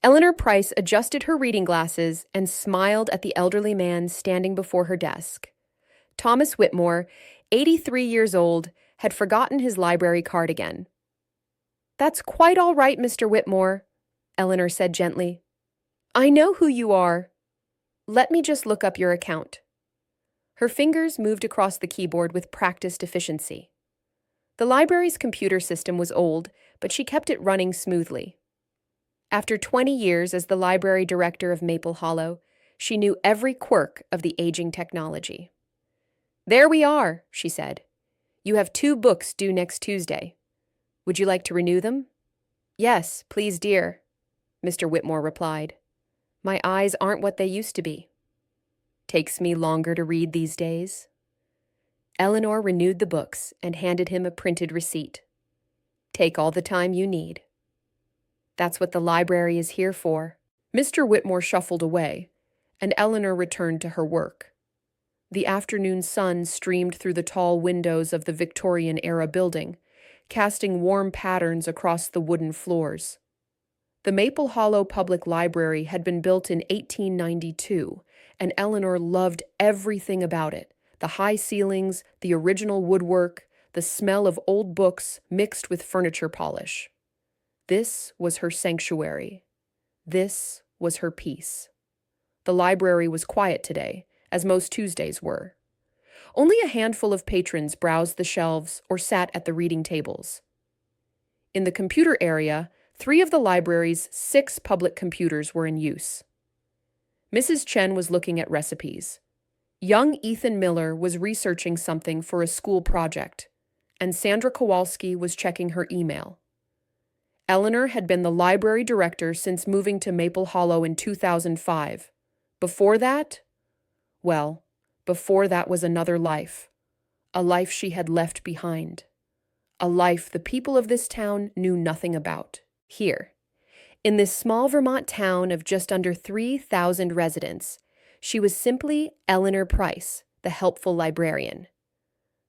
Eleanor Price adjusted her reading glasses and smiled at the elderly man standing before her desk. Thomas Whitmore, 83 years old, had forgotten his library card again. "That's quite all right, Mr. Whitmore," Eleanor said gently. "I know who you are. Let me just look up your account." Her fingers moved across the keyboard with practiced efficiency. The library's computer system was old, but she kept it running smoothly. After 20 years as the library director of Maple Hollow, she knew every quirk of the aging technology. "There we are," she said. "You have 2 books due next Tuesday. Would you like to renew them?" "Yes, please, dear," Mr. Whitmore replied. "My eyes aren't what they used to be. Takes me longer to read these days." Eleanor renewed the books and handed him a printed receipt. "Take all the time you need. That's what the library is here for." Mr. Whitmore shuffled away, and Eleanor returned to her work. The afternoon sun streamed through the tall windows of the Victorian-era building, casting warm patterns across the wooden floors. The Maple Hollow Public Library had been built in 1892, and Eleanor loved everything about it: the high ceilings, the original woodwork, the smell of old books mixed with furniture polish. This was her sanctuary. This was her peace. The library was quiet today, as most Tuesdays were. Only a handful of patrons browsed the shelves or sat at the reading tables. In the computer area, 3 of the library's 6 public computers were in use. Mrs. Chen was looking at recipes. Young Ethan Miller was researching something for a school project, and Sandra Kowalski was checking her email. Eleanor had been the library director since moving to Maple Hollow in 2005. Before that? Well, before that was another life. A life she had left behind. A life the people of this town knew nothing about. Here, in this small Vermont town of just under 3,000 residents, she was simply Eleanor Price, the helpful librarian.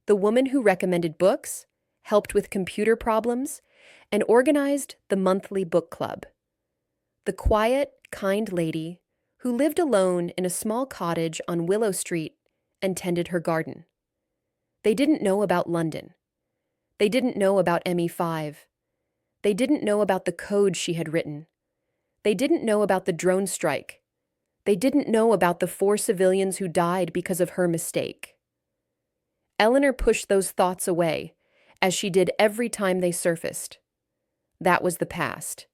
The woman who recommended books, helped with computer problems, and organized the monthly book club. The quiet, kind lady who lived alone in a small cottage on Willow Street and tended her garden. They didn't know about London. They didn't know about ME5. They didn't know about the code she had written. They didn't know about the drone strike. They didn't know about the 4 civilians who died because of her mistake. Eleanor pushed those thoughts away, as she did every time they surfaced. That was the past.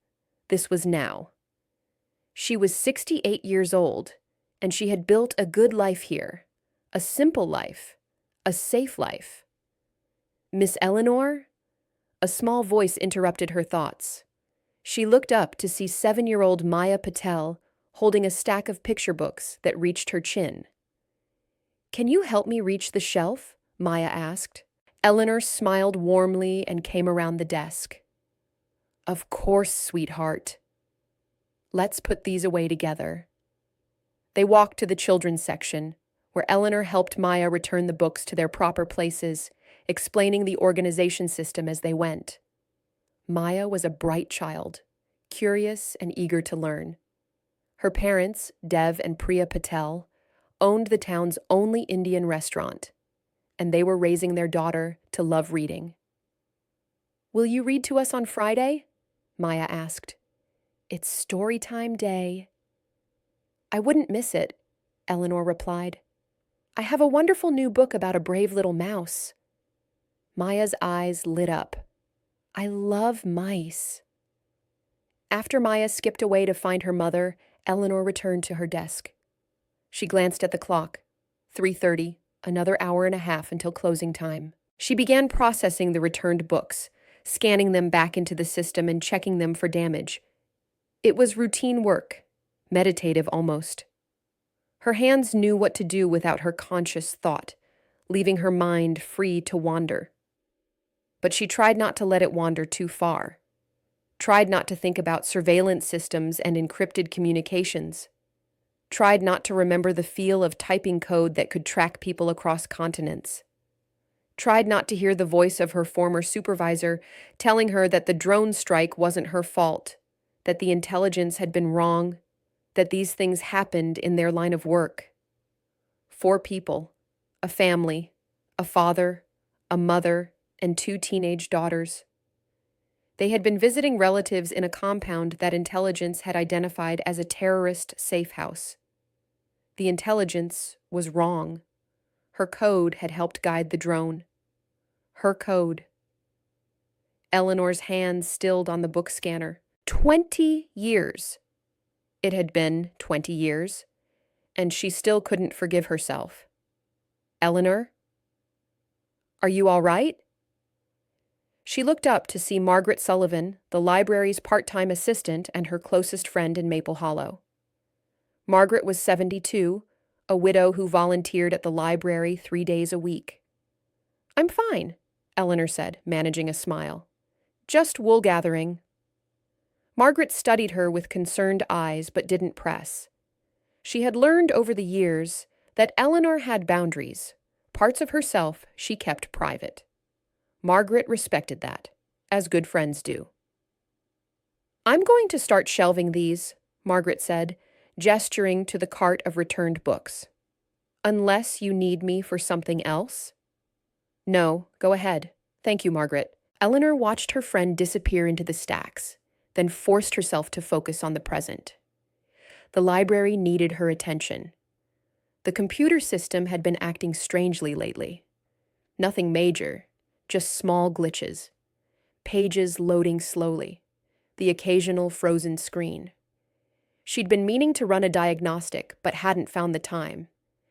This was now. She was 68 years old, and she had built a good life here, a simple life, a safe life. "Miss Eleanor?" A small voice interrupted her thoughts. She looked up to see 7-year-old Maya Patel holding a stack of picture books that reached her chin. "Can you help me reach the shelf?" Maya asked. Eleanor smiled warmly and came around the desk. "Of course, sweetheart. Let's put these away together." They walked to the children's section, where Eleanor helped Maya return the books to their proper places, explaining the organization system as they went. Maya was a bright child, curious and eager to learn. Her parents, Dev and Priya Patel, owned the town's only Indian restaurant, and they were raising their daughter to love reading. "Will you read to us on Friday?" Maya asked. "It's story time day." "I wouldn't miss it," Eleanor replied. "I have a wonderful new book about a brave little mouse." Maya's eyes lit up. "I love mice." After Maya skipped away to find her mother, Eleanor returned to her desk. She glanced at the clock. 3:30, another hour and a half until closing time. She began processing the returned books, scanning them back into the system and checking them for damage. It was routine work, meditative almost. Her hands knew what to do without her conscious thought, leaving her mind free to wander. But she tried not to let it wander too far. Tried not to think about surveillance systems and encrypted communications. Tried not to remember the feel of typing code that could track people across continents. Tried not to hear the voice of her former supervisor telling her that the drone strike wasn't her fault, that the intelligence had been wrong, that these things happened in their line of work. 4 people, a family, a father, a mother, and 2 teenage daughters. They had been visiting relatives in a compound that intelligence had identified as a terrorist safe house. The intelligence was wrong. Her code had helped guide the drone. Her code. Eleanor's hands stilled on the book scanner. 20 years. It had been 20 years, and she still couldn't forgive herself. Eleanor? Are you all right? She looked up to see Margaret Sullivan, the library's part-time assistant and her closest friend in Maple Hollow. Margaret was 72, a widow who volunteered at the library 3 days a week. I'm fine, Eleanor said, managing a smile. Just wool gathering. Margaret studied her with concerned eyes but didn't press. She had learned over the years that Eleanor had boundaries. Parts of herself she kept private. Margaret respected that, as good friends do. I'm going to start shelving these, Margaret said, gesturing to the cart of returned books. Unless you need me for something else? No, go ahead. Thank you, Margaret. Eleanor watched her friend disappear into the stacks, then forced herself to focus on the present. The library needed her attention. The computer system had been acting strangely lately. Nothing major, just small glitches. Pages loading slowly. The occasional frozen screen. She'd been meaning to run a diagnostic, but hadn't found the time.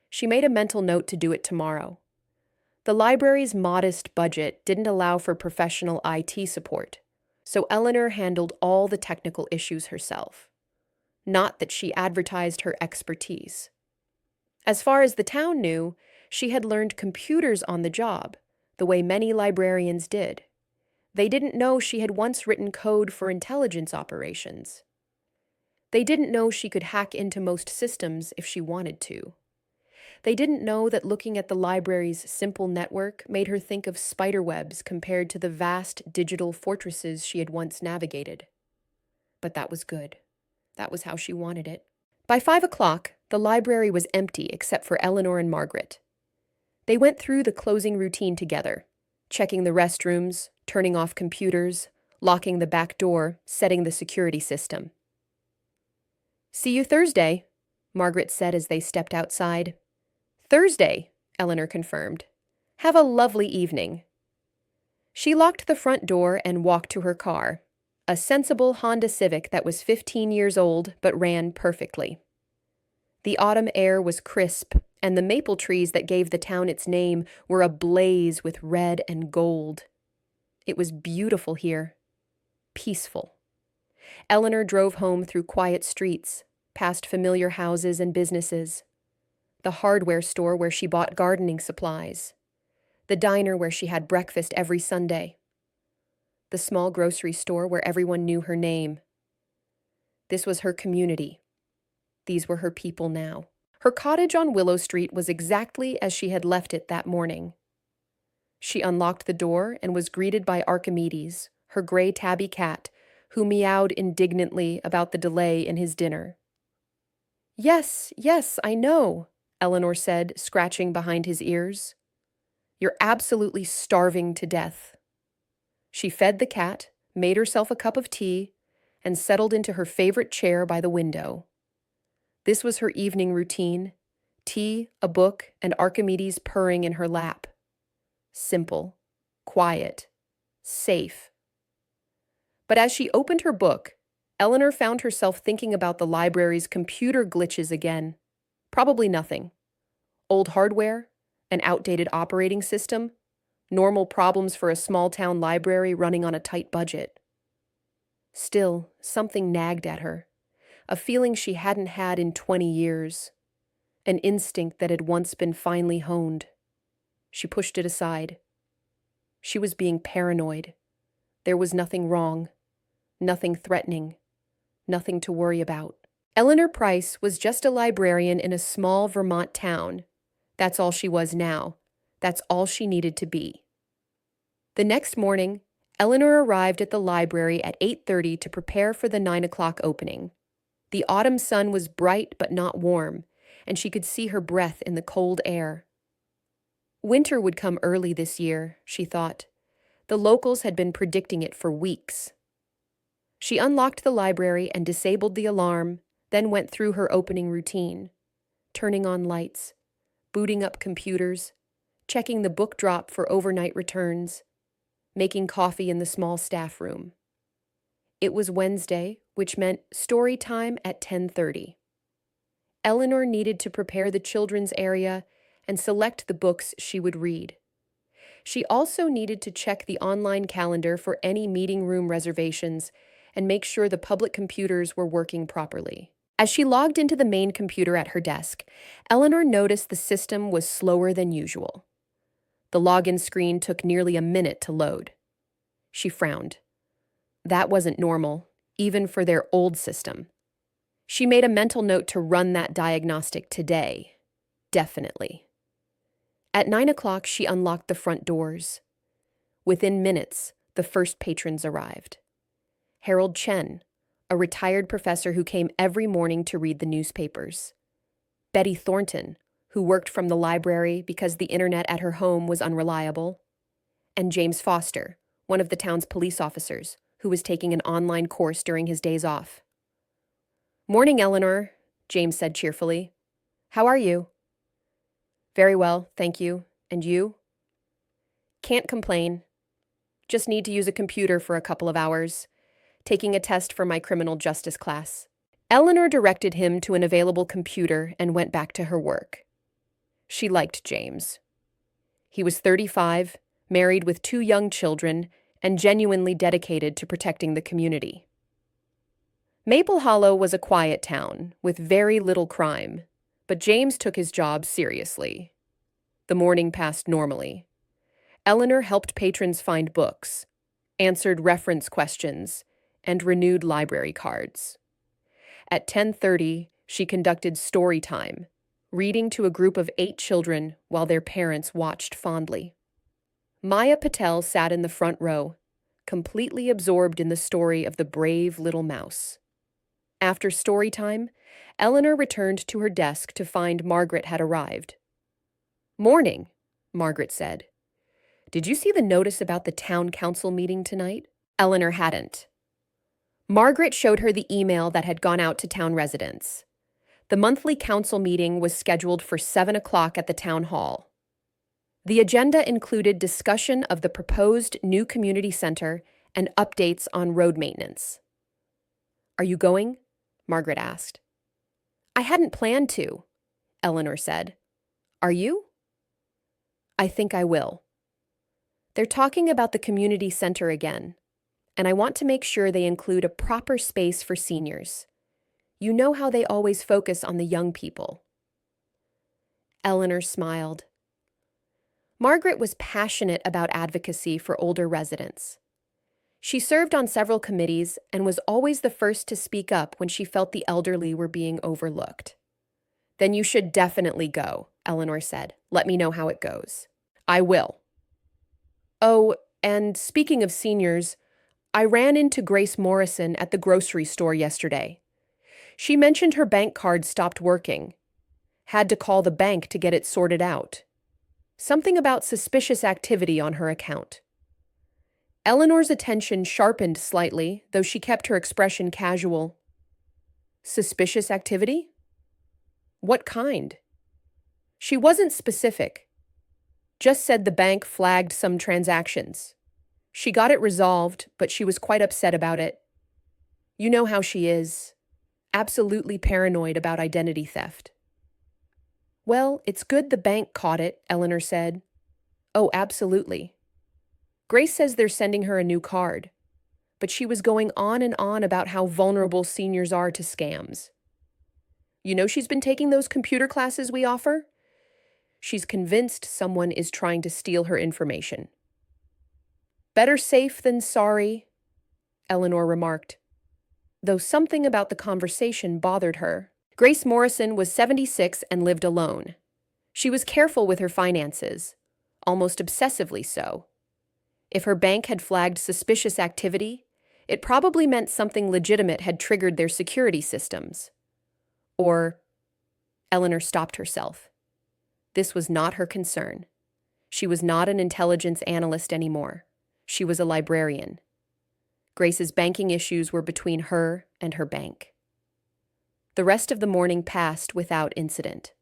She made a mental note to do it tomorrow. The library's modest budget didn't allow for professional IT support, so Eleanor handled all the technical issues herself. Not that she advertised her expertise. As far as the town knew, she had learned computers on the job, the way many librarians did. They didn't know she had once written code for intelligence operations. They didn't know she could hack into most systems if she wanted to. They didn't know that looking at the library's simple network made her think of spiderwebs compared to the vast digital fortresses she had once navigated. But that was good. That was how she wanted it. By 5 o'clock, the library was empty except for Eleanor and Margaret. They went through the closing routine together, checking the restrooms, turning off computers, locking the back door, setting the security system. See you Thursday, Margaret said as they stepped outside. Thursday, Eleanor confirmed. Have a lovely evening. She locked the front door and walked to her car, a sensible Honda Civic that was 15 years old but ran perfectly. The autumn air was crisp, and the maple trees that gave the town its name were ablaze with red and gold. It was beautiful here. Peaceful. Eleanor drove home through quiet streets, past familiar houses and businesses. The hardware store where she bought gardening supplies. The diner where she had breakfast every Sunday. The small grocery store where everyone knew her name. This was her community. These were her people now. Her cottage on Willow Street was exactly as she had left it that morning. She unlocked the door and was greeted by Archimedes, her gray tabby cat, who meowed indignantly about the delay in his dinner. Yes, I know, Eleanor said, scratching behind his ears. You're absolutely starving to death. She fed the cat, made herself a cup of tea, and settled into her favorite chair by the window. This was her evening routine: tea, a book, and Archimedes purring in her lap. Simple, quiet, safe. But as she opened her book, Eleanor found herself thinking about the library's computer glitches again. Probably nothing. Old hardware, an outdated operating system, normal problems for a small-town library running on a tight budget. Still, something nagged at her, a feeling she hadn't had in 20 years, an instinct that had once been finely honed. She pushed it aside. She was being paranoid. There was nothing wrong, nothing threatening, nothing to worry about. Eleanor Price was just a librarian in a small Vermont town. That's all she was now. That's all she needed to be. The next morning, Eleanor arrived at the library at 8:30 to prepare for the 9 o'clock opening. The autumn sun was bright but not warm, and she could see her breath in the cold air. Winter would come early this year, she thought. The locals had been predicting it for weeks. She unlocked the library and disabled the alarm, then went through her opening routine, turning on lights, booting up computers, checking the book drop for overnight returns, making coffee in the small staff room. It was Wednesday, which meant story time at 10:30. Eleanor needed to prepare the children's area and select the books she would read. She also needed to check the online calendar for any meeting room reservations and make sure the public computers were working properly. As she logged into the main computer at her desk, Eleanor noticed the system was slower than usual. The login screen took nearly a minute to load. She frowned. That wasn't normal, even for their old system. She made a mental note to run that diagnostic today. Definitely. At 9 o'clock, she unlocked the front doors. Within minutes, the first patrons arrived. Harold Chen, a retired professor who came every morning to read the newspapers. Betty Thornton, who worked from the library because the internet at her home was unreliable. And James Foster, one of the town's police officers, who was taking an online course during his days off. "Morning, Eleanor," James said cheerfully. "How are you?" "Very well, thank you. And you?" "Can't complain. Just need to use a computer for a couple of hours, taking a test for my criminal justice class." Eleanor directed him to an available computer and went back to her work. She liked James. He was 35, married with 2 young children, and genuinely dedicated to protecting the community. Maple Hollow was a quiet town with very little crime, but James took his job seriously. The morning passed normally. Eleanor helped patrons find books, answered reference questions, and renewed library cards. At 10:30, she conducted story time, reading to a group of 8 children while their parents watched fondly. Maya Patel sat in the front row, completely absorbed in the story of the brave little mouse. After story time, Eleanor returned to her desk to find Margaret had arrived. "Morning," Margaret said. "Did you see the notice about the town council meeting tonight?" Eleanor hadn't. Margaret showed her the email that had gone out to town residents. The monthly council meeting was scheduled for 7 o'clock at the town hall. The agenda included discussion of the proposed new community center and updates on road maintenance. "Are you going?" Margaret asked. "I hadn't planned to," Eleanor said. "Are you?" "I think I will. They're talking about the community center again, and I want to make sure they include a proper space for seniors. You know how they always focus on the young people." Eleanor smiled. Margaret was passionate about advocacy for older residents. She served on several committees and was always the first to speak up when she felt the elderly were being overlooked. "Then you should definitely go," Eleanor said. "Let me know how it goes." "I will." "Oh, and speaking of seniors, I ran into Grace Morrison at the grocery store yesterday. She mentioned her bank card stopped working. Had to call the bank to get it sorted out. Something about suspicious activity on her account." Eleanor's attention sharpened slightly, though she kept her expression casual. "Suspicious activity? What kind?" She wasn't specific. Just said the bank flagged some transactions. She got it resolved, but she was quite upset about it. You know how she is. Absolutely paranoid about identity theft. "Well, it's good the bank caught it," Eleanor said. "Oh, absolutely. Grace says they're sending her a new card, but she was going on and on about how vulnerable seniors are to scams. You know she's been taking those computer classes we offer? She's convinced someone is trying to steal her information." "Better safe than sorry," Eleanor remarked, though something about the conversation bothered her. Grace Morrison was 76 and lived alone. She was careful with her finances, almost obsessively so. If her bank had flagged suspicious activity, it probably meant something legitimate had triggered their security systems. Or, Eleanor stopped herself. This was not her concern. She was not an intelligence analyst anymore. She was a librarian. Grace's banking issues were between her and her bank. The rest of the morning passed without incident.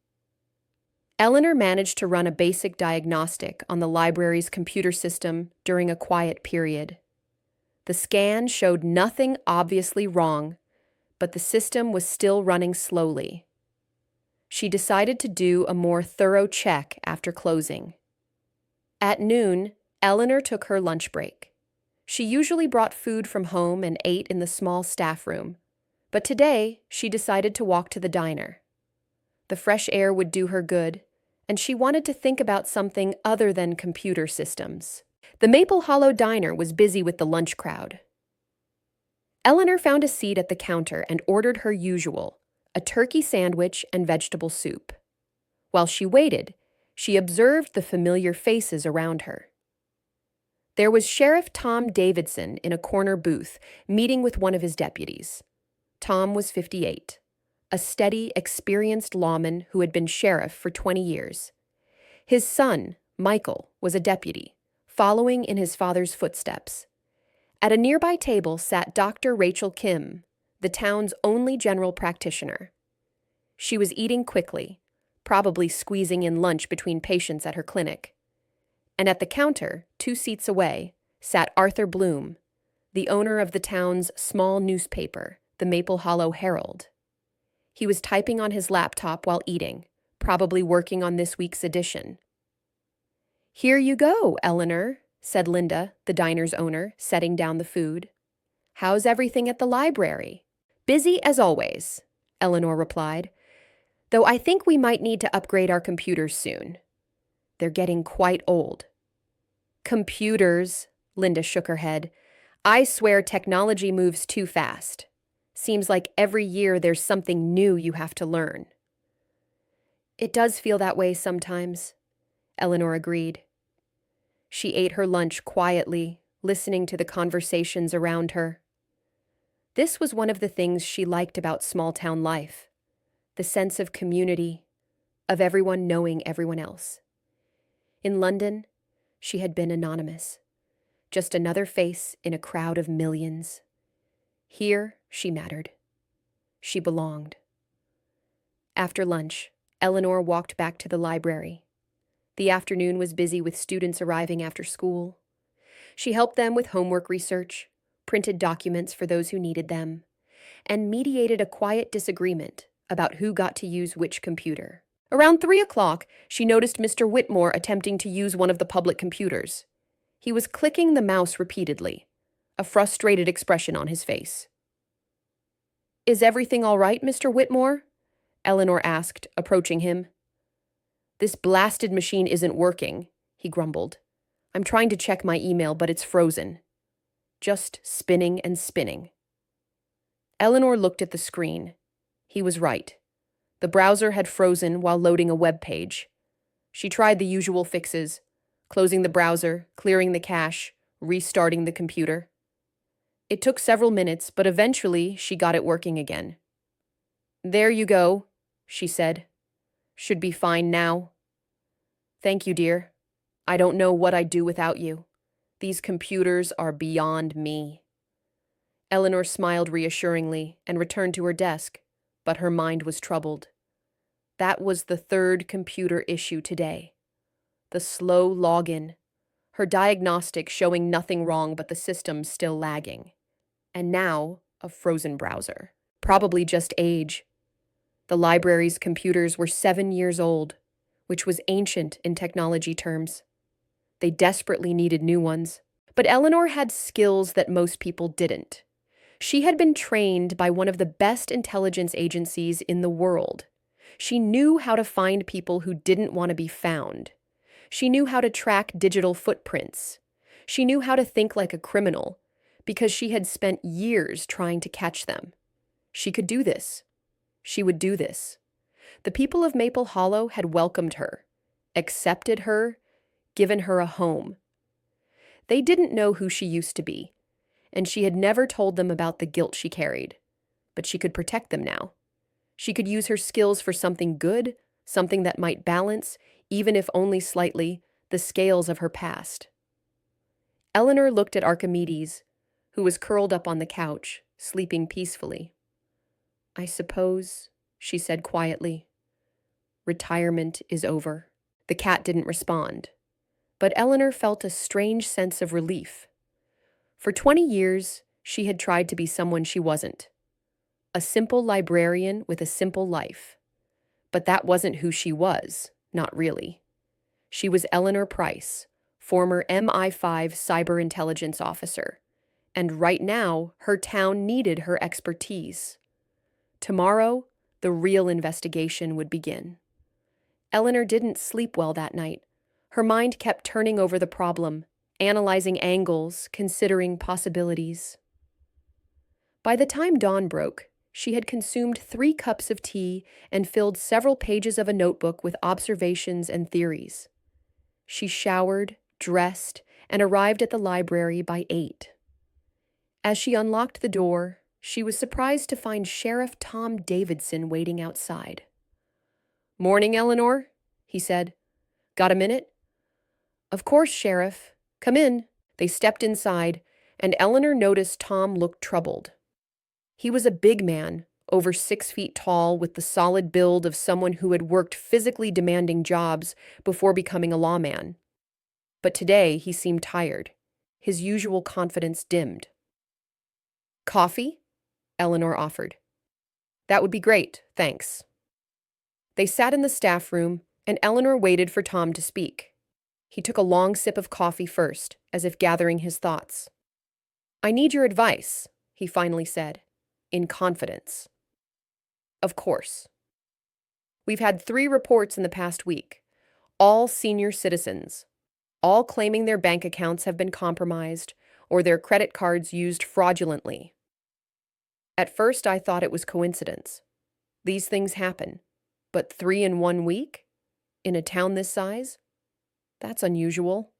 Eleanor managed to run a basic diagnostic on the library's computer system during a quiet period. The scan showed nothing obviously wrong, but the system was still running slowly. She decided to do a more thorough check after closing. At noon, Eleanor took her lunch break. She usually brought food from home and ate in the small staff room, but today she decided to walk to the diner. The fresh air would do her good, and she wanted to think about something other than computer systems. The Maple Hollow Diner was busy with the lunch crowd. Eleanor found a seat at the counter and ordered her usual, a turkey sandwich and vegetable soup. While she waited, she observed the familiar faces around her. There was Sheriff Tom Davidson in a corner booth, meeting with one of his deputies. Tom was 58, a steady, experienced lawman who had been sheriff for 20 years. His son, Michael, was a deputy, following in his father's footsteps. At a nearby table sat Dr. Rachel Kim, the town's only general practitioner. She was eating quickly, probably squeezing in lunch between patients at her clinic. And at the counter, 2 seats away, sat Arthur Bloom, the owner of the town's small newspaper, the Maple Hollow Herald. He was typing on his laptop while eating, probably working on this week's edition. "Here you go, Eleanor," said Linda, the diner's owner, setting down the food. "How's everything at the library?" "Busy as always," Eleanor replied, "though I think we might need to upgrade our computers soon. They're getting quite old." "Computers," Linda shook her head. "I swear technology moves too fast. Seems like every year there's something new you have to learn." "It does feel that way sometimes," Eleanor agreed. She ate her lunch quietly, listening to the conversations around her. This was one of the things she liked about small-town life, the sense of community, of everyone knowing everyone else. In London, she had been anonymous, just another face in a crowd of millions. Here, she mattered. She belonged. After lunch, Eleanor walked back to the library. The afternoon was busy with students arriving after school. She helped them with homework research, printed documents for those who needed them, and mediated a quiet disagreement about who got to use which computer. Around 3 o'clock, she noticed Mr. Whitmore attempting to use one of the public computers. He was clicking the mouse repeatedly, a frustrated expression on his face. "Is everything all right, Mr. Whitmore?" Eleanor asked, approaching him. "This blasted machine isn't working," he grumbled. "I'm trying to check my email, but it's frozen. Just spinning and spinning." Eleanor looked at the screen. He was right. The browser had frozen while loading a web page. She tried the usual fixes, closing the browser, clearing the cache, restarting the computer. It took several minutes, but eventually she got it working again. "There you go," she said. "Should be fine now." "Thank you, dear. I don't know what I'd do without you. These computers are beyond me." Eleanor smiled reassuringly and returned to her desk, but her mind was troubled. That was the 3rd computer issue today. The slow login, her diagnostic showing nothing wrong but the system still lagging. And now, a frozen browser. Probably just age. The library's computers were 7 years old, which was ancient in technology terms. They desperately needed new ones. But Eleanor had skills that most people didn't. She had been trained by one of the best intelligence agencies in the world. She knew how to find people who didn't want to be found. She knew how to track digital footprints. She knew how to think like a criminal, because she had spent years trying to catch them. She could do this. She would do this. The people of Maple Hollow had welcomed her, accepted her, given her a home. They didn't know who she used to be, and she had never told them about the guilt she carried. But she could protect them now. She could use her skills for something good, something that might balance, even if only slightly, the scales of her past. Eleanor looked at Archimedes, who was curled up on the couch, sleeping peacefully. "I suppose," she said quietly, "retirement is over." The cat didn't respond, but Eleanor felt a strange sense of relief. For 20 years, she had tried to be someone she wasn't. A simple librarian with a simple life. But that wasn't who she was, not really. She was Eleanor Price, former MI5 cyber intelligence officer, and right now her town needed her expertise. Tomorrow, the real investigation would begin. Eleanor didn't sleep well that night. Her mind kept turning over the problem, analyzing angles, considering possibilities. By the time dawn broke, she had consumed 3 cups of tea and filled several pages of a notebook with observations and theories. She showered, dressed, and arrived at the library by 8. As she unlocked the door, she was surprised to find Sheriff Tom Davidson waiting outside. "Morning, Eleanor," he said. "Got a minute?" "Of course, Sheriff. Come in." They stepped inside, and Eleanor noticed Tom looked troubled. He was a big man, over 6 feet tall, with the solid build of someone who had worked physically demanding jobs before becoming a lawman. But today he seemed tired. His usual confidence dimmed. "Coffee?" Eleanor offered. "That would be great, thanks." They sat in the staff room, and Eleanor waited for Tom to speak. He took a long sip of coffee first, as if gathering his thoughts. "I need your advice," he finally said, in confidence. "Of course." "We've had 3 reports in the past week, all senior citizens, all claiming their bank accounts have been compromised or their credit cards used fraudulently. At first, I thought it was coincidence. These things happen, but 3 in 1 week? In a town this size? That's unusual."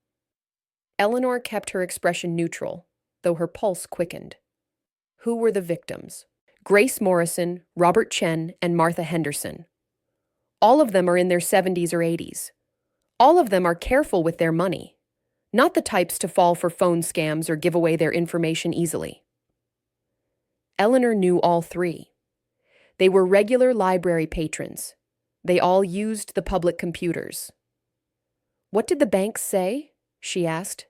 Eleanor kept her expression neutral, though her pulse quickened. Who were the victims? Grace Morrison, Robert Chen, and Martha Henderson. All of them are in their 70s or 80s. All of them are careful with their money, not the types to fall for phone scams or give away their information easily. Eleanor knew all 3. They were regular library patrons. They all used the public computers. "What did the banks say?" she asked.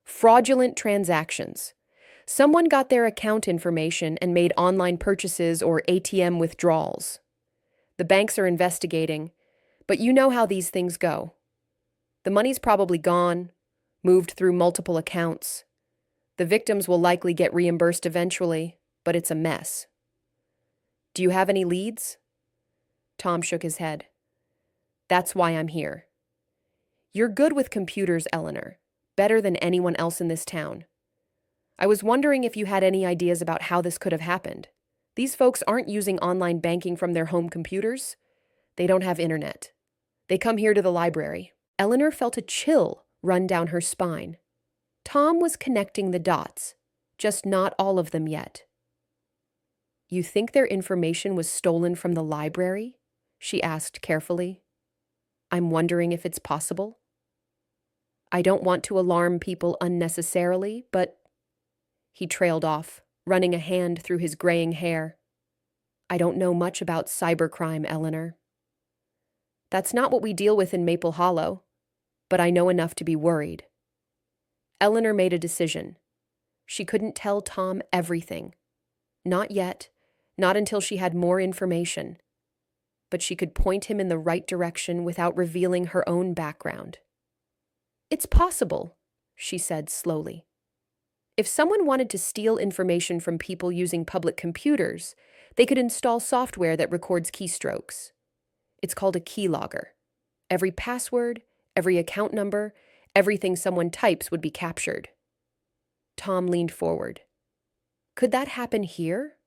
"Fraudulent transactions. Someone got their account information and made online purchases or ATM withdrawals. The banks are investigating, but you know how these things go. The money's probably gone, moved through multiple accounts. The victims will likely get reimbursed eventually, but it's a mess. Do you have any leads?" Tom shook his head. "That's why I'm here. You're good with computers, Eleanor, better than anyone else in this town. I was wondering if you had any ideas about how this could have happened. These folks aren't using online banking from their home computers. They don't have internet. They come here to the library." Eleanor felt a chill run down her spine. Tom was connecting the dots, just not all of them yet. "You think their information was stolen from the library?" she asked carefully. "I'm wondering if it's possible. I don't want to alarm people unnecessarily, but..." He trailed off, running a hand through his graying hair. "I don't know much about cybercrime, Eleanor. That's not what we deal with in Maple Hollow, but I know enough to be worried." Eleanor made a decision. She couldn't tell Tom everything. Not yet, not until she had more information. But she could point him in the right direction without revealing her own background. "It's possible," she said slowly. "If someone wanted to steal information from people using public computers, they could install software that records keystrokes. It's called a keylogger. Every password, every account number, everything someone types would be captured." Tom leaned forward. "Could that happen here?"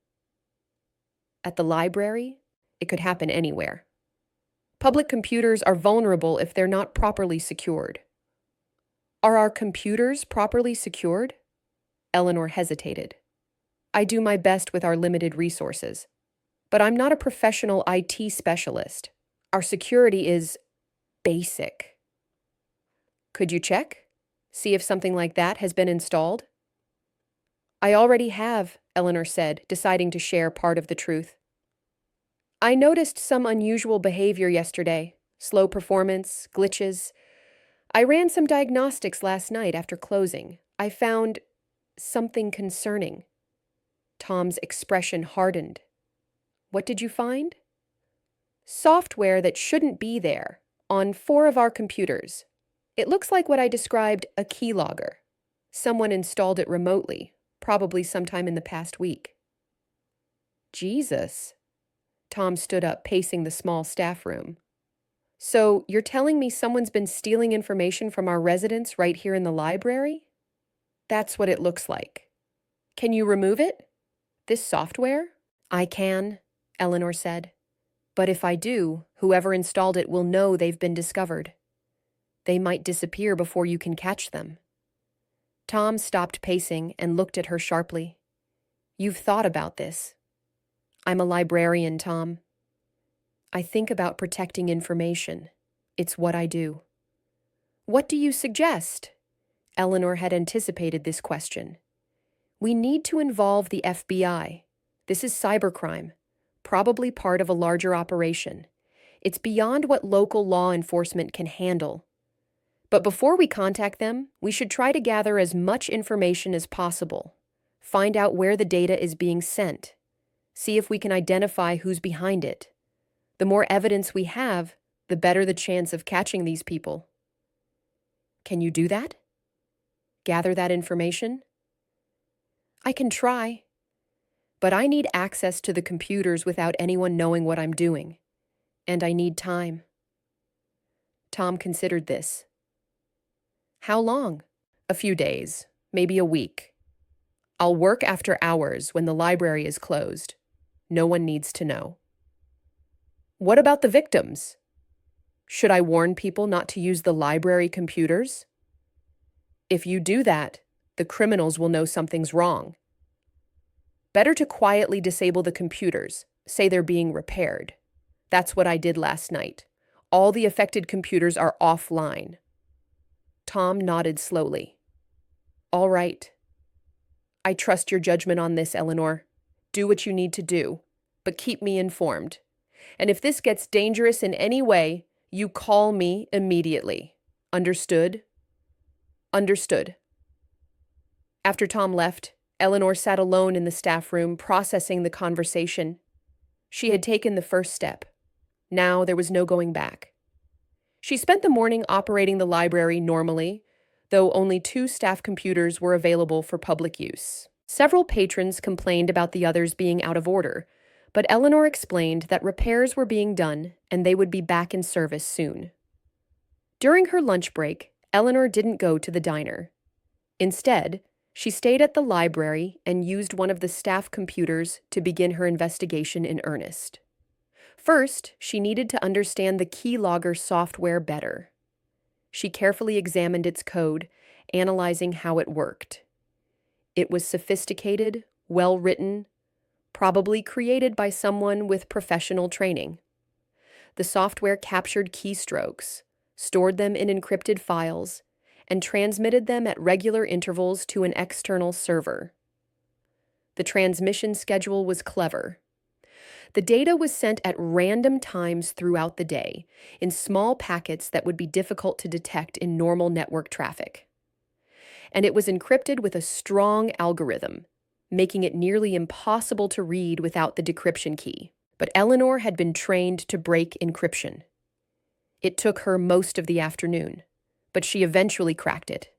"At the library? It could happen anywhere. Public computers are vulnerable if they're not properly secured." Are our computers properly secured? Eleanor hesitated. I do my best with our limited resources, but I'm not a professional IT specialist. Our security is basic. Could you check? See if something like that has been installed? I already have, Eleanor said, deciding to share part of the truth. I noticed some unusual behavior yesterday. Slow performance, glitches. I ran some diagnostics last night after closing. I found something concerning. Tom's expression hardened. What did you find? Software that shouldn't be there, on 4 of our computers. It looks like what I described a keylogger. Someone installed it remotely, probably sometime in the past week. Jesus. Tom stood up, pacing the small staff room. So, you're telling me someone's been stealing information from our residents right here in the library? That's what it looks like. Can you remove it? This software? I can, Eleanor said. But if I do, whoever installed it will know they've been discovered. They might disappear before you can catch them. Tom stopped pacing and looked at her sharply. You've thought about this. I'm a librarian, Tom. I think about protecting information. It's what I do. What do you suggest? Eleanor had anticipated this question. We need to involve the FBI. This is cybercrime, probably part of a larger operation. It's beyond what local law enforcement can handle. But before we contact them, we should try to gather as much information as possible. Find out where the data is being sent. See if we can identify who's behind it. The more evidence we have, the better the chance of catching these people. Can you do that? Gather that information? I can try. But I need access to the computers without anyone knowing what I'm doing. And I need time. Tom considered this. How long? A few days, maybe a week. I'll work after hours when the library is closed. No one needs to know. What about the victims? Should I warn people not to use the library computers? If you do that, the criminals will know something's wrong. Better to quietly disable the computers, say they're being repaired. That's what I did last night. All the affected computers are offline. Tom nodded slowly. All right. I trust your judgment on this, Eleanor. Do what you need to do, but keep me informed. And if this gets dangerous in any way, you call me immediately. Understood? Understood. After Tom left, Eleanor sat alone in the staff room, processing the conversation. She had taken the first step. Now there was no going back. She spent the morning operating the library normally, though only 2 staff computers were available for public use. Several patrons complained about the others being out of order, but Eleanor explained that repairs were being done and they would be back in service soon. During her lunch break, Eleanor didn't go to the diner. Instead, she stayed at the library and used one of the staff computers to begin her investigation in earnest. First, she needed to understand the keylogger software better. She carefully examined its code, analyzing how it worked. It was sophisticated, well-written, probably created by someone with professional training. The software captured keystrokes, stored them in encrypted files, and transmitted them at regular intervals to an external server. The transmission schedule was clever. The data was sent at random times throughout the day, in small packets that would be difficult to detect in normal network traffic. And it was encrypted with a strong algorithm, making it nearly impossible to read without the decryption key. But Eleanor had been trained to break encryption. It took her most of the afternoon, but she eventually cracked it.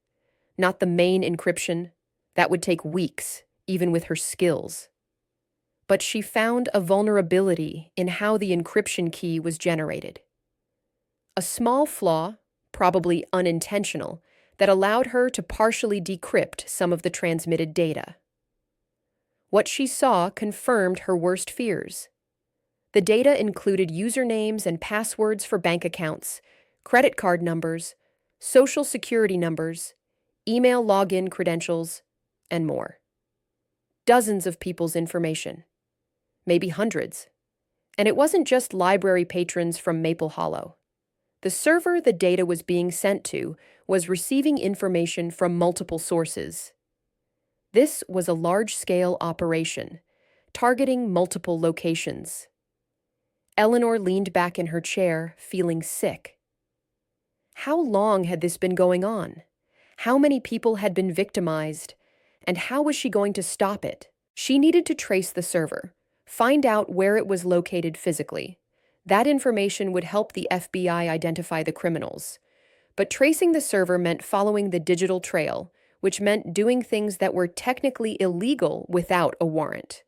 Not the main encryption. That would take weeks, even with her skills. But she found a vulnerability in how the encryption key was generated. A small flaw, probably unintentional, that allowed her to partially decrypt some of the transmitted data. What she saw confirmed her worst fears. The data included usernames and passwords for bank accounts, credit card numbers, social security numbers, email login credentials, and more. Dozens of people's information, maybe hundreds. And it wasn't just library patrons from Maple Hollow. The server the data was being sent to was receiving information from multiple sources. This was a large-scale operation, targeting multiple locations. Eleanor leaned back in her chair, feeling sick. How long had this been going on? How many people had been victimized? And how was she going to stop it? She needed to trace the server, find out where it was located physically. That information would help the FBI identify the criminals. But tracing the server meant following the digital trail, which meant doing things that were technically illegal without a warrant.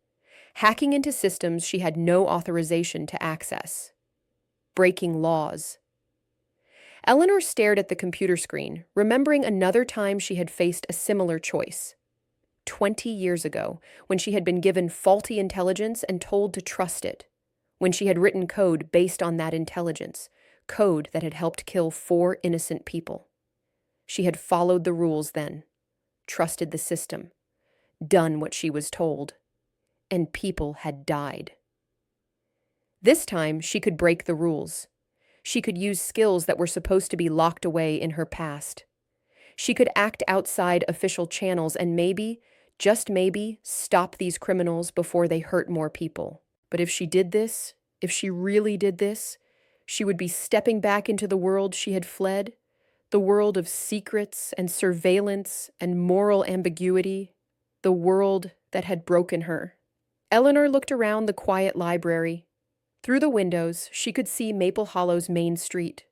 Hacking into systems she had no authorization to access. Breaking laws. Eleanor stared at the computer screen, remembering another time she had faced a similar choice. 20 years ago, when she had been given faulty intelligence and told to trust it. When she had written code based on that intelligence, code that had helped kill 4 innocent people. She had followed the rules then, trusted the system, done what she was told, and people had died. This time, she could break the rules. She could use skills that were supposed to be locked away in her past. She could act outside official channels and maybe, just maybe, stop these criminals before they hurt more people. But if she did this, if she really did this, she would be stepping back into the world she had fled, the world of secrets and surveillance and moral ambiguity, the world that had broken her. Eleanor looked around the quiet library. Through the windows, she could see Maple Hollow's main street,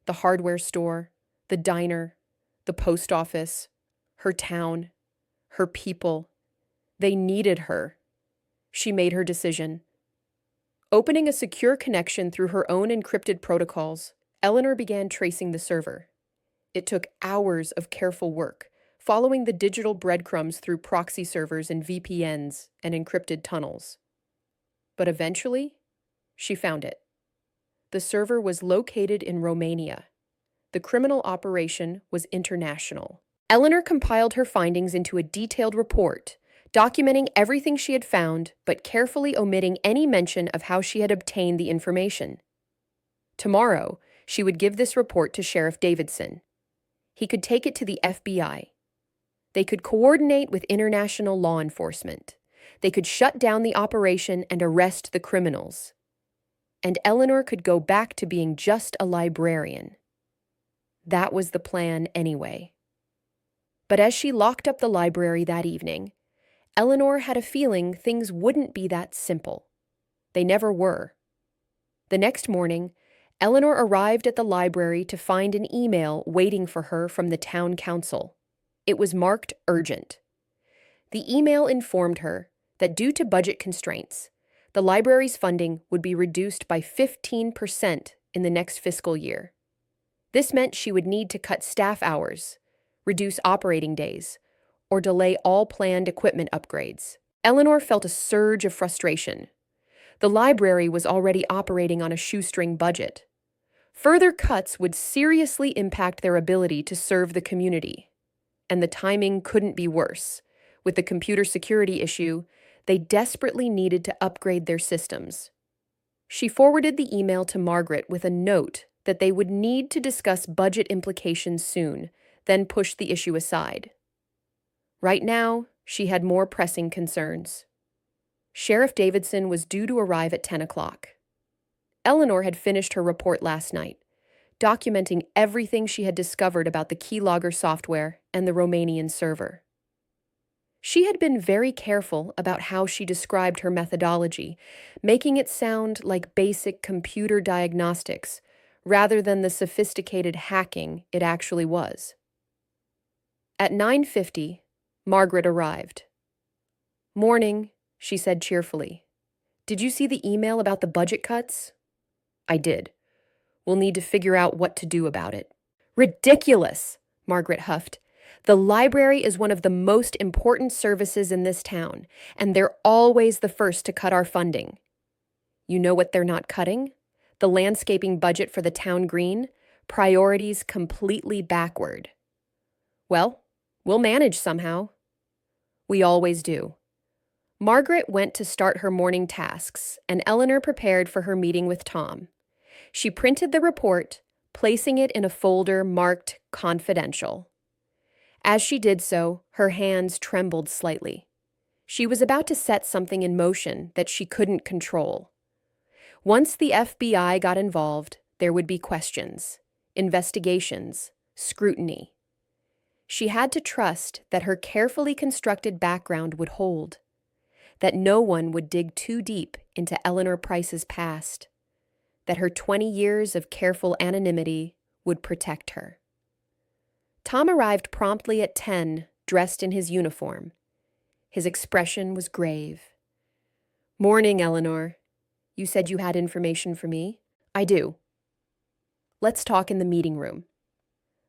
the hardware store, the diner, the post office, her town, her people. They needed her. She made her decision. Opening a secure connection through her own encrypted protocols, Eleanor began tracing the server. It took hours of careful work, following the digital breadcrumbs through proxy servers and VPNs and encrypted tunnels. But eventually, she found it. The server was located in Romania. The criminal operation was international. Eleanor compiled her findings into a detailed report, documenting everything she had found, but carefully omitting any mention of how she had obtained the information. Tomorrow, she would give this report to Sheriff Davidson. He could take it to the FBI. They could coordinate with international law enforcement. They could shut down the operation and arrest the criminals. And Eleanor could go back to being just a librarian. That was the plan anyway. But as she locked up the library that evening, Eleanor had a feeling things wouldn't be that simple. They never were. The next morning, Eleanor arrived at the library to find an email waiting for her from the town council. It was marked urgent. The email informed her that due to budget constraints, the library's funding would be reduced by 15% in the next fiscal year. This meant she would need to cut staff hours, reduce operating days, or delay all planned equipment upgrades. Eleanor felt a surge of frustration. The library was already operating on a shoestring budget. Further cuts would seriously impact their ability to serve the community. And the timing couldn't be worse. With the computer security issue, they desperately needed to upgrade their systems. She forwarded the email to Margaret with a note that they would need to discuss budget implications soon, then push the issue aside. Right now, she had more pressing concerns. Sheriff Davidson was due to arrive at 10 o'clock. Eleanor had finished her report last night, documenting everything she had discovered about the keylogger software and the Romanian server. She had been very careful about how she described her methodology, making it sound like basic computer diagnostics rather than the sophisticated hacking it actually was. At 9:50, Margaret arrived. "Morning," she said cheerfully. "Did you see the email about the budget cuts?" "I did. We'll need to figure out what to do about it." "Ridiculous," Margaret huffed. "The library is one of the most important services in this town, and they're always the first to cut our funding. You know what they're not cutting? The landscaping budget for the town green, Priorities completely backward. Well, we'll manage somehow. We always do. Margaret went to start her morning tasks, and Eleanor prepared for her meeting with Tom. She printed the report, placing it in a folder marked confidential. As she did so, her hands trembled slightly. She was about to set something in motion that she couldn't control. Once the FBI got involved, there would be questions, investigations, scrutiny. She had to trust that her carefully constructed background would hold, that no one would dig too deep into Eleanor Price's past, that her 20 years of careful anonymity would protect her. Tom arrived promptly at 10, dressed in his uniform. His expression was grave. "Morning, Eleanor. You said you had information for me?" "I do." "Let's talk in the meeting room."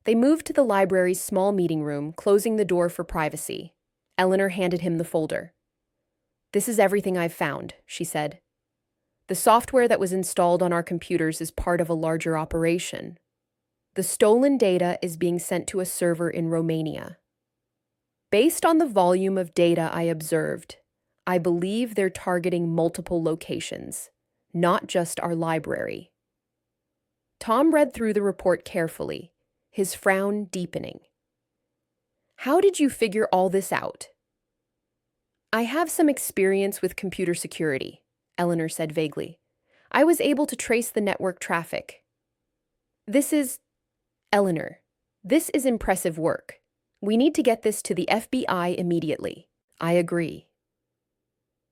They moved to the library's small meeting room, closing the door for privacy. Eleanor handed him the folder. "This is everything I've found," she said. "The software that was installed on our computers is part of a larger operation. The stolen data is being sent to a server in Romania. Based on the volume of data I observed, I believe they're targeting multiple locations, not just our library." Tom read through the report carefully, his frown deepening. "How did you figure all this out?" "I have some experience with computer security," Eleanor said vaguely. "I was able to trace the network traffic." Eleanor, this is impressive work. We need to get this to the FBI immediately." "I agree.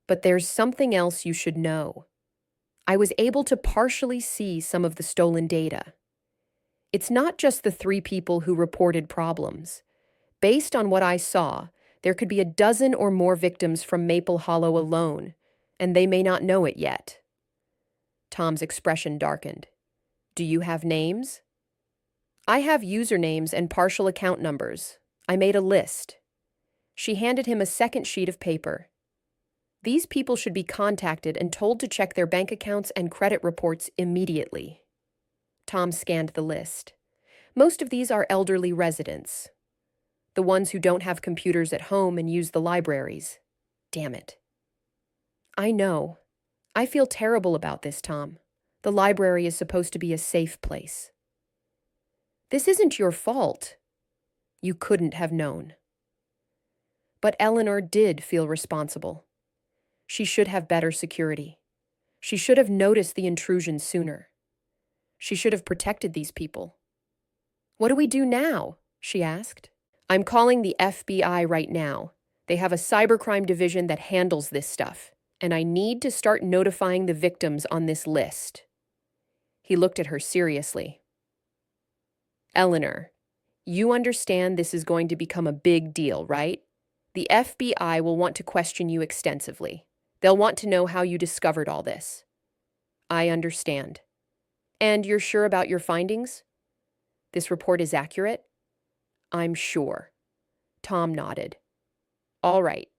But there's something else you should know. I was able to partially see some of the stolen data. It's not just the 3 people who reported problems. Based on what I saw, there could be a dozen or more victims from Maple Hollow alone, and they may not know it yet." Tom's expression darkened. "Do you have names?" "I have usernames and partial account numbers. I made a list." She handed him a second sheet of paper. "These people should be contacted and told to check their bank accounts and credit reports immediately." Tom scanned the list. Most of these are elderly residents, the ones who don't have computers at home and use the libraries. Damn it. "I know. I feel terrible about this, Tom. The library is supposed to be a safe place." "This isn't your fault." "You couldn't have known." But Eleanor did feel responsible. She should have better security. She should have noticed the intrusion sooner. She should have protected these people. "What do we do now?" she asked. "I'm calling the FBI right now. They have a cybercrime division that handles this stuff, and I need to start notifying the victims on this list." He looked at her seriously. "Eleanor, you understand this is going to become a big deal, right? The FBI will want to question you extensively. They'll want to know how you discovered all this." "I understand." "And you're sure about your findings? This report is accurate?" "I'm sure." Tom nodded. "All right.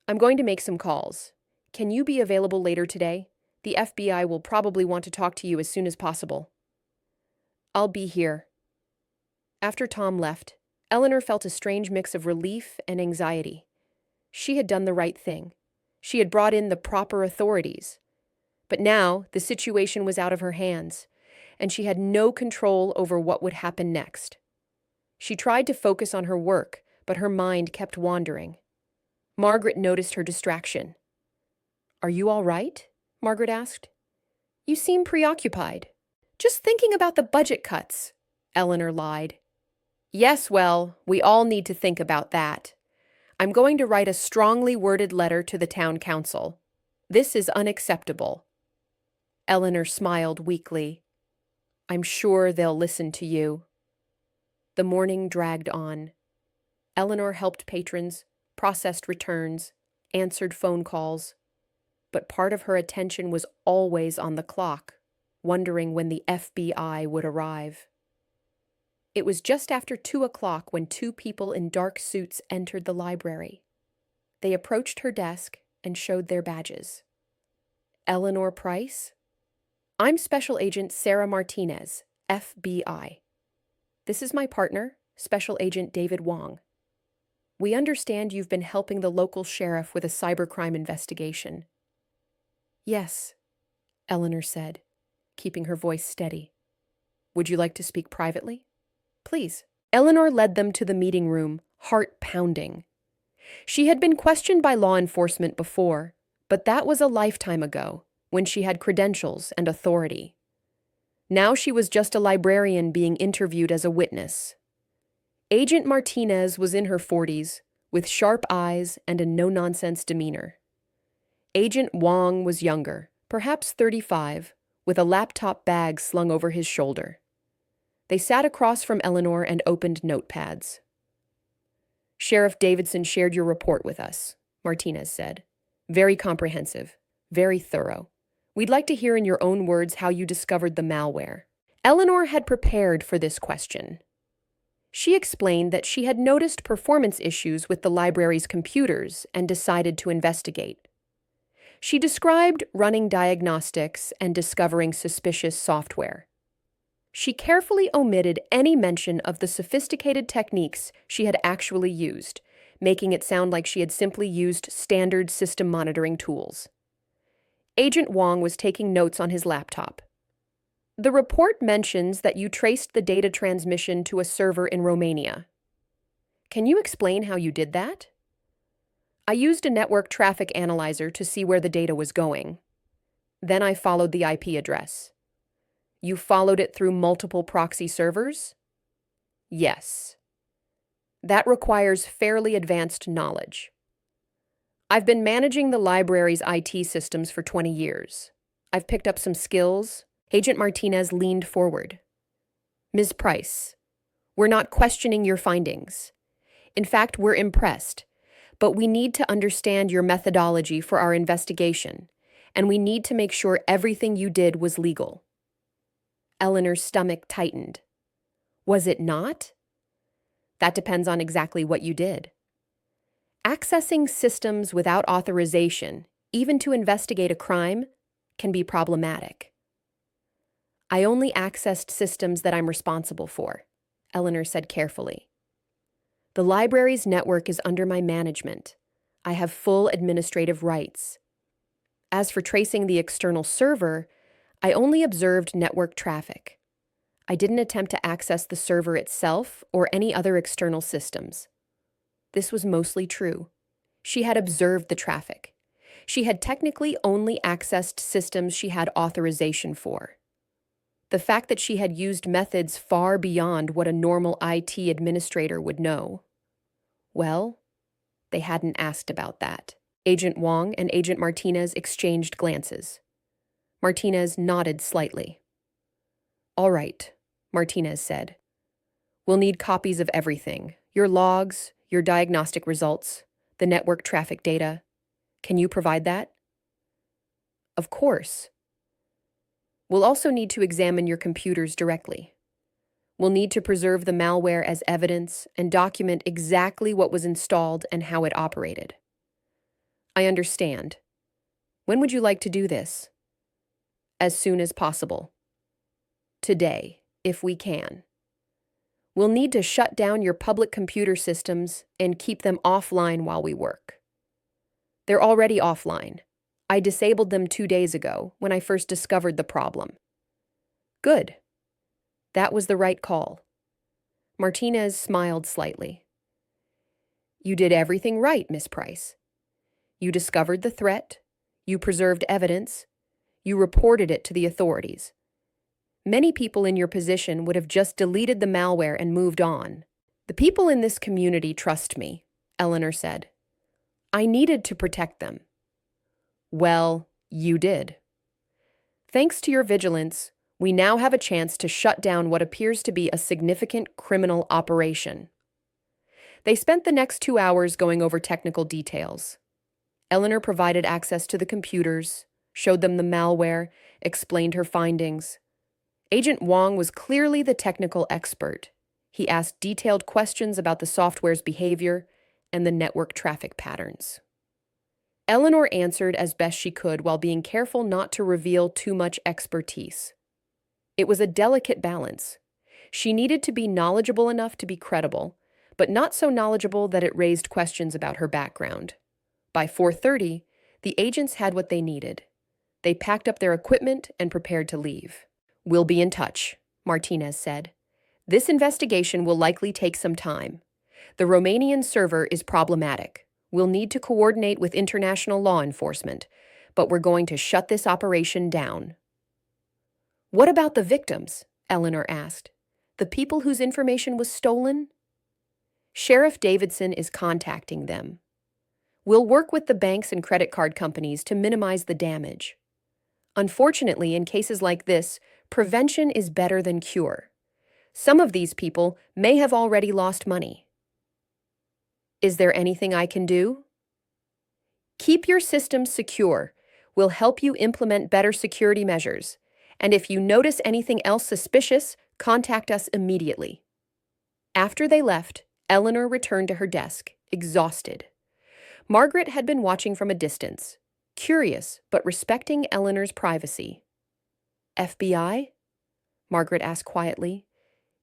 I'm going to make some calls. Can you be available later today? The FBI will probably want to talk to you as soon as possible." "I'll be here." After Tom left, Eleanor felt a strange mix of relief and anxiety. She had done the right thing. She had brought in the proper authorities. But now the situation was out of her hands, and she had no control over what would happen next. She tried to focus on her work, but her mind kept wandering. Margaret noticed her distraction. "Are you all right?" Margaret asked. "You seem preoccupied." "Just thinking about the budget cuts," Eleanor lied. "Yes, well, we all need to think about that. I'm going to write a strongly worded letter to the town council. This is unacceptable." Eleanor smiled weakly. "I'm sure they'll listen to you." The morning dragged on. Eleanor helped patrons, processed returns, answered phone calls. But part of her attention was always on the clock, wondering when the FBI would arrive. It was just after 2 o'clock when 2 people in dark suits entered the library. They approached her desk and showed their badges. "Eleanor Price?" "I'm Special Agent Sarah Martinez," FBI. This is my partner, Special Agent David Wong. We understand you've been helping the local sheriff with a cybercrime investigation. Yes, Eleanor said, keeping her voice steady. Would you like to speak privately? Please. Eleanor led them to the meeting room, heart pounding. She had been questioned by law enforcement before, but that was a lifetime ago, when she had credentials and authority. Now she was just a librarian being interviewed as a witness. Agent Martinez was in her 40s, with sharp eyes and a no-nonsense demeanor. Agent Wong was younger, perhaps 35, with a laptop bag slung over his shoulder. They sat across from Eleanor and opened notepads. Sheriff Davidson shared your report with us, Martinez said. Very comprehensive, very thorough. We'd like to hear in your own words how you discovered the malware. Eleanor had prepared for this question. She explained that she had noticed performance issues with the library's computers and decided to investigate. She described running diagnostics and discovering suspicious software. She carefully omitted any mention of the sophisticated techniques she had actually used, making it sound like she had simply used standard system monitoring tools. Agent Wong was taking notes on his laptop. The report mentions that you traced the data transmission to a server in Romania. Can you explain how you did that? I used a network traffic analyzer to see where the data was going. Then I followed the IP address. You followed it through multiple proxy servers? Yes. That requires fairly advanced knowledge. I've been managing the library's IT systems for 20 years. I've picked up some skills. Agent Martinez leaned forward. Ms. Price, we're not questioning your findings. In fact, we're impressed. But we need to understand your methodology for our investigation, and we need to make sure everything you did was legal. Eleanor's stomach tightened. Was it not? That depends on exactly what you did. Accessing systems without authorization, even to investigate a crime, can be problematic. I only accessed systems that I'm responsible for, Eleanor said carefully. The library's network is under my management. I have full administrative rights. As for tracing the external server, I only observed network traffic. I didn't attempt to access the server itself or any other external systems. This was mostly true. She had observed the traffic. She had technically only accessed systems she had authorization for. The fact that she had used methods far beyond what a normal IT administrator would know. Well, they hadn't asked about that. Agent Wong and Agent Martinez exchanged glances. Martinez nodded slightly. All right, Martinez said. We'll need copies of everything. Your logs, your diagnostic results, the network traffic data. Can you provide that? Of course. We'll also need to examine your computers directly. We'll need to preserve the malware as evidence and document exactly what was installed and how it operated. I understand. When would you like to do this? As soon as possible. Today, if we can. We'll need to shut down your public computer systems and keep them offline while we work. They're already offline. I disabled them 2 days ago when I first discovered the problem. Good. That was the right call. Martinez smiled slightly. You did everything right, Miss Price. You discovered the threat, you preserved evidence, you reported it to the authorities. Many people in your position would have just deleted the malware and moved on. The people in this community trust me, Eleanor said. I needed to protect them. Well, you did. Thanks to your vigilance, we now have a chance to shut down what appears to be a significant criminal operation. They spent the next 2 hours going over technical details. Eleanor provided access to the computers, showed them the malware, explained her findings. Agent Wong was clearly the technical expert. He asked detailed questions about the software's behavior and the network traffic patterns. Eleanor answered as best she could while being careful not to reveal too much expertise. It was a delicate balance. She needed to be knowledgeable enough to be credible, but not so knowledgeable that it raised questions about her background. By 4:30, the agents had what they needed. They packed up their equipment and prepared to leave. "We'll be in touch," Martinez said. "This investigation will likely take some time. The Romanian server is problematic. We'll need to coordinate with international law enforcement, but we're going to shut this operation down." "What about the victims?" Eleanor asked. "The people whose information was stolen?" "Sheriff Davidson is contacting them. We'll work with the banks and credit card companies to minimize the damage. Unfortunately, in cases like this, prevention is better than cure. Some of these people may have already lost money." "Is there anything I can do?" "Keep your systems secure. We'll help you implement better security measures. And if you notice anything else suspicious, contact us immediately." After they left, Eleanor returned to her desk, exhausted. Margaret had been watching from a distance, curious but respecting Eleanor's privacy. "FBI?" Margaret asked quietly.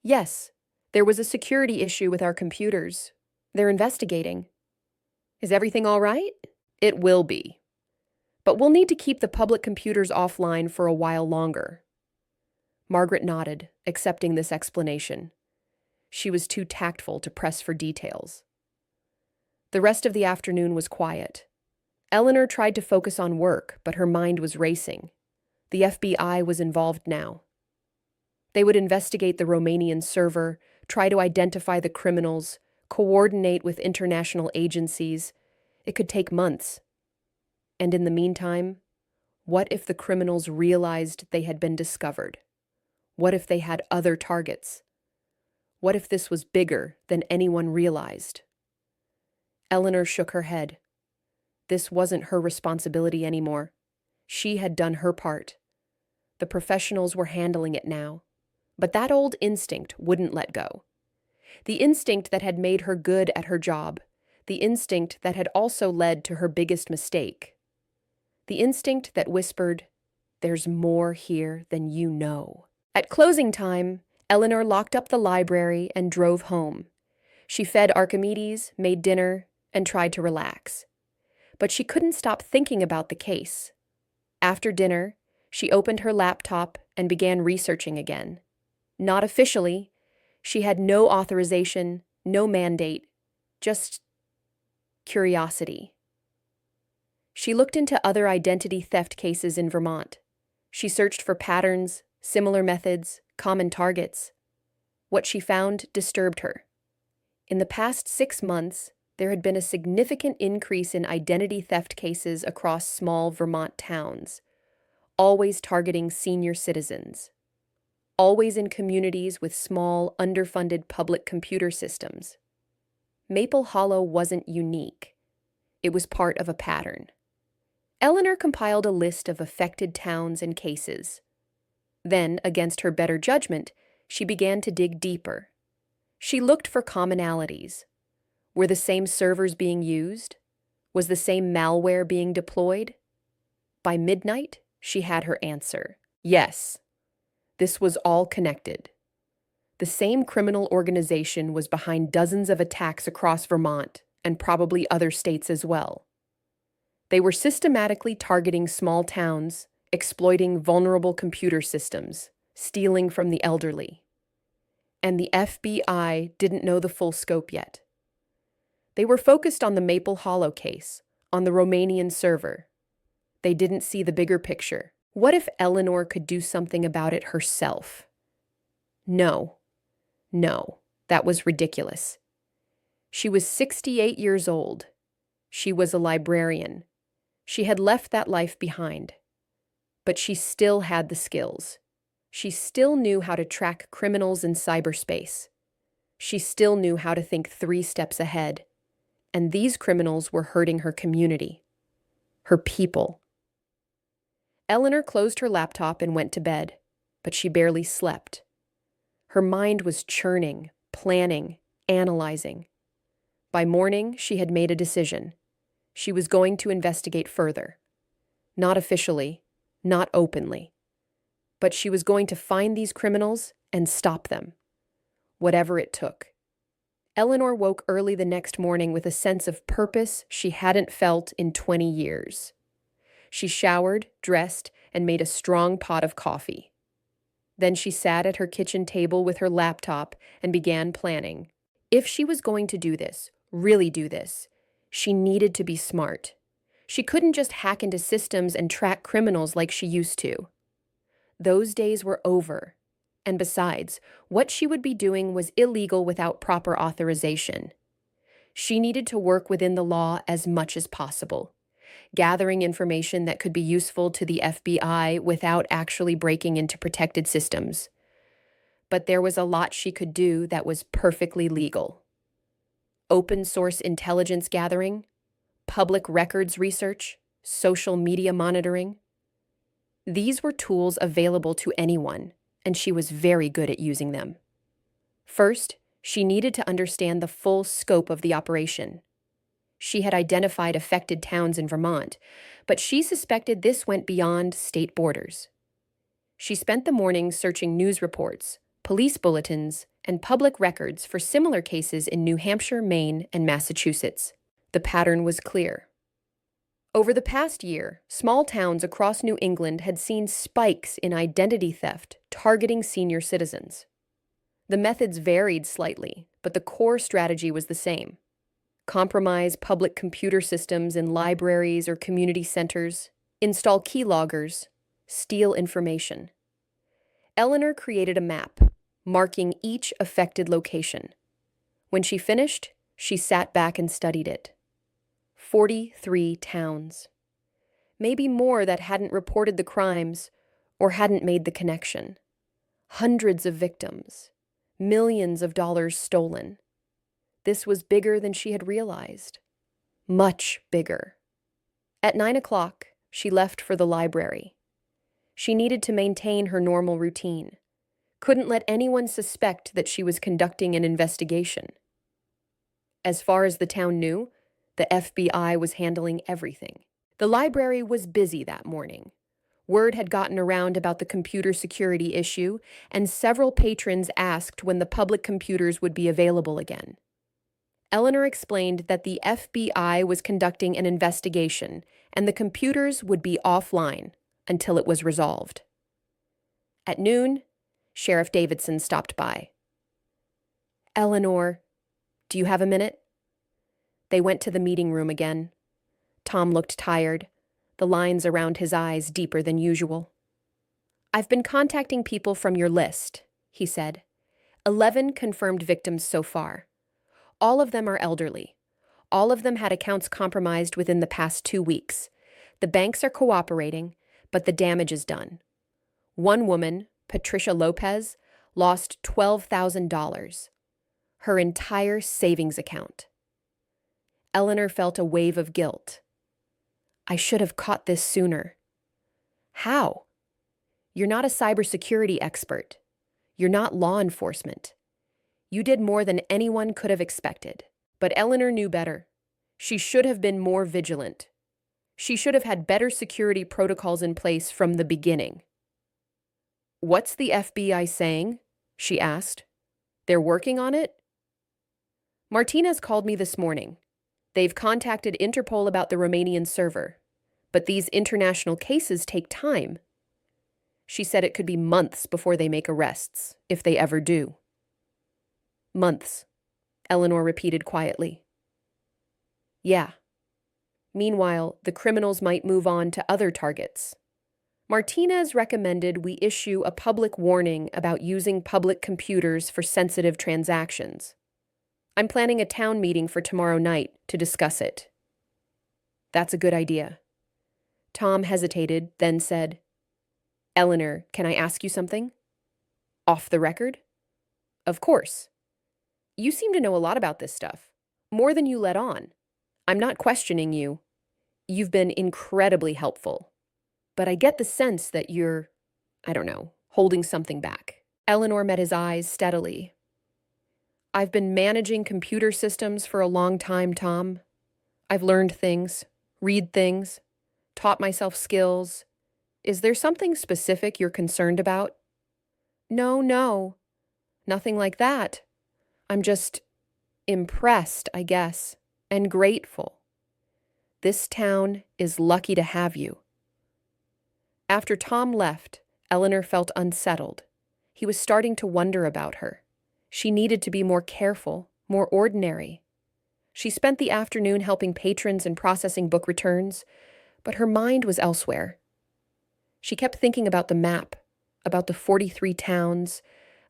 "Yes, there was a security issue with our computers. They're investigating." "Is everything all right?" "It will be. But we'll need to keep the public computers offline for a while longer." Margaret nodded, accepting this explanation. She was too tactful to press for details. The rest of the afternoon was quiet. Eleanor tried to focus on work, but her mind was racing. The FBI was involved now. They would investigate the Romanian server, try to identify the criminals, coordinate with international agencies. It could take months. And in the meantime, what if the criminals realized they had been discovered? What if they had other targets? What if this was bigger than anyone realized? Eleanor shook her head. This wasn't her responsibility anymore. She had done her part. The professionals were handling it now. But that old instinct wouldn't let go. The instinct that had made her good at her job. The instinct that had also led to her biggest mistake. The instinct that whispered, "There's more here than you know." At closing time, Eleanor locked up the library and drove home. She fed Archimedes, made dinner, and tried to relax. But she couldn't stop thinking about the case. After dinner, she opened her laptop and began researching again. Not officially. She had no authorization, no mandate, just curiosity. She looked into other identity theft cases in Vermont. She searched for patterns, similar methods, common targets. What she found disturbed her. In the past 6 months, there had been a significant increase in identity theft cases across small Vermont towns, always targeting senior citizens, always in communities with small, underfunded public computer systems. Maple Hollow wasn't unique. It was part of a pattern. Eleanor compiled a list of affected towns and cases. Then, against her better judgment, she began to dig deeper. She looked for commonalities. Were the same servers being used? Was the same malware being deployed? By midnight, she had her answer. Yes, this was all connected. The same criminal organization was behind dozens of attacks across Vermont and probably other states as well. They were systematically targeting small towns, exploiting vulnerable computer systems, stealing from the elderly. And the FBI didn't know the full scope yet. They were focused on the Maple Hollow case, on the Romanian server. They didn't see the bigger picture. What if Eleanor could do something about it herself? No, that was ridiculous. She was 68 years old. She was a librarian. She had left that life behind. But she still had the skills. She still knew how to track criminals in cyberspace. She still knew how to think 3 steps ahead. And these criminals were hurting her community, her people. Eleanor closed her laptop and went to bed, but she barely slept. Her mind was churning, planning, analyzing. By morning, she had made a decision. She was going to investigate further. Not officially, not openly, but she was going to find these criminals and stop them, whatever it took. Eleanor woke early the next morning with a sense of purpose she hadn't felt in 20 years. She showered, dressed, and made a strong pot of coffee. Then she sat at her kitchen table with her laptop and began planning. If she was going to do this, really do this, she needed to be smart. She couldn't just hack into systems and track criminals like she used to. Those days were over. And besides, what she would be doing was illegal without proper authorization. She needed to work within the law as much as possible, gathering information that could be useful to the FBI without actually breaking into protected systems. But there was a lot she could do that was perfectly legal. Open source intelligence gathering, public records research, social media monitoring. These were tools available to anyone, and she was very good at using them. First, she needed to understand the full scope of the operation. She had identified affected towns in Vermont, but she suspected this went beyond state borders. She spent the morning searching news reports, police bulletins, and public records for similar cases in New Hampshire, Maine, and Massachusetts. The pattern was clear. Over the past year, small towns across New England had seen spikes in identity theft targeting senior citizens. The methods varied slightly, but the core strategy was the same. Compromise public computer systems in libraries or community centers, install keyloggers, steal information. Eleanor created a map, marking each affected location. When she finished, she sat back and studied it. 43 towns. Maybe more that hadn't reported the crimes or hadn't made the connection. Hundreds of victims. Millions of dollars stolen. This was bigger than she had realized. Much bigger. At 9 o'clock, she left for the library. She needed to maintain her normal routine. Couldn't let anyone suspect that she was conducting an investigation. As far as the town knew, the FBI was handling everything. The library was busy that morning. Word had gotten around about the computer security issue, and several patrons asked when the public computers would be available again. Eleanor explained that the FBI was conducting an investigation, and the computers would be offline until it was resolved. At noon, Sheriff Davidson stopped by. "Eleanor, do you have a minute?" They went to the meeting room again. Tom looked tired, the lines around his eyes deeper than usual. "I've been contacting people from your list," he said. 11 confirmed victims so far. All of them are elderly. All of them had accounts compromised within the past 2 weeks. The banks are cooperating, but the damage is done. One woman, Patricia Lopez, lost $12,000. Her entire savings account. Eleanor felt a wave of guilt. "I should have caught this sooner." "How?" "You're not a cybersecurity expert. You're not law enforcement. You did more than anyone could have expected." But Eleanor knew better. She should have been more vigilant. She should have had better security protocols in place from the beginning. "What's the FBI saying?" she asked. "They're working on it?" "Martinez called me this morning. They've contacted Interpol about the Romanian server, but these international cases take time." She said it could be months before they make arrests, if they ever do. "Months," Eleanor repeated quietly. "Yeah. Meanwhile, the criminals might move on to other targets. Martinez recommended we issue a public warning about using public computers for sensitive transactions. I'm planning a town meeting for tomorrow night to discuss it." "That's a good idea." Tom hesitated, then said, "Eleanor, can I ask you something?" "Off the record?" "Of course. You seem to know a lot about this stuff, more than you let on. I'm not questioning you. You've been incredibly helpful. But I get the sense that you're, I don't know, holding something back." Eleanor met his eyes steadily. "I've been managing computer systems for a long time, Tom. I've learned things, read things, taught myself skills. Is there something specific you're concerned about? No, no, nothing like that. I'm just impressed, I guess, and grateful. This town is lucky to have you. After Tom left, Eleanor felt unsettled. He was starting to wonder about her. She needed to be more careful, more ordinary. She spent the afternoon helping patrons and processing book returns, but her mind was elsewhere. She kept thinking about the map, about the 43 towns,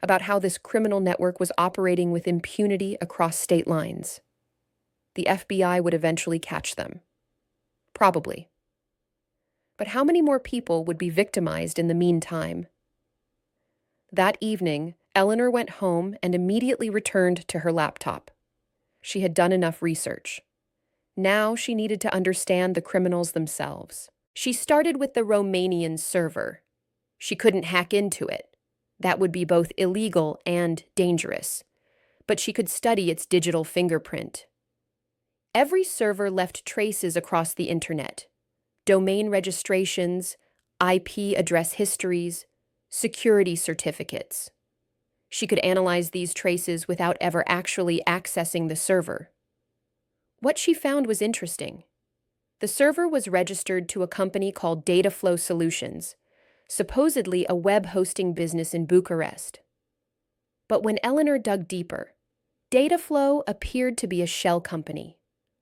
about how this criminal network was operating with impunity across state lines. The FBI would eventually catch them. Probably. But how many more people would be victimized in the meantime? That evening, Eleanor went home and immediately returned to her laptop. She had done enough research. Now she needed to understand the criminals themselves. She started with the Romanian server. She couldn't hack into it. That would be both illegal and dangerous. But she could study its digital fingerprint. Every server left traces across the internet. Domain registrations, IP address histories, security certificates. She could analyze these traces without ever actually accessing the server. What she found was interesting. The server was registered to a company called Dataflow Solutions, supposedly a web hosting business in Bucharest. But when Eleanor dug deeper, Dataflow appeared to be a shell company.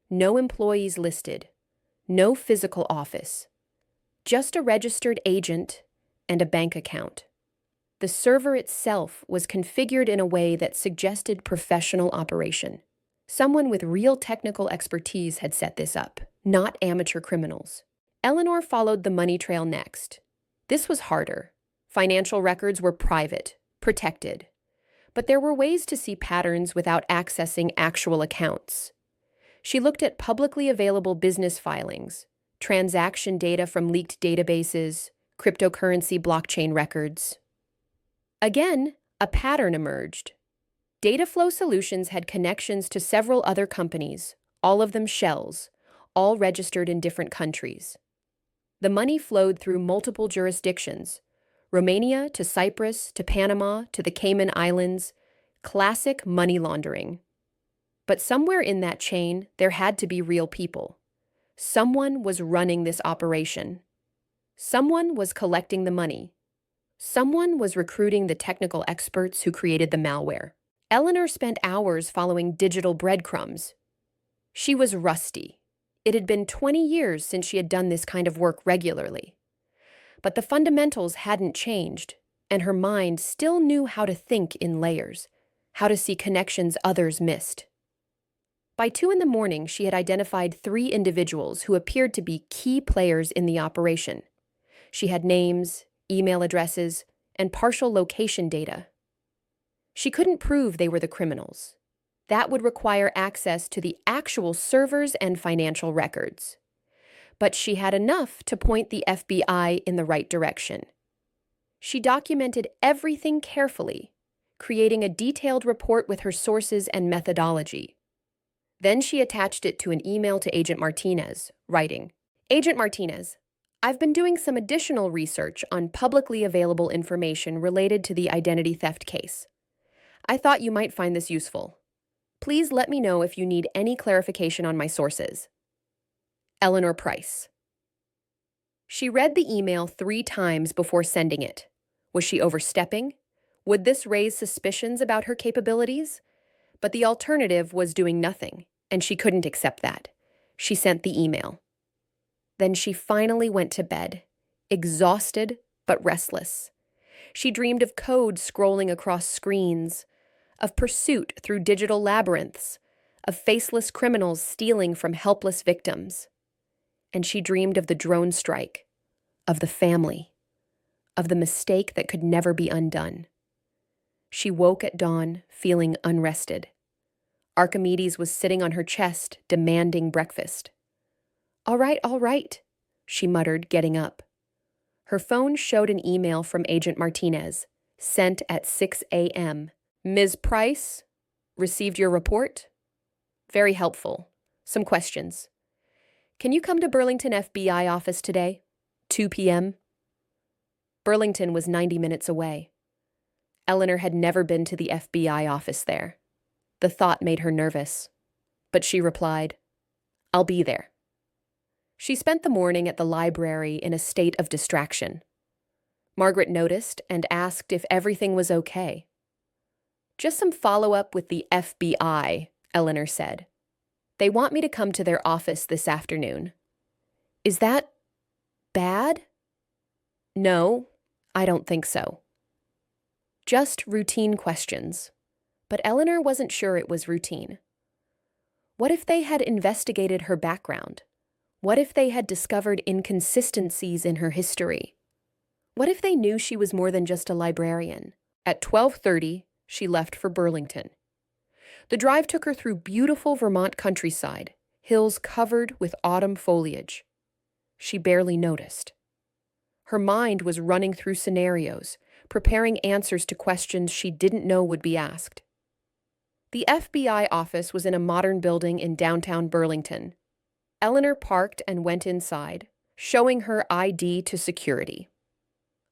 No employees listed, no physical office, just a registered agent and a bank account. The server itself was configured in a way that suggested professional operation. Someone with real technical expertise had set this up, not amateur criminals. Eleanor followed the money trail next. This was harder. Financial records were private, protected. But there were ways to see patterns without accessing actual accounts. She looked at publicly available business filings, transaction data from leaked databases, cryptocurrency blockchain records. Again, a pattern emerged. Dataflow Solutions had connections to several other companies, all of them shells, all registered in different countries. The money flowed through multiple jurisdictions, Romania to Cyprus to Panama to the Cayman Islands, classic money laundering. But somewhere in that chain, there had to be real people. Someone was running this operation. Someone was collecting the money. Someone was recruiting the technical experts who created the malware. Eleanor spent hours following digital breadcrumbs. She was rusty. It had been 20 years since she had done this kind of work regularly. But the fundamentals hadn't changed, and her mind still knew how to think in layers, how to see connections others missed. By 2 a.m, she had identified 3 individuals who appeared to be key players in the operation. She had names, email addresses, and partial location data. She couldn't prove they were the criminals. That would require access to the actual servers and financial records. But she had enough to point the FBI in the right direction. She documented everything carefully, creating a detailed report with her sources and methodology. Then she attached it to an email to Agent Martinez, writing, "Agent Martinez, I've been doing some additional research on publicly available information related to the identity theft case. I thought you might find this useful. Please let me know if you need any clarification on my sources. Eleanor Price." She read the email 3 times before sending it. Was she overstepping? Would this raise suspicions about her capabilities? But the alternative was doing nothing, and she couldn't accept that. She sent the email. Then she finally went to bed, exhausted but restless. She dreamed of code scrolling across screens, of pursuit through digital labyrinths, of faceless criminals stealing from helpless victims. And she dreamed of the drone strike, of the family, of the mistake that could never be undone. She woke at dawn, feeling unrested. Archimedes was sitting on her chest, demanding breakfast. All right, she muttered, getting up. Her phone showed an email from Agent Martinez, sent at 6 a.m. "Ms. Price, received your report? Very helpful. Some questions. Can you come to Burlington FBI office today? 2 p.m.? Burlington was 90 minutes away. Eleanor had never been to the FBI office there. The thought made her nervous. But she replied, "I'll be there." She spent the morning at the library in a state of distraction. Margaret noticed and asked if everything was okay. "Just some follow-up with the FBI," Eleanor said. "They want me to come to their office this afternoon." "Is that bad?" "No, I don't think so. Just routine questions." But Eleanor wasn't sure it was routine. What if they had investigated her background? What if they had discovered inconsistencies in her history? What if they knew she was more than just a librarian? At 12:30, she left for Burlington. The drive took her through beautiful Vermont countryside, hills covered with autumn foliage. She barely noticed. Her mind was running through scenarios, preparing answers to questions she didn't know would be asked. The FBI office was in a modern building in downtown Burlington. Eleanor parked and went inside, showing her ID to security.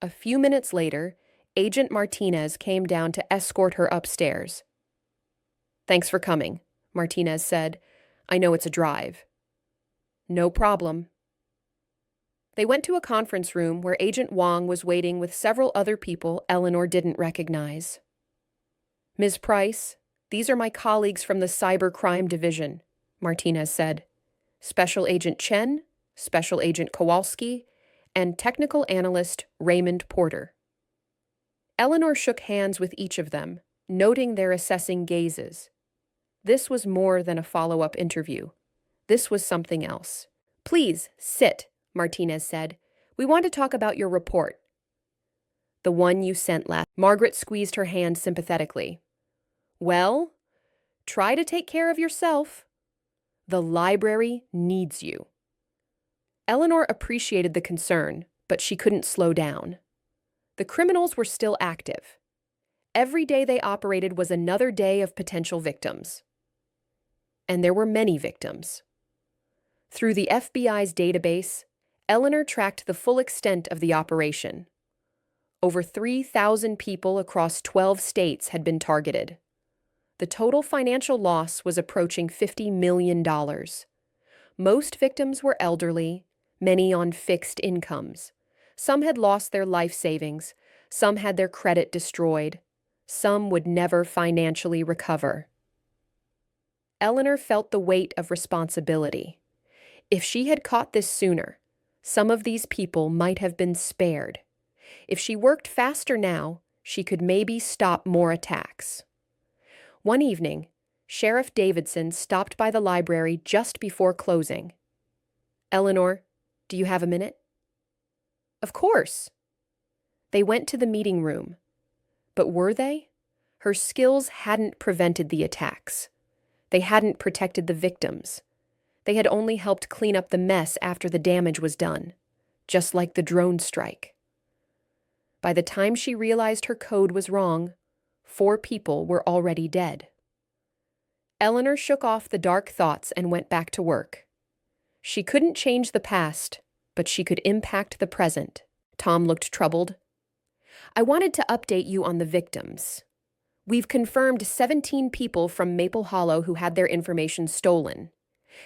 A few minutes later, Agent Martinez came down to escort her upstairs. "Thanks for coming," Martinez said. "I know it's a drive." "No problem." They went to a conference room where Agent Wong was waiting with several other people Eleanor didn't recognize. "Ms. Price, these are my colleagues from the Cyber Crime Division," Martinez said. "Special Agent Chen, Special Agent Kowalski, and Technical Analyst Raymond Porter." Eleanor shook hands with each of them, noting their assessing gazes. This was more than a follow-up interview. This was something else. "Please, sit," Martinez said. "We want to talk about your report." "The one you sent last." Margaret squeezed her hand sympathetically. "Well, try to take care of yourself. The library needs you." Eleanor appreciated the concern, but she couldn't slow down. The criminals were still active. Every day they operated was another day of potential victims. And there were many victims. Through the FBI's database, Eleanor tracked the full extent of the operation. Over 3,000 people across 12 states had been targeted. The total financial loss was approaching $50 million. Most victims were elderly, many on fixed incomes. Some had lost their life savings, some had their credit destroyed, some would never financially recover. Eleanor felt the weight of responsibility. If she had caught this sooner, some of these people might have been spared. If she worked faster now, she could maybe stop more attacks. One evening, Sheriff Davidson stopped by the library just before closing. "Eleanor, do you have a minute?" "Of course." They went to the meeting room. But were they? Her skills hadn't prevented the attacks. They hadn't protected the victims. They had only helped clean up the mess after the damage was done, just like the drone strike. By the time she realized her code was wrong, 4 people were already dead. Eleanor shook off the dark thoughts and went back to work. She couldn't change the past, but she could impact the present. Tom looked troubled. "I wanted to update you on the victims. We've confirmed 17 people from Maple Hollow who had their information stolen.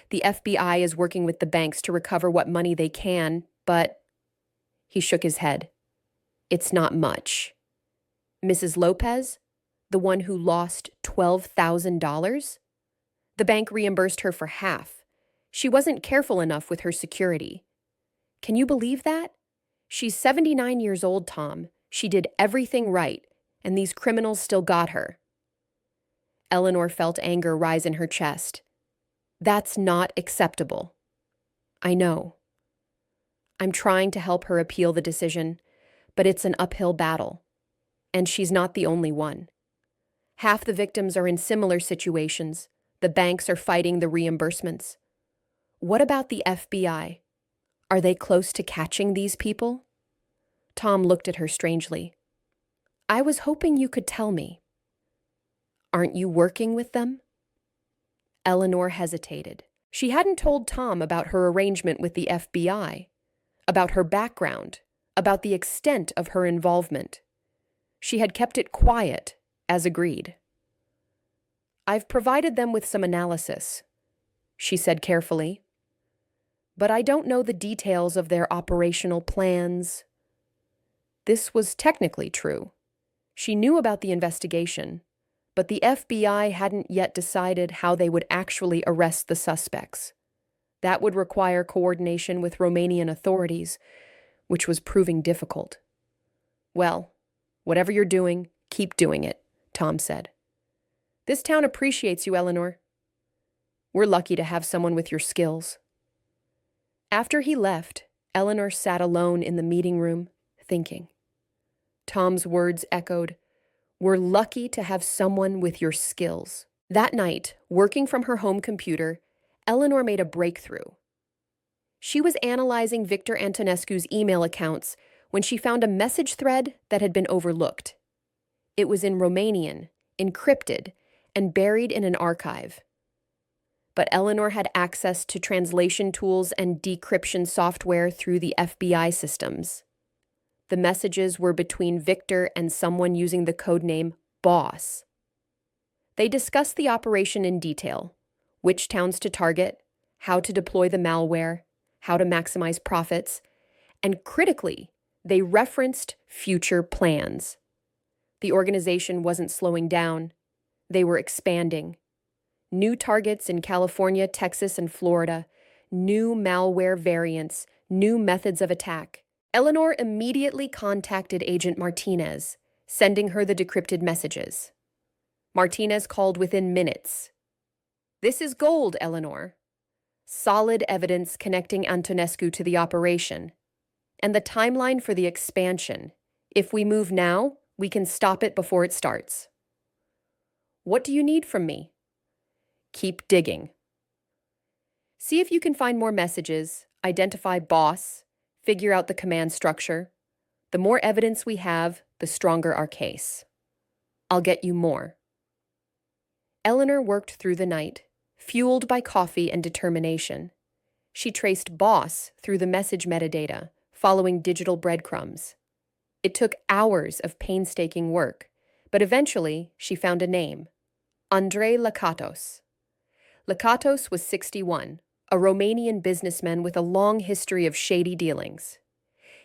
The FBI is working with the banks to recover what money they can, but..." He shook his head. "It's not much." "Mrs. Lopez, the one who lost $12,000? The bank reimbursed her for half. She wasn't careful enough with her security. Can you believe that? She's 79 years old, Tom. She did everything right, and these criminals still got her." Eleanor felt anger rise in her chest. "That's not acceptable." "I know. I'm trying to help her appeal the decision, but it's an uphill battle. And she's not the only one. Half the victims are in similar situations. The banks are fighting the reimbursements. What about the FBI? Are they close to catching these people?" Tom looked at her strangely. "I was hoping you could tell me." "Aren't you working with them?" Eleanor hesitated. She hadn't told Tom about her arrangement with the FBI, about her background, about the extent of her involvement. She had kept it quiet, as agreed. "I've provided them with some analysis," she said carefully. "But I don't know the details of their operational plans." This was technically true. She knew about the investigation, but the FBI hadn't yet decided how they would actually arrest the suspects. That would require coordination with Romanian authorities, which was proving difficult. "Well, whatever you're doing, keep doing it," Tom said. "This town appreciates you, Eleanor. We're lucky to have someone with your skills." After he left, Eleanor sat alone in the meeting room, thinking. Tom's words echoed, "We're lucky to have someone with your skills." That night, working from her home computer, Eleanor made a breakthrough. She was analyzing Victor Antonescu's email accounts when she found a message thread that had been overlooked. It was in Romanian, encrypted, and buried in an archive. But Eleanor had access to translation tools and decryption software through the FBI systems. The messages were between Victor and someone using the codename Boss. They discussed the operation in detail, which towns to target, how to deploy the malware, how to maximize profits, and critically, they referenced future plans. The organization wasn't slowing down, they were expanding. New targets in California, Texas, and Florida, new malware variants, new methods of attack. Eleanor immediately contacted Agent Martinez, sending her the decrypted messages. Martinez called within minutes. "This is gold, Eleanor. Solid evidence connecting Antonescu to the operation. And the timeline for the expansion. If we move now, we can stop it before it starts." "What do you need from me?" "Keep digging. See if you can find more messages, identify Boss, figure out the command structure. The more evidence we have, the stronger our case. I'll get you more." Eleanor worked through the night, fueled by coffee and determination. She traced Boss through the message metadata, following digital breadcrumbs. It took hours of painstaking work, but eventually she found a name: Andrei Lakatos. Lakatos was 61, a Romanian businessman with a long history of shady dealings.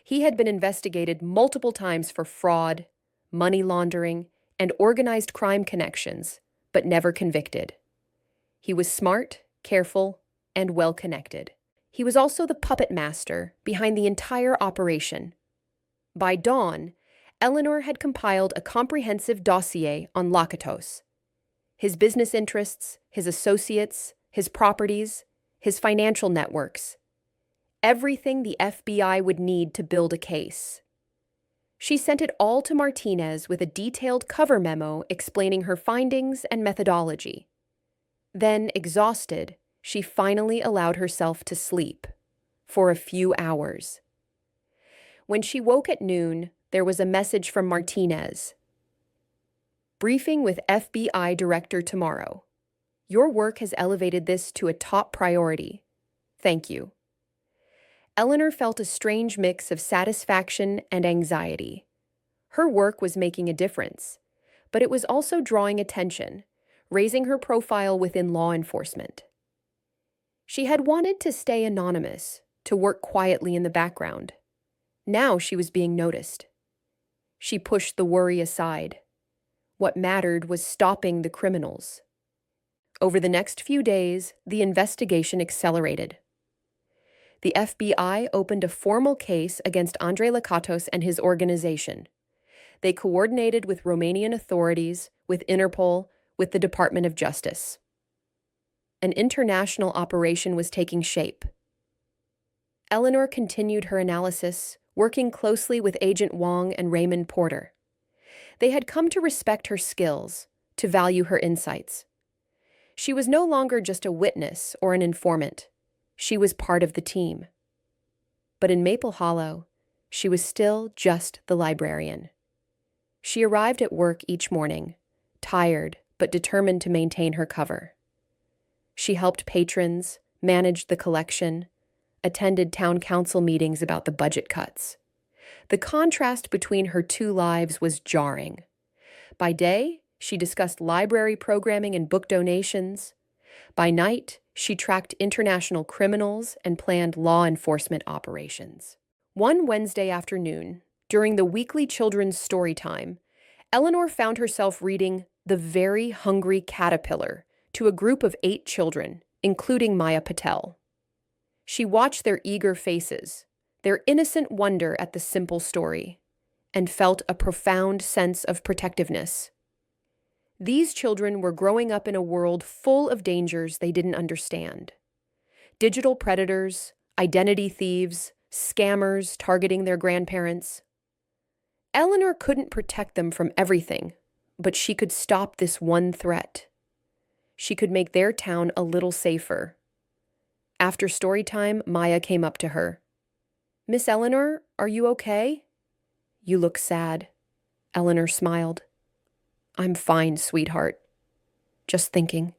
He had been investigated multiple times for fraud, money laundering, and organized crime connections, but never convicted. He was smart, careful, and well-connected. He was also the puppet master behind the entire operation. By dawn, Eleanor had compiled a comprehensive dossier on Lakatos. His business interests, his associates, his properties, his financial networks. Everything the FBI would need to build a case. She sent it all to Martinez with a detailed cover memo explaining her findings and methodology. Then, exhausted, she finally allowed herself to sleep for a few hours. When she woke at noon, there was a message from Martinez. "Briefing with FBI Director tomorrow. Your work has elevated this to a top priority. Thank you." Eleanor felt a strange mix of satisfaction and anxiety. Her work was making a difference, but it was also drawing attention, raising her profile within law enforcement. She had wanted to stay anonymous, to work quietly in the background. Now she was being noticed. She pushed the worry aside. What mattered was stopping the criminals. Over the next few days, the investigation accelerated. The FBI opened a formal case against Andrei Lakatos and his organization. They coordinated with Romanian authorities, with Interpol, with the Department of Justice. An international operation was taking shape. Eleanor continued her analysis, working closely with Agent Wong and Raymond Porter. They had come to respect her skills, to value her insights. She was no longer just a witness or an informant. She was part of the team. But in Maple Hollow, she was still just the librarian. She arrived at work each morning, tired but determined to maintain her cover. She helped patrons, managed the collection, attended town council meetings about the budget cuts. The contrast between her two lives was jarring. By day, she discussed library programming and book donations. By night, she tracked international criminals and planned law enforcement operations. One Wednesday afternoon, during the weekly children's story time, Eleanor found herself reading The Very Hungry Caterpillar to a group of 8 children, including Maya Patel. She watched their eager faces, their innocent wonder at the simple story, and felt a profound sense of protectiveness. These children were growing up in a world full of dangers they didn't understand. Digital predators, identity thieves, scammers targeting their grandparents. Eleanor couldn't protect them from everything, but she could stop this one threat. She could make their town a little safer. After story time, Maya came up to her. "Miss Eleanor, are you okay?" "You look sad." Eleanor smiled. "I'm fine, sweetheart. Just thinking."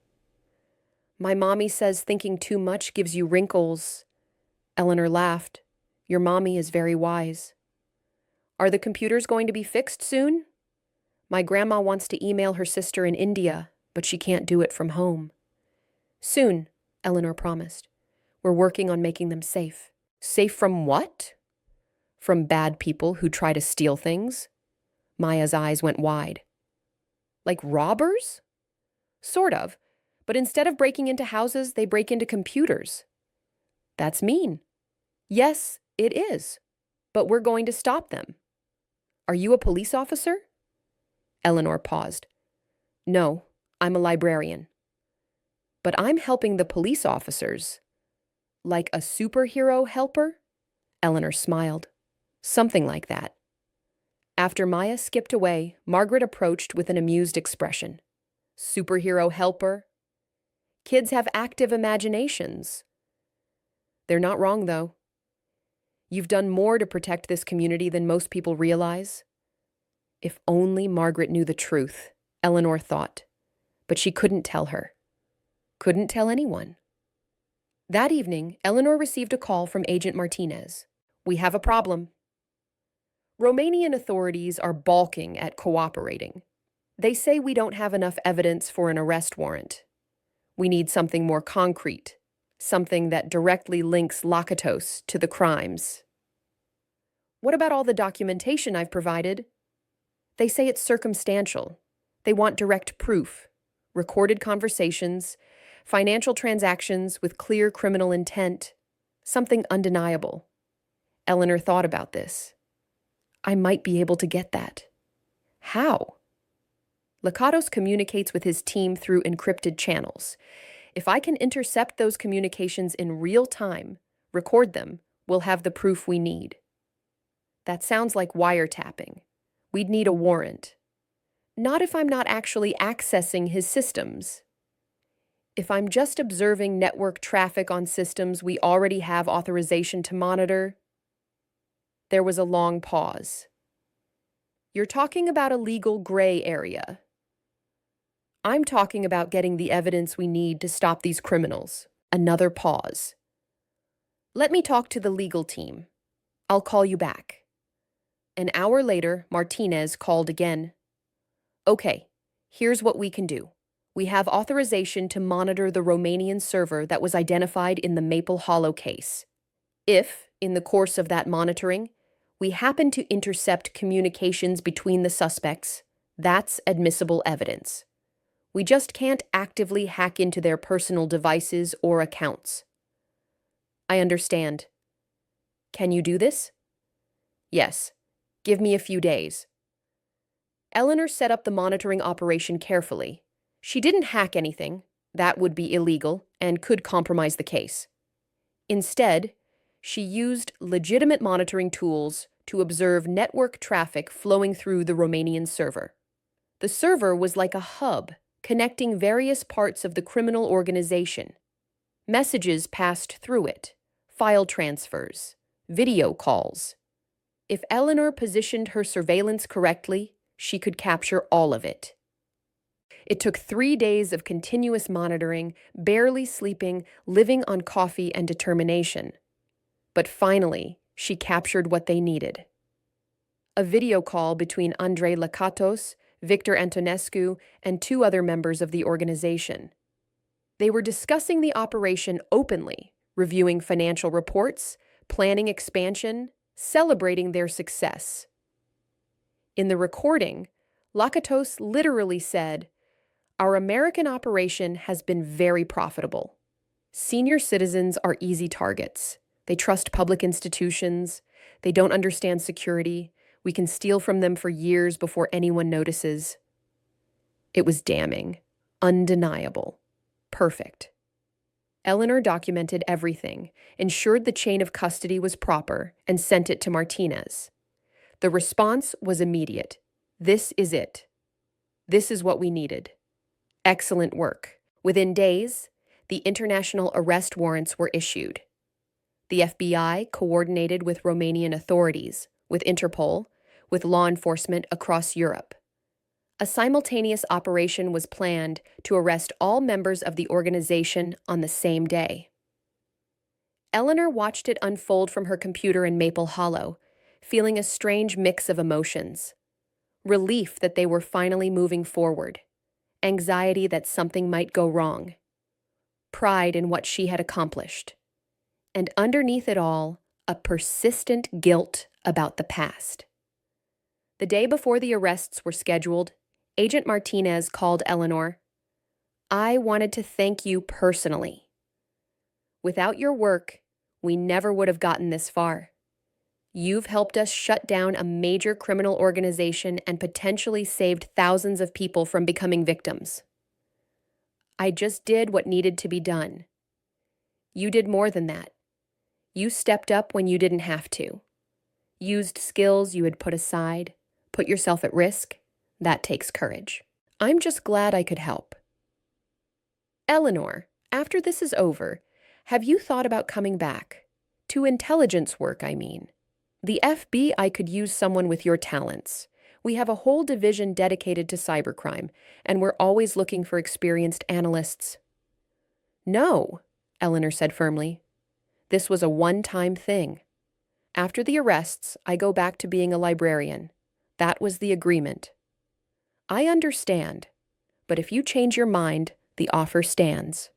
"My mommy says thinking too much gives you wrinkles." Eleanor laughed. "Your mommy is very wise." "Are the computers going to be fixed soon?" "My grandma wants to email her sister in India, but she can't do it from home." "Soon," Eleanor promised. "We're working on making them safe." "Safe from what?" "From bad people who try to steal things." Maya's eyes went wide. "Like robbers?" "Sort of, but instead of breaking into houses, they break into computers." "That's mean." "Yes, it is, but we're going to stop them." "Are you a police officer?" Eleanor paused. "No, I'm a librarian." "But I'm helping the police officers." "Like a superhero helper?" Eleanor smiled. "Something like that." After Maya skipped away, Margaret approached with an amused expression. "Superhero helper? Kids have active imaginations." "They're not wrong, though. You've done more to protect this community than most people realize." If only Margaret knew the truth, Eleanor thought. But she couldn't tell her. Couldn't tell anyone. That evening, Eleanor received a call from Agent Martinez. "We have a problem." Romanian authorities are balking at cooperating. They say we don't have enough evidence for an arrest warrant. We need something more concrete, something that directly links Lakatos to the crimes. "What about all the documentation I've provided?" They say it's circumstantial. They want direct proof, recorded conversations, financial transactions with clear criminal intent, something undeniable. Eleanor thought about this. I might be able to get that. How? Lakatos communicates with his team through encrypted channels. If I can intercept those communications in real time, record them, we'll have the proof we need. That sounds like wiretapping. We'd need a warrant. Not if I'm not actually accessing his systems. If I'm just observing network traffic on systems we already have authorization to monitor. There was a long pause. You're talking about a legal gray area. I'm talking about getting the evidence we need to stop these criminals. Another pause. Let me talk to the legal team. I'll call you back. An hour later, Martinez called again. Okay, here's what we can do. We have authorization to monitor the Romanian server that was identified in the Maple Hollow case. If, in the course of that monitoring, we happen to intercept communications between the suspects, that's admissible evidence. We just can't actively hack into their personal devices or accounts. I understand. Can you do this? Yes. Give me a few days. Eleanor set up the monitoring operation carefully. She didn't hack anything. That would be illegal and could compromise the case. Instead, she used legitimate monitoring tools to observe network traffic flowing through the Romanian server. The server was like a hub connecting various parts of the criminal organization. Messages passed through it, file transfers, video calls. If Eleanor positioned her surveillance correctly, she could capture all of it. It took 3 days of continuous monitoring, barely sleeping, living on coffee and determination. But finally, she captured what they needed. a video call between Andrei Lakatos, Victor Antonescu, and two other members of the organization. They were discussing the operation openly, reviewing financial reports, planning expansion, celebrating their success. In the recording, Lakatos literally said, "Our American operation has been very profitable. Senior citizens are easy targets. They trust public institutions. They don't understand security. We can steal from them for years before anyone notices." It was damning, undeniable, perfect. Eleanor documented everything, ensured the chain of custody was proper, and sent it to Martinez. The response was immediate. "This is it. This is what we needed." Excellent work. Within days, the international arrest warrants were issued. The FBI coordinated with Romanian authorities, with Interpol, with law enforcement across Europe. A simultaneous operation was planned to arrest all members of the organization on the same day. Eleanor watched it unfold from her computer in Maple Hollow, feeling a strange mix of emotions. Relief that they were finally moving forward, anxiety that something might go wrong, pride in what she had accomplished, and underneath it all, a persistent guilt about the past. The day before the arrests were scheduled, Agent Martinez called Eleanor. "I wanted to thank you personally. Without your work, we never would have gotten this far. You've helped us shut down a major criminal organization and potentially saved thousands of people from becoming victims. I just did what needed to be done. You did more than that. You stepped up when you didn't have to. Used skills you had put aside, put yourself at risk. That takes courage. I'm just glad I could help." Eleanor, after this is over, have you thought about coming back? To intelligence work, I mean. The FBI could use someone with your talents. We have a whole division dedicated to cybercrime, and we're always looking for experienced analysts. "No," Eleanor said firmly. "This was a one-time thing. After the arrests, I go back to being a librarian. That was the agreement. I understand, but if you change your mind, the offer stands."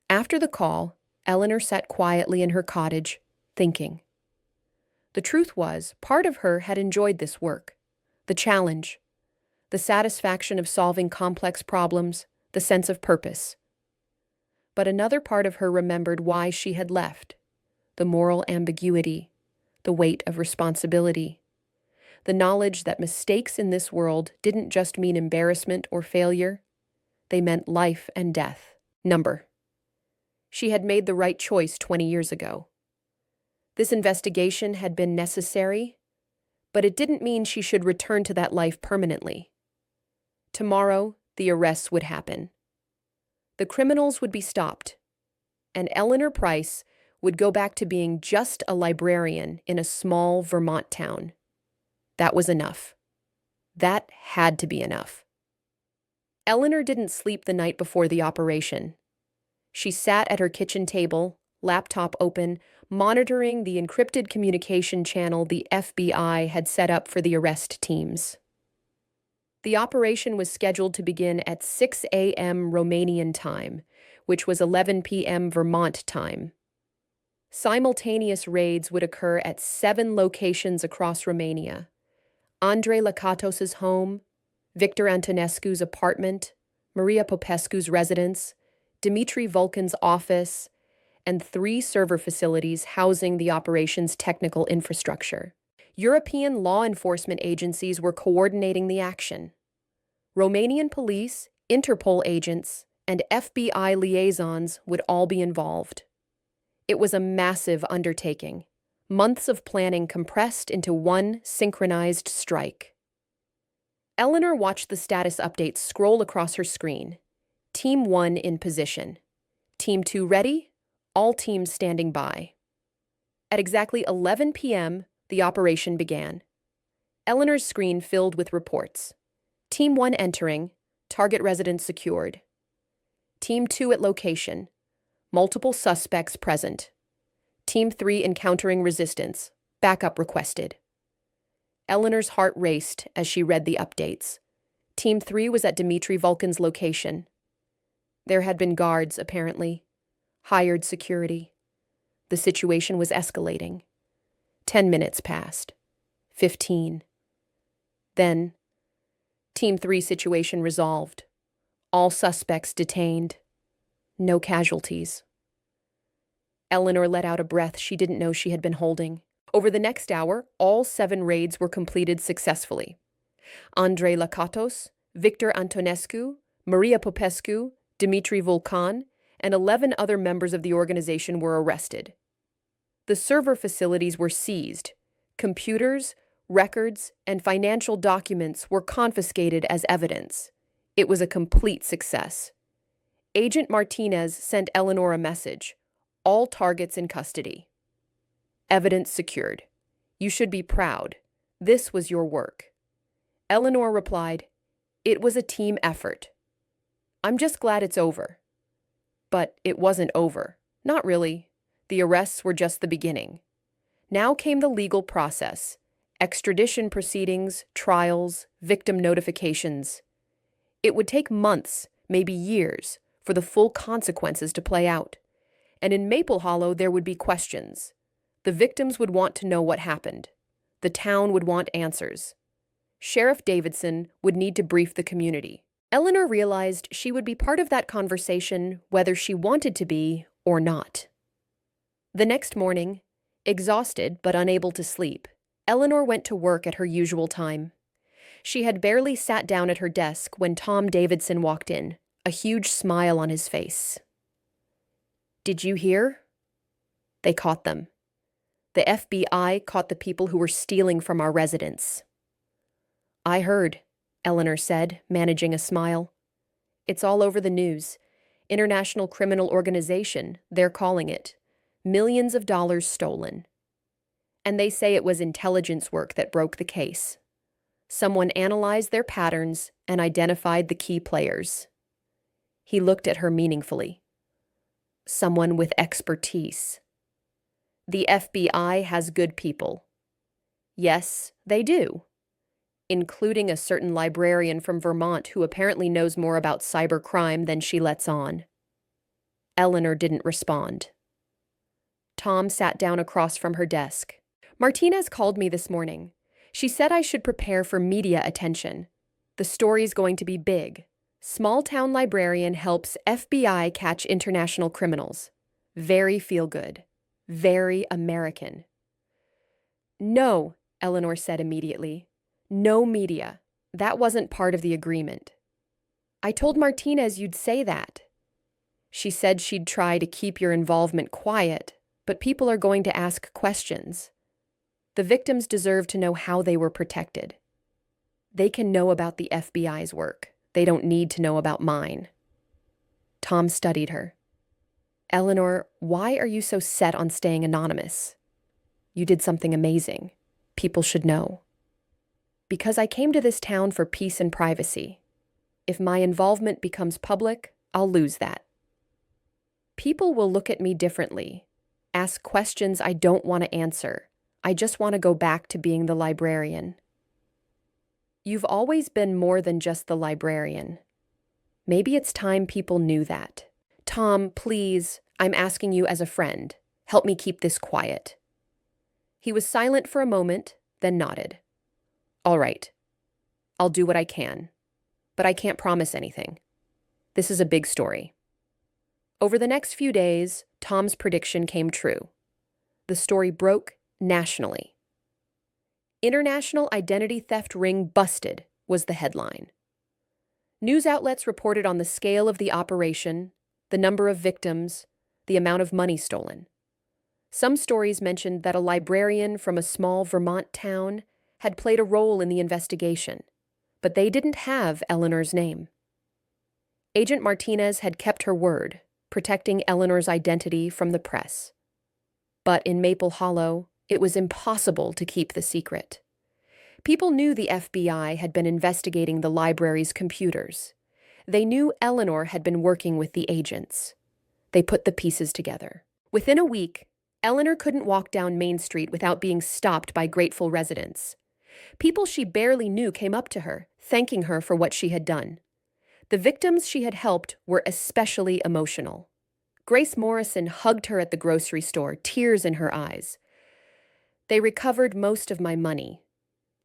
After the call, Eleanor sat quietly in her cottage, thinking. The truth was, part of her had enjoyed this work, the challenge, the satisfaction of solving complex problems, the sense of purpose. But another part of her remembered why she had left, the moral ambiguity, the weight of responsibility, the knowledge that mistakes in this world didn't just mean embarrassment or failure, they meant life and death. Number. She had made the right choice 20 years ago. This investigation had been necessary, but it didn't mean she should return to that life permanently. Tomorrow, the arrests would happen. The criminals would be stopped, and Eleanor Price would go back to being just a librarian in a small Vermont town. That was enough. That had to be enough. Eleanor didn't sleep the night before the operation. She sat at her kitchen table, laptop open, monitoring the encrypted communication channel the FBI had set up for the arrest teams. The operation was scheduled to begin at 6 a.m. Romanian time, which was 11 p.m. Vermont time. Simultaneous raids would occur at 7 locations across Romania: Andrei Lakatos's home, Victor Antonescu's apartment, Maria Popescu's residence, Dmitry Vulcan's office, and 3 server facilities housing the operation's technical infrastructure. European law enforcement agencies were coordinating the action. Romanian police, Interpol agents, and FBI liaisons would all be involved. It was a massive undertaking, months of planning compressed into one synchronized strike. Eleanor watched the status updates scroll across her screen. Team 1 in position. Team 2 ready? All teams standing by. At exactly 11 p.m., the operation began. Eleanor's screen filled with reports. Team 1 entering, target residence secured. Team 2 at location, multiple suspects present. Team 3 encountering resistance, backup requested. Eleanor's heart raced as she read the updates. Team 3 was at Dmitry Vulcan's location. There had been guards, apparently. Hired security. The situation was escalating. 10 minutes passed. 15. Then, Team 3 situation resolved. All suspects detained. No casualties. Eleanor let out a breath she didn't know she had been holding. Over the next hour, all 7 raids were completed successfully. Andrei Lakatos, Victor Antonescu, Maria Popescu, Dmitry Vulcan, and 11 other members of the organization were arrested. The server facilities were seized. Computers, records, and financial documents were confiscated as evidence. It was a complete success. Agent Martinez sent Eleanor a message. All targets in custody. Evidence secured. You should be proud. This was your work. Eleanor replied, "It was a team effort. I'm just glad it's over." But it wasn't over. Not really. The arrests were just the beginning. Now came the legal process. Extradition proceedings, trials, victim notifications. It would take months, maybe years, for the full consequences to play out. And in Maple Hollow, there would be questions. The victims would want to know what happened. The town would want answers. Sheriff Davidson would need to brief the community. Eleanor realized she would be part of that conversation whether she wanted to be or not. The next morning, exhausted but unable to sleep, Eleanor went to work at her usual time. She had barely sat down at her desk when Tom Davidson walked in, a huge smile on his face. "Did you hear?" They caught them. The FBI caught the people who were stealing from our residents. "I heard," Eleanor said, managing a smile. "It's all over the news. International criminal organization, they're calling it. Millions of dollars stolen. And they say it was intelligence work that broke the case. Someone analyzed their patterns and identified the key players." He looked at her meaningfully. "Someone with expertise. The FBI has good people." "Yes, they do. Including a certain librarian from Vermont who apparently knows more about cybercrime than she lets on." Eleanor didn't respond. Tom sat down across from her desk. "Martinez called me this morning. She said I should prepare for media attention. The story's going to be big. Small-town librarian helps FBI catch international criminals. Very feel-good. Very American." "No," Eleanor said immediately. "No media. That wasn't part of the agreement." "I told Martinez you'd say that." "She said she'd try to keep your involvement quiet, but people are going to ask questions. The victims deserve to know how they were protected. They can know about the FBI's work. They don't need to know about mine." Tom studied her. "Eleanor, why are you so set on staying anonymous? You did something amazing. People should know." "Because I came to this town for peace and privacy. If my involvement becomes public, I'll lose that. People will look at me differently, ask questions I don't want to answer. I just want to go back to being the librarian." "You've always been more than just the librarian. Maybe it's time people knew that. Tom, please, I'm asking you as a friend. Help me keep this quiet." He was silent for a moment, then nodded. "All right. I'll do what I can. But I can't promise anything. This is a big story." Over the next few days, Tom's prediction came true. The story broke nationally. "International Identity Theft Ring Busted" was the headline. News outlets reported on the scale of the operation, the number of victims, the amount of money stolen. Some stories mentioned that a librarian from a small Vermont town had played a role in the investigation, but they didn't have Eleanor's name. Agent Martinez had kept her word, protecting Eleanor's identity from the press. But in Maple Hollow, it was impossible to keep the secret. People knew the FBI had been investigating the library's computers. They knew Eleanor had been working with the agents. They put the pieces together. Within a week, Eleanor couldn't walk down Main Street without being stopped by grateful residents. People she barely knew came up to her, thanking her for what she had done. The victims she had helped were especially emotional. Grace Morrison hugged her at the grocery store, tears in her eyes. They recovered most of my money.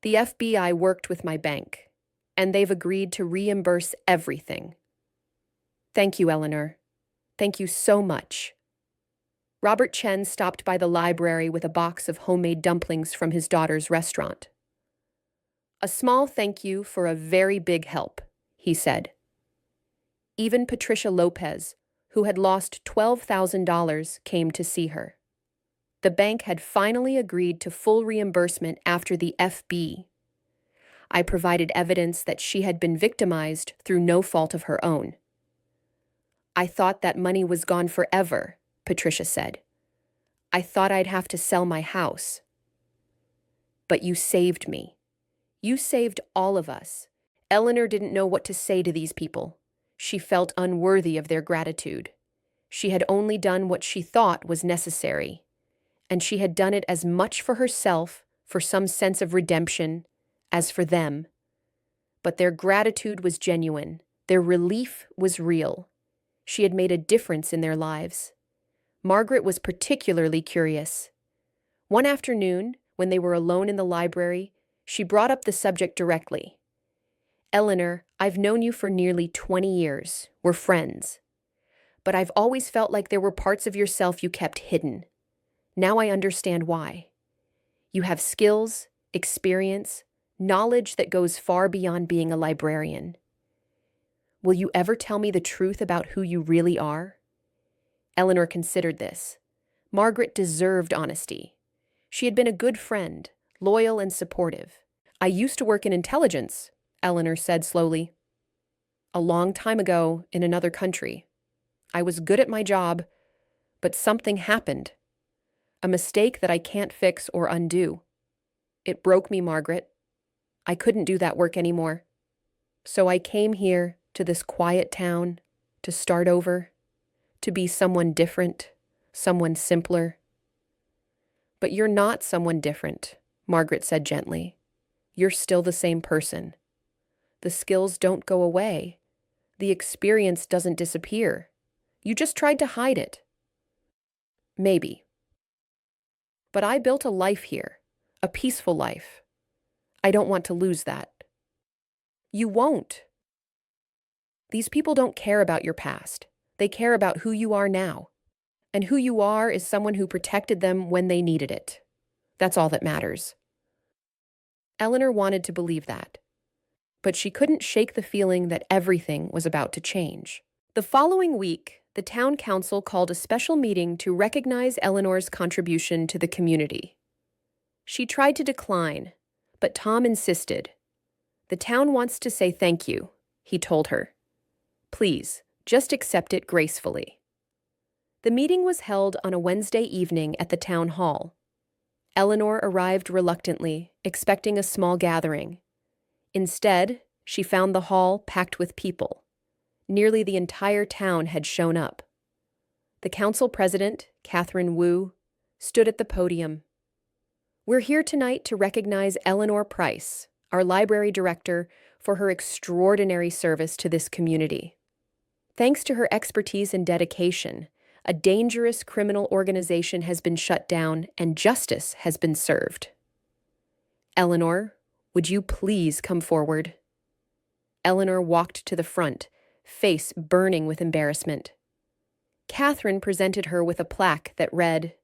The FBI worked with my bank, and they've agreed to reimburse everything. Thank you, Eleanor. Thank you so much. Robert Chen stopped by the library with a box of homemade dumplings from his daughter's restaurant. A small thank you for a very big help, he said. Even Patricia Lopez, who had lost $12,000, came to see her. The bank had finally agreed to full reimbursement after the FB. I provided evidence that she had been victimized through no fault of her own. I thought that money was gone forever, Patricia said. I thought I'd have to sell my house. But you saved me. You saved all of us. Eleanor didn't know what to say to these people. She felt unworthy of their gratitude. She had only done what she thought was necessary, and she had done it as much for herself, for some sense of redemption, as for them. But their gratitude was genuine. Their relief was real. She had made a difference in their lives. Margaret was particularly curious. One afternoon, when they were alone in the library, she brought up the subject directly. Eleanor, I've known you for nearly 20 years. We're friends. But I've always felt like there were parts of yourself you kept hidden. Now I understand why. You have skills, experience, knowledge that goes far beyond being a librarian. Will you ever tell me the truth about who you really are? Eleanor considered this. Margaret deserved honesty. She had been a good friend, loyal and supportive. I used to work in intelligence, Eleanor said slowly. A long time ago, in another country. I was good at my job, but something happened. A mistake that I can't fix or undo. It broke me, Margaret. I couldn't do that work anymore. So I came here to this quiet town to start over, to be someone different, someone simpler. But you're not someone different, Margaret said gently. You're still the same person. The skills don't go away. The experience doesn't disappear. You just tried to hide it. Maybe. But I built a life here, a peaceful life. I don't want to lose that. You won't. These people don't care about your past. They care about who you are now. And who you are is someone who protected them when they needed it. That's all that matters. Eleanor wanted to believe that. But she couldn't shake the feeling that everything was about to change. The following week, the town council called a special meeting to recognize Eleanor's contribution to the community. She tried to decline, but Tom insisted. The town wants to say thank you, he told her. Please, just accept it gracefully. The meeting was held on a Wednesday evening at the town hall. Eleanor arrived reluctantly, expecting a small gathering. Instead, she found the hall packed with people. Nearly the entire town had shown up. The council president, Catherine Wu, stood at the podium. We're here tonight to recognize Eleanor Price, our library director, for her extraordinary service to this community. Thanks to her expertise and dedication, a dangerous criminal organization has been shut down and justice has been served. Eleanor, would you please come forward? Eleanor walked to the front, face burning with embarrassment. Catherine presented her with a plaque that read,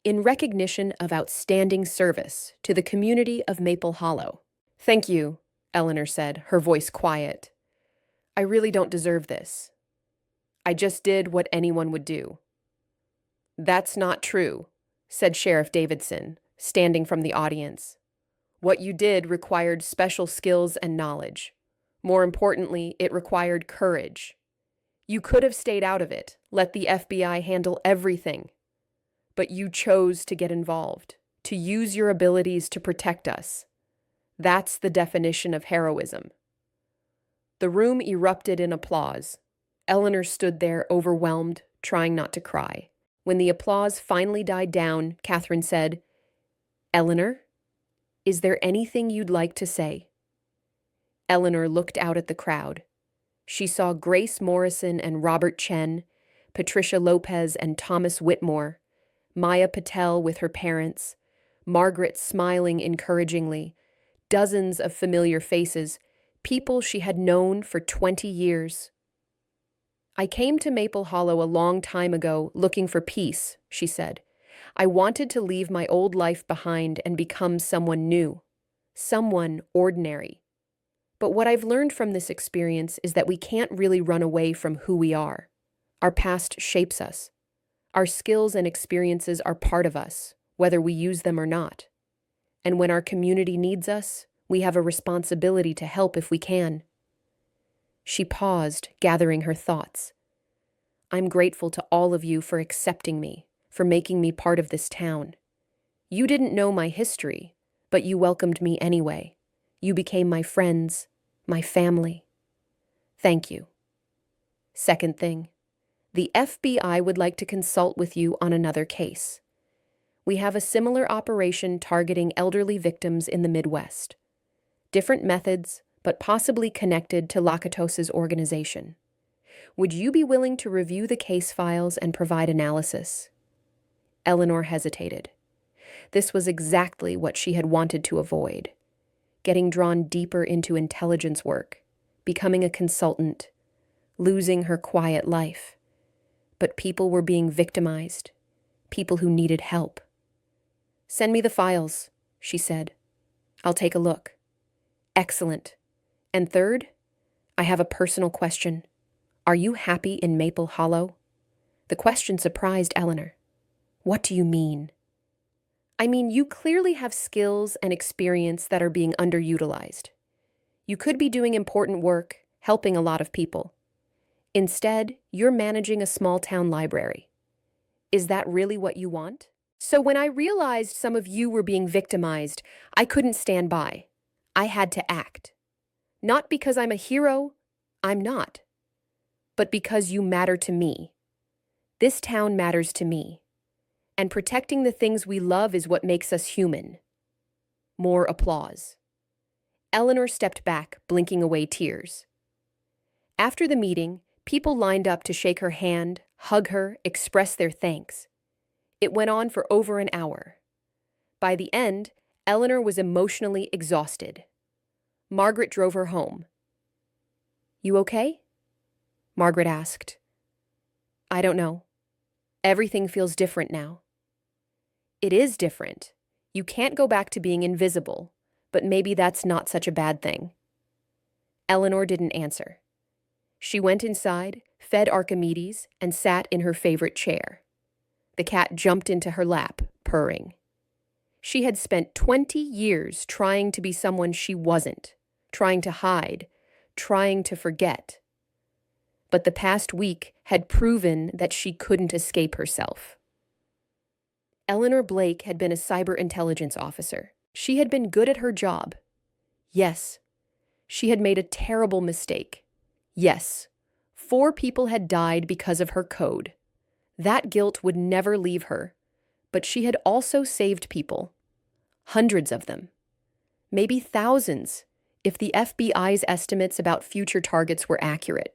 "In recognition of outstanding service to the community of Maple Hollow." Thank you, Eleanor said, her voice quiet. I really don't deserve this. I just did what anyone would do. That's not true, said Sheriff Davidson, standing from the audience. What you did required special skills and knowledge. More importantly, it required courage. You could have stayed out of it, let the FBI handle everything. But you chose to get involved, to use your abilities to protect us. That's the definition of heroism. The room erupted in applause. Eleanor stood there overwhelmed, trying not to cry. When the applause finally died down, Catherine said, Eleanor, Is there anything you'd like to say?" Eleanor looked out at the crowd. She saw Grace Morrison and Robert Chen, Patricia Lopez and Thomas Whitmore, Maya Patel with her parents, Margaret smiling encouragingly, dozens of familiar faces, people she had known for 20 years. "I came to Maple Hollow a long time ago looking for peace," she said. "I wanted to leave my old life behind and become someone new, someone ordinary. But what I've learned from this experience is that we can't really run away from who we are. Our past shapes us. Our skills and experiences are part of us, whether we use them or not. And when our community needs us, we have a responsibility to help if we can." She paused, gathering her thoughts. "I'm grateful to all of you for accepting me, for making me part of this town. You didn't know my history, but you welcomed me anyway. You became my friends, my family. Thank you. Second thing, the FBI would like to consult with you on another case. We have a similar operation targeting elderly victims in the Midwest. Different methods, but possibly connected to Lakatos's organization. Would you be willing to review the case files and provide analysis?" Eleanor hesitated. This was exactly what she had wanted to avoid. Getting drawn deeper into intelligence work, becoming a consultant, losing her quiet life. But people were being victimized, people who needed help. "Send me the files," she said. "I'll take a look." "Excellent. And third, I have a personal question. Are you happy in Maple Hollow?" The question surprised Eleanor. "What do you mean?" "I mean, you clearly have skills and experience that are being underutilized. You could be doing important work, helping a lot of people. Instead, you're managing a small-town library. Is that really what you want?" "So when I realized some of you were being victimized, I couldn't stand by. I had to act. Not because I'm a hero, I'm not. But because you matter to me. This town matters to me. And protecting the things we love is what makes us human." More applause. Eleanor stepped back, blinking away tears. After the meeting, people lined up to shake her hand, hug her, express their thanks. It went on for over an hour. By the end, Eleanor was emotionally exhausted. Margaret drove her home. "You okay?" Margaret asked. "I don't know. Everything feels different now." "It is different. You can't go back to being invisible, but maybe that's not such a bad thing." Eleanor didn't answer. She went inside, fed Archimedes, and sat in her favorite chair. The cat jumped into her lap, purring. She had spent 20 years trying to be someone she wasn't, trying to hide, trying to forget. But the past week had proven that she couldn't escape herself. Eleanor Blake had been a cyber intelligence officer. She had been good at her job. Yes. She had made a terrible mistake. Yes. 4 people had died because of her code. That guilt would never leave her. But she had also saved people. Hundreds of them. Maybe thousands, if the FBI's estimates about future targets were accurate.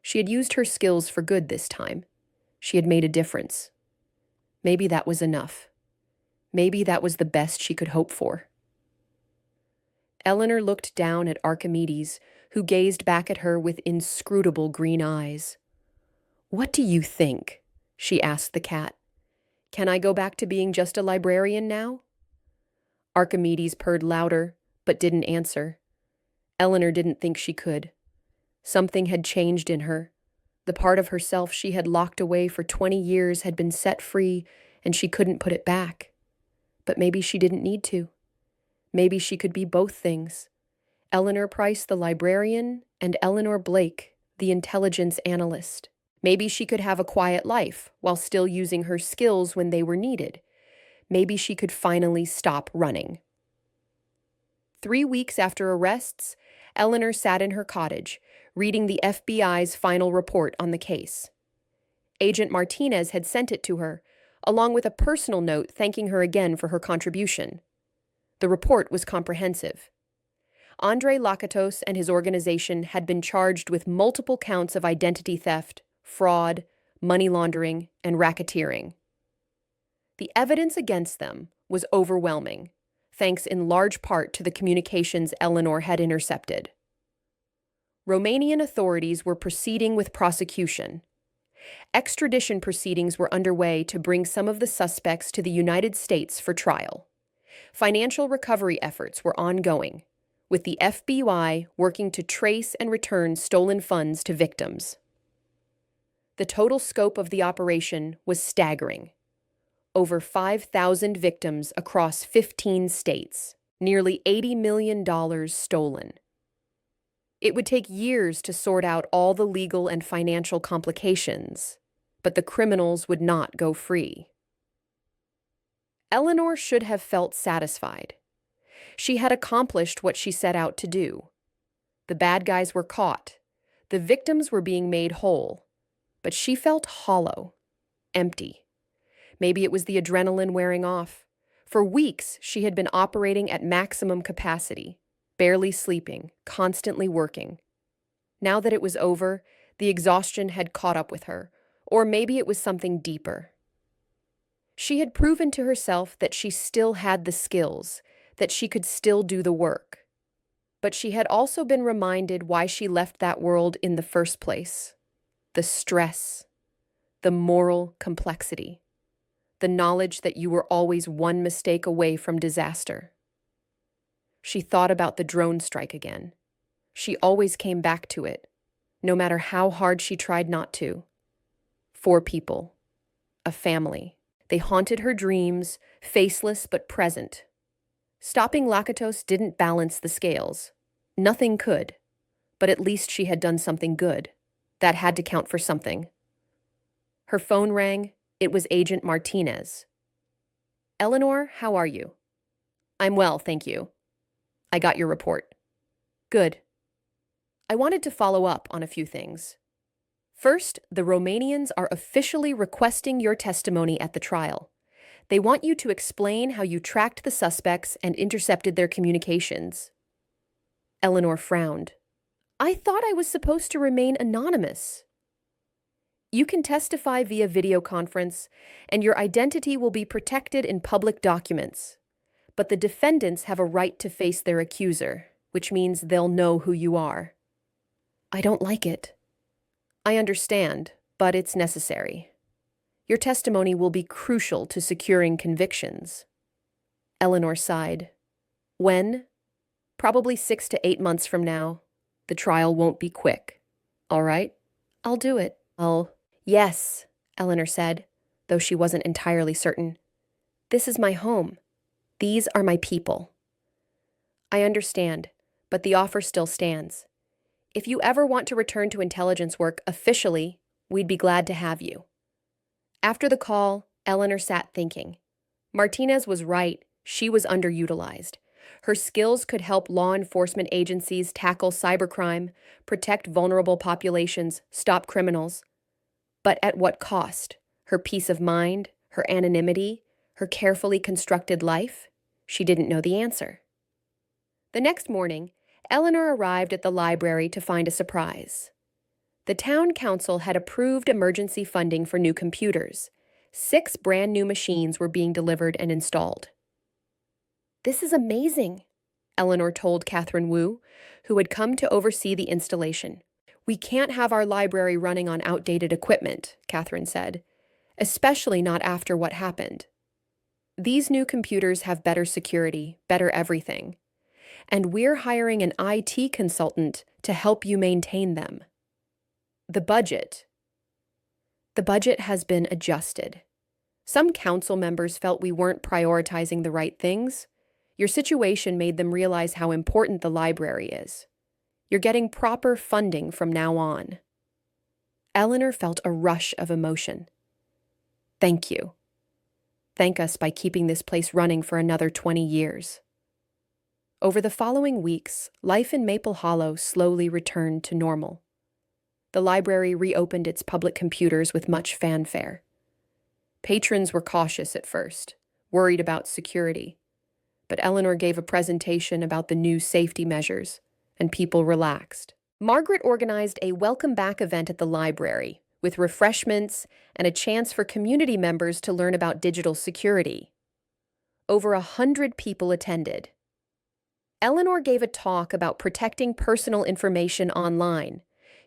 She had used her skills for good this time. She had made a difference. Maybe that was enough. Maybe that was the best she could hope for. Eleanor looked down at Archimedes, who gazed back at her with inscrutable green eyes. "What do you think?" she asked the cat. "Can I go back to being just a librarian now?" Archimedes purred louder, but didn't answer. Eleanor didn't think she could. Something had changed in her. The part of herself she had locked away for 20 years had been set free, and she couldn't put it back. But maybe she didn't need to. Maybe she could be both things. Eleanor Price, the librarian, and Eleanor Blake, the intelligence analyst. Maybe she could have a quiet life while still using her skills when they were needed. Maybe she could finally stop running. 3 weeks after arrests, Eleanor sat in her cottage, reading the FBI's final report on the case. Agent Martinez had sent it to her, along with a personal note thanking her again for her contribution. The report was comprehensive. Andrei Lakatos and his organization had been charged with multiple counts of identity theft, fraud, money laundering, and racketeering. The evidence against them was overwhelming, thanks in large part to the communications Eleanor had intercepted. Romanian authorities were proceeding with prosecution. Extradition proceedings were underway to bring some of the suspects to the United States for trial. Financial recovery efforts were ongoing, with the FBI working to trace and return stolen funds to victims. The total scope of the operation was staggering. Over 5,000 victims across 15 states, nearly $80 million stolen. It would take years to sort out all the legal and financial complications, but the criminals would not go free. Eleanor should have felt satisfied. She had accomplished what she set out to do. The bad guys were caught. The victims were being made whole. But she felt hollow, empty. Maybe it was the adrenaline wearing off. For weeks, she had been operating at maximum capacity, barely sleeping, constantly working. Now that it was over, the exhaustion had caught up with her, or maybe it was something deeper. She had proven to herself that she still had the skills, that she could still do the work. But she had also been reminded why she left that world in the first place. The stress, the moral complexity, the knowledge that you were always one mistake away from disaster. She thought about the drone strike again. She always came back to it, no matter how hard she tried not to. 4 people, a family. They haunted her dreams, faceless but present. Stopping Lakatos didn't balance the scales. Nothing could, but at least she had done something good. That had to count for something. Her phone rang. It was Agent Martinez. "Eleanor, how are you?" "I'm well, thank you. I got your report." "Good. I wanted to follow up on a few things. First, the Romanians are officially requesting your testimony at the trial. They want you to explain how you tracked the suspects and intercepted their communications." Eleanor frowned. "I thought I was supposed to remain anonymous." "You can testify via video conference, and your identity will be protected in public documents. But the defendants have a right to face their accuser, which means they'll know who you are." "I don't like it." "I understand, but it's necessary. Your testimony will be crucial to securing convictions." Eleanor sighed. "When?" "Probably 6 to 8 months from now. The trial won't be quick." "All right, I'll do it." Yes," Eleanor said, though she wasn't entirely certain. "This is my home. These are my people." "I understand, but the offer still stands. If you ever want to return to intelligence work officially, we'd be glad to have you." After the call, Eleanor sat thinking. Martinez was right. She was underutilized. Her skills could help law enforcement agencies tackle cybercrime, protect vulnerable populations, stop criminals. But at what cost? Her peace of mind, her anonymity, her carefully constructed life? She didn't know the answer. The next morning, Eleanor arrived at the library to find a surprise. The town council had approved emergency funding for new computers. 6 brand new machines were being delivered and installed. "This is amazing," Eleanor told Catherine Wu, who had come to oversee the installation. "We can't have our library running on outdated equipment," Catherine said, "especially not after what happened. These new computers have better security, better everything. And we're hiring an IT consultant to help you maintain them." The budget has been adjusted. Some council members felt we weren't prioritizing the right things. Your situation made them realize how important the library is. You're getting proper funding from now on. Eleanor felt a rush of emotion. "Thank you. Thank us by keeping this place running for another 20 years. Over the following weeks, life in Maple Hollow slowly returned to normal. The library reopened its public computers with much fanfare. Patrons were cautious at first, worried about security. but Eleanor gave a presentation about the new safety measures, and people relaxed. Margaret organized a welcome back event at the library, with refreshments and a chance for community members to learn about digital security. Over 100 people attended. Eleanor gave a talk about protecting personal information online,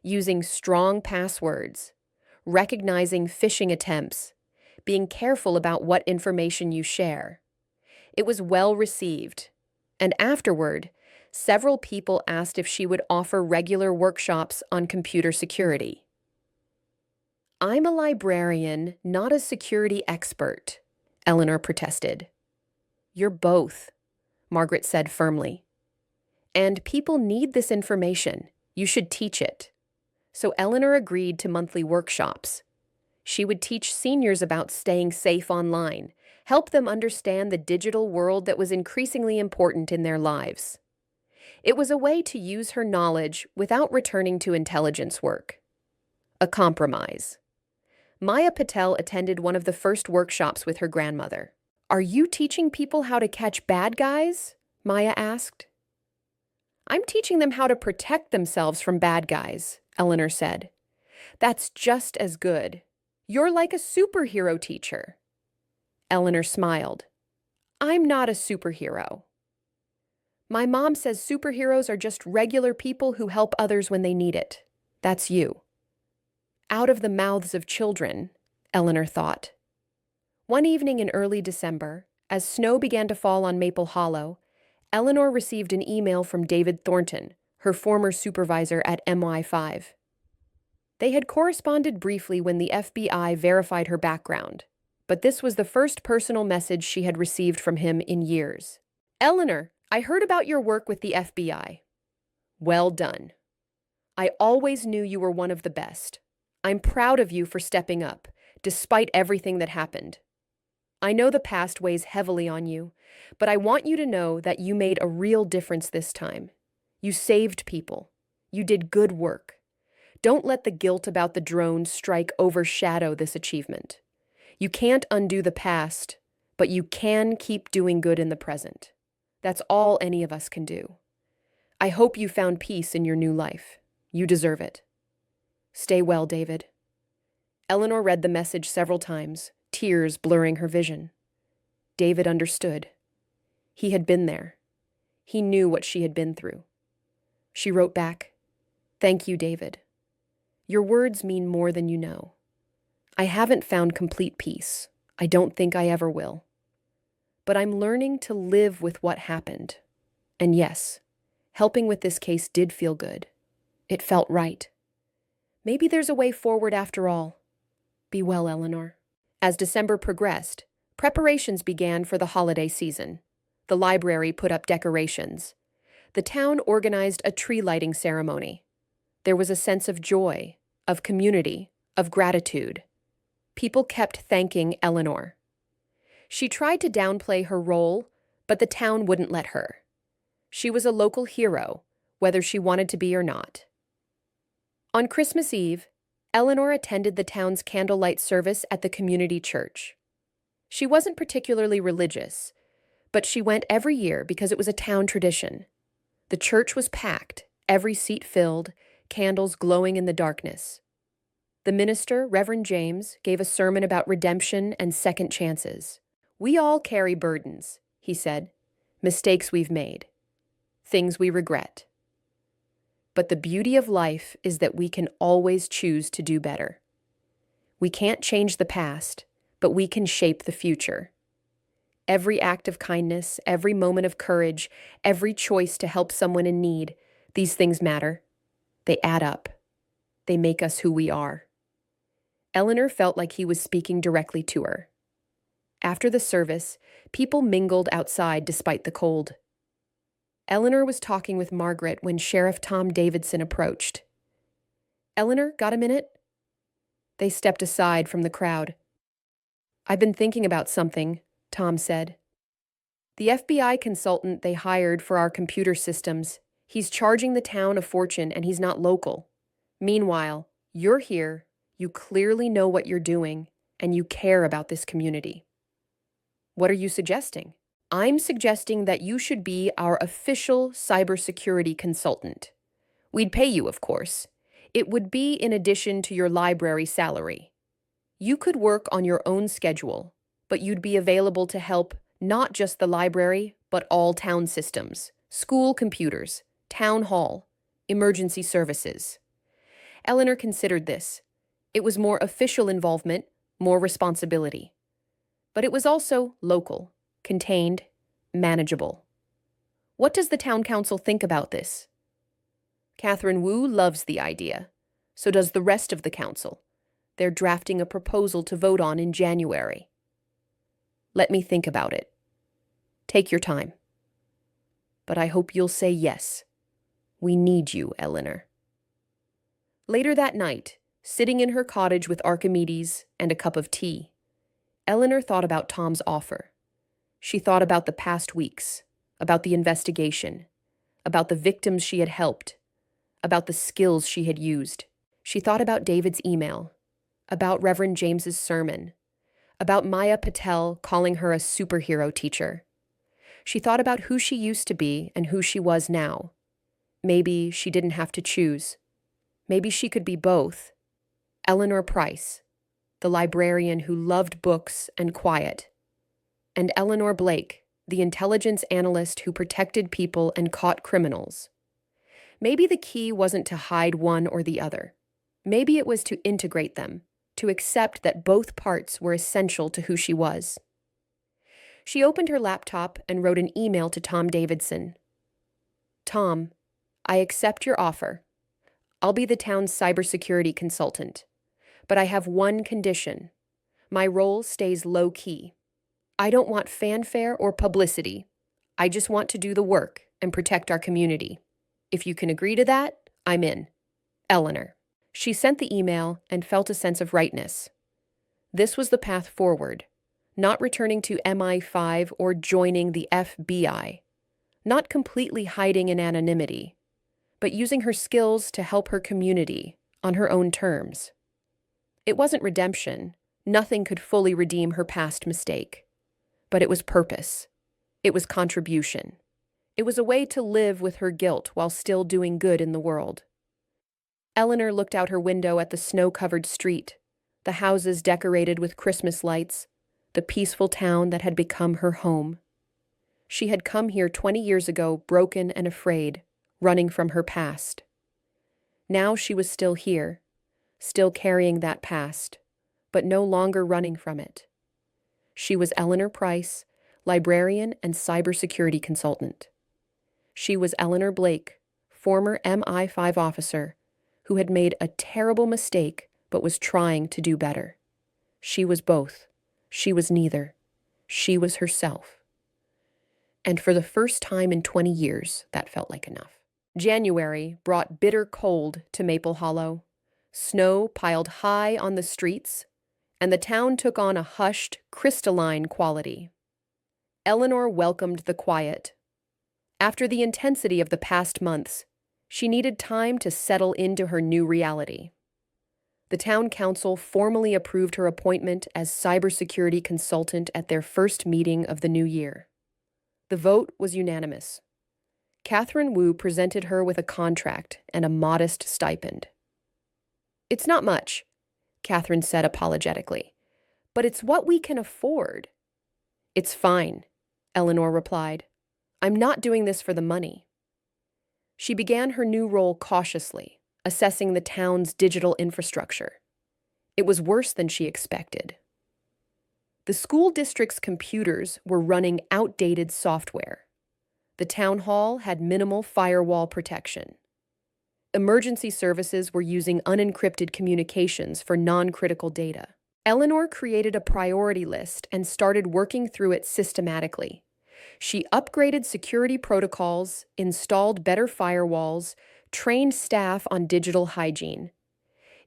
using strong passwords, recognizing phishing attempts, being careful about what information you share. It was well received, and afterward, several people asked if she would offer regular workshops on computer security. "I'm a librarian, not a security expert," Eleanor protested. "You're both," Margaret said firmly. "And people need this information. You should teach it." So Eleanor agreed to monthly workshops. She would teach seniors about staying safe online, help them understand the digital world that was increasingly important in their lives. It was a way to use her knowledge without returning to intelligence work. A compromise. Maya Patel attended one of the first workshops with her grandmother. "Are you teaching people how to catch bad guys?" Maya asked. "I'm teaching them how to protect themselves from bad guys," Eleanor said. "That's just as good. You're like a superhero teacher." Eleanor smiled. "I'm not a superhero. My mom says superheroes are just regular people who help others when they need it. That's you." Out of the mouths of children, Eleanor thought. One evening in early December, as snow began to fall on Maple Hollow, Eleanor received an email from David Thornton, her former supervisor at MI5. They had corresponded briefly when the FBI verified her background, but this was the first personal message she had received from him in years. "Eleanor, I heard about your work with the FBI. Well done. I always knew you were one of the best. I'm proud of you for stepping up, despite everything that happened. I know the past weighs heavily on you, but I want you to know that you made a real difference this time. You saved people. You did good work. Don't let the guilt about the drone strike overshadow this achievement. You can't undo the past, but you can keep doing good in the present. That's all any of us can do. I hope you found peace in your new life. You deserve it. Stay well, David." Eleanor read the message several times, tears blurring her vision. David understood. He had been there. He knew what she had been through. She wrote back, "Thank you, David. Your words mean more than you know. I haven't found complete peace. I don't think I ever will. But I'm learning to live with what happened. And yes, helping with this case did feel good. It felt right. Maybe there's a way forward after all. Be well, Eleanor." As December progressed, preparations began for the holiday season. The library put up decorations. The town organized a tree lighting ceremony. There was a sense of joy, of community, of gratitude. People kept thanking Eleanor. She tried to downplay her role, but the town wouldn't let her. She was a local hero, whether she wanted to be or not. On Christmas Eve, Eleanor attended the town's candlelight service at the community church. She wasn't particularly religious, but she went every year because it was a town tradition. The church was packed, every seat filled, candles glowing in the darkness. The minister, Reverend James, gave a sermon about redemption and second chances. "We all carry burdens," he said, "mistakes we've made, things we regret. But the beauty of life is that we can always choose to do better. We can't change the past, but we can shape the future. Every act of kindness, every moment of courage, every choice to help someone in need, these things matter. They add up. They make us who we are." Eleanor felt like he was speaking directly to her. After the service, people mingled outside despite the cold. Eleanor was talking with Margaret when Sheriff Tom Davidson approached. "Eleanor, got a minute?" They stepped aside from the crowd. "I've been thinking about something," Tom said. "The FBI consultant they hired for our computer systems, he's charging the town a fortune and he's not local. Meanwhile, you're here, you clearly know what you're doing, and you care about this community. What are you suggesting?" I'm suggesting that you should be our official cybersecurity consultant. We'd pay you, of course. It would be in addition to your library salary. You could work on your own schedule, but you'd be available to help not just the library, but all town systems, school computers, town hall, emergency services. Eleanor considered this. It was more official involvement, more responsibility. But it was also local, contained, manageable. What does the town council think about this? Catherine Wu loves the idea. So does the rest of the council. They're drafting a proposal to vote on in January. Let me think about it. Take your time. But I hope you'll say yes. We need you, Eleanor. Later that night, sitting in her cottage with Archimedes and a cup of tea, Eleanor thought about Tom's offer. She thought about the past weeks, about the investigation, about the victims she had helped, about the skills she had used. She thought about David's email, about Reverend James's sermon, about Maya Patel calling her a superhero teacher. She thought about who she used to be and who she was now. Maybe she didn't have to choose. Maybe she could be both. Eleanor Price, the librarian who loved books and quiet, and Eleanor Blake, the intelligence analyst who protected people and caught criminals. Maybe the key wasn't to hide one or the other. Maybe it was to integrate them, to accept that both parts were essential to who she was. She opened her laptop and wrote an email to Tom Davidson. Tom, I accept your offer. I'll be the town's cybersecurity consultant. But I have one condition. My role stays low-key. I don't want fanfare or publicity. I just want to do the work and protect our community. If you can agree to that, I'm in. Eleanor. She sent the email and felt a sense of rightness. This was the path forward, not returning to MI5 or joining the FBI, not completely hiding in anonymity, but using her skills to help her community on her own terms. It wasn't redemption. Nothing could fully redeem her past mistake. But it was purpose. It was contribution. It was a way to live with her guilt while still doing good in the world. Eleanor looked out her window at the snow-covered street, the houses decorated with Christmas lights, the peaceful town that had become her home. She had come here 20 years ago, broken and afraid, running from her past. Now she was still here, still carrying that past, but no longer running from it. She was Eleanor Price, librarian and cybersecurity consultant. She was Eleanor Blake, former MI5 officer, who had made a terrible mistake but was trying to do better. She was both. She was neither. She was herself. And for the first time in 20 years, that felt like enough. January brought bitter cold to Maple Hollow. Snow piled high on the streets, and the town took on a hushed, crystalline quality. Eleanor welcomed the quiet. After the intensity of the past months, she needed time to settle into her new reality. The town council formally approved her appointment as cybersecurity consultant at their first meeting of the new year. The vote was unanimous. Catherine Wu presented her with a contract and a modest stipend. It's not much, Catherine said apologetically, but it's what we can afford. It's fine, Eleanor replied. I'm not doing this for the money. She began her new role cautiously, assessing the town's digital infrastructure. It was worse than she expected. The school district's computers were running outdated software. The town hall had minimal firewall protection. Emergency services were using unencrypted communications for non-critical data. Eleanor created a priority list and started working through it systematically. She upgraded security protocols, installed better firewalls, trained staff on digital hygiene.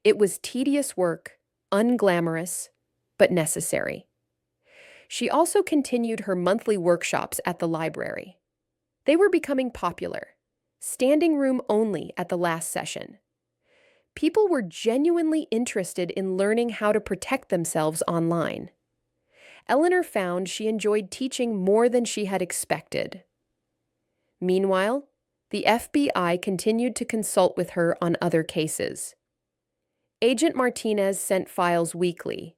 It was tedious work, unglamorous, but necessary. She also continued her monthly workshops at the library. They were becoming popular, standing room only at the last session. People were genuinely interested in learning how to protect themselves online. Eleanor found she enjoyed teaching more than she had expected. Meanwhile, the FBI continued to consult with her on other cases. Agent Martinez sent files weekly,